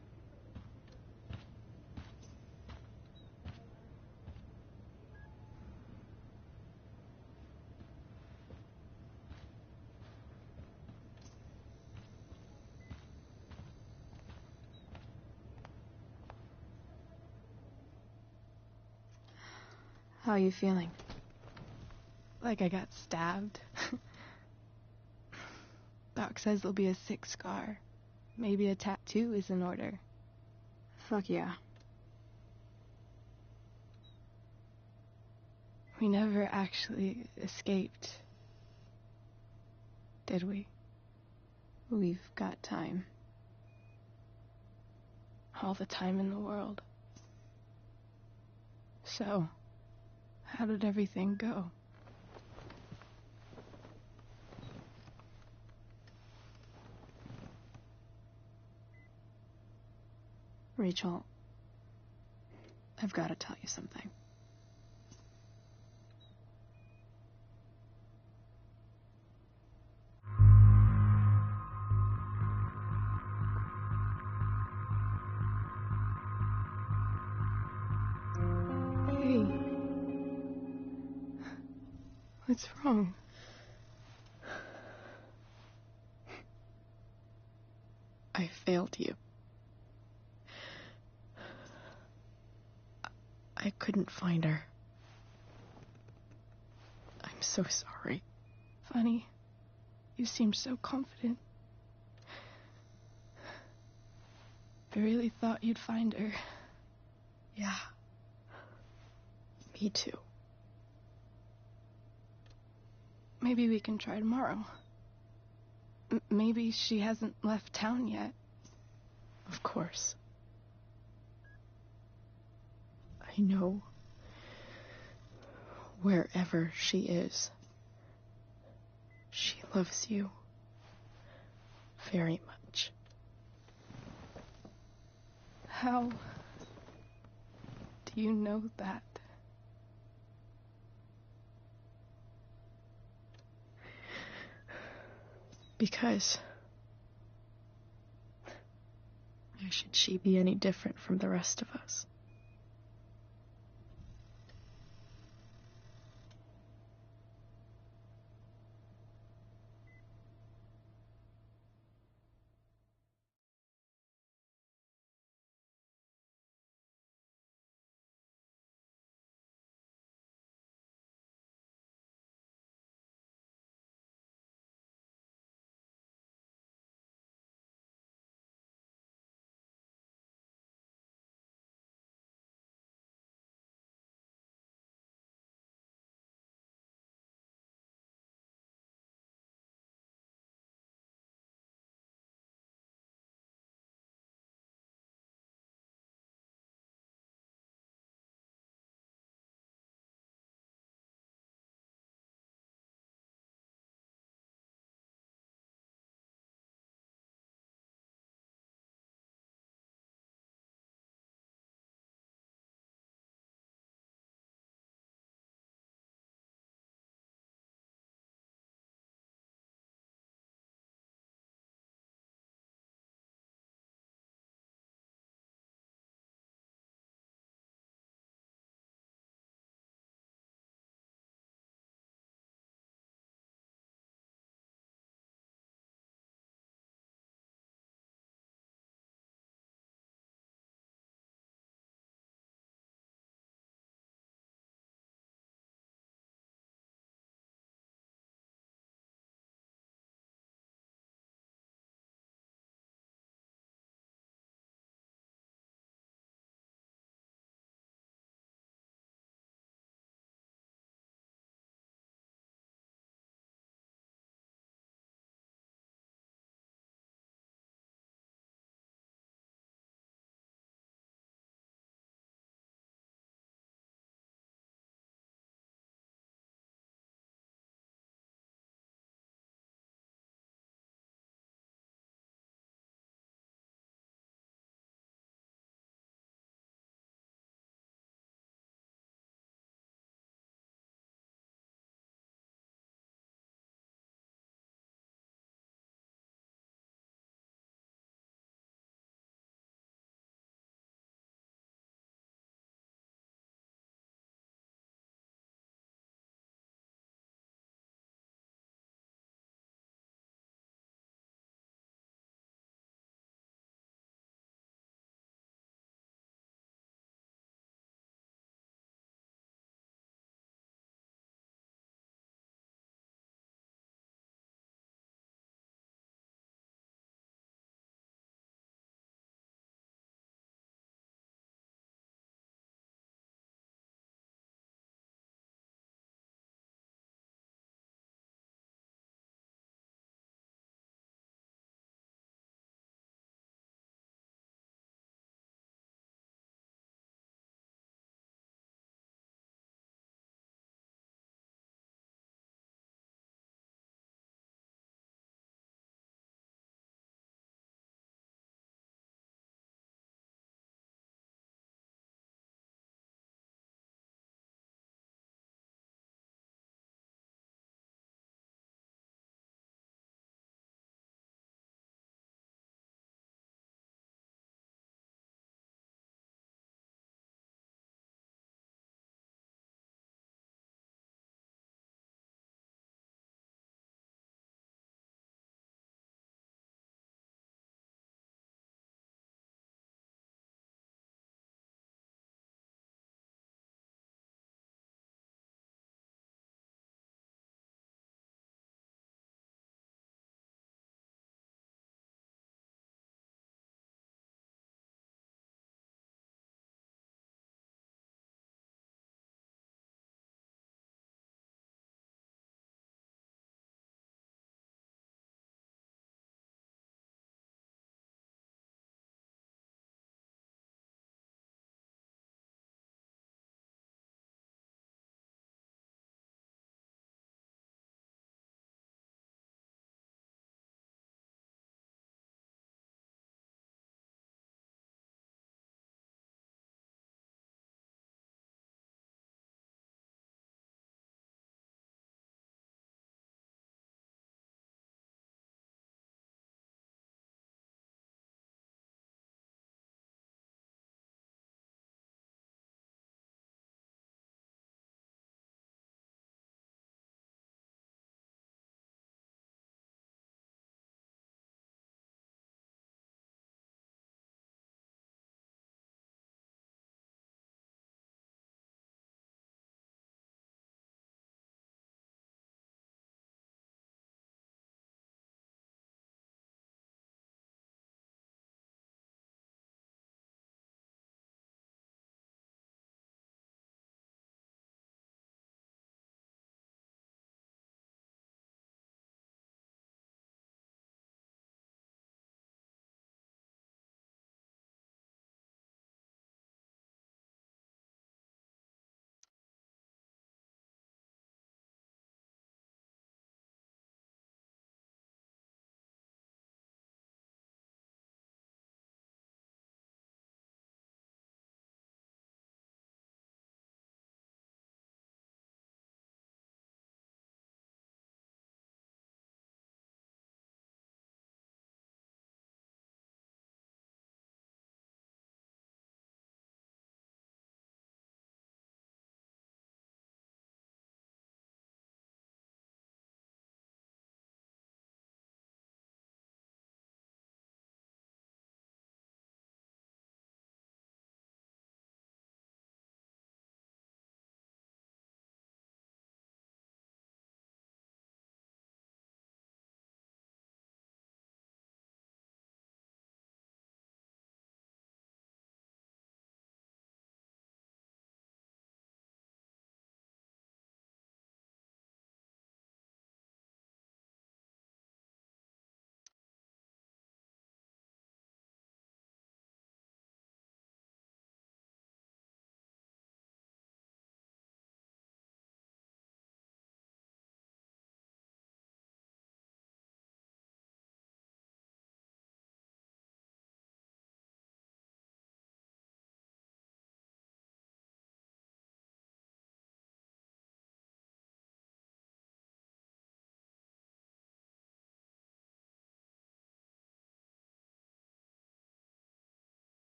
How are you feeling? Like I got stabbed? Doc says there'll be a sick scar. Maybe a tattoo is in order. Fuck yeah. We never actually escaped. Did we? We've got time. All the time in the world. So, how did everything go? Rachel, I've got to tell you something. Hey. What's wrong? I failed you. I couldn't find her. I'm so sorry. Funny. You seemed so confident. I really thought you'd find her. Yeah. Me too. Maybe we can try tomorrow. Maybe she hasn't left town yet. Of course. I know wherever she is, she loves you very much. How do you know that? Because why should she be any different from the rest of us?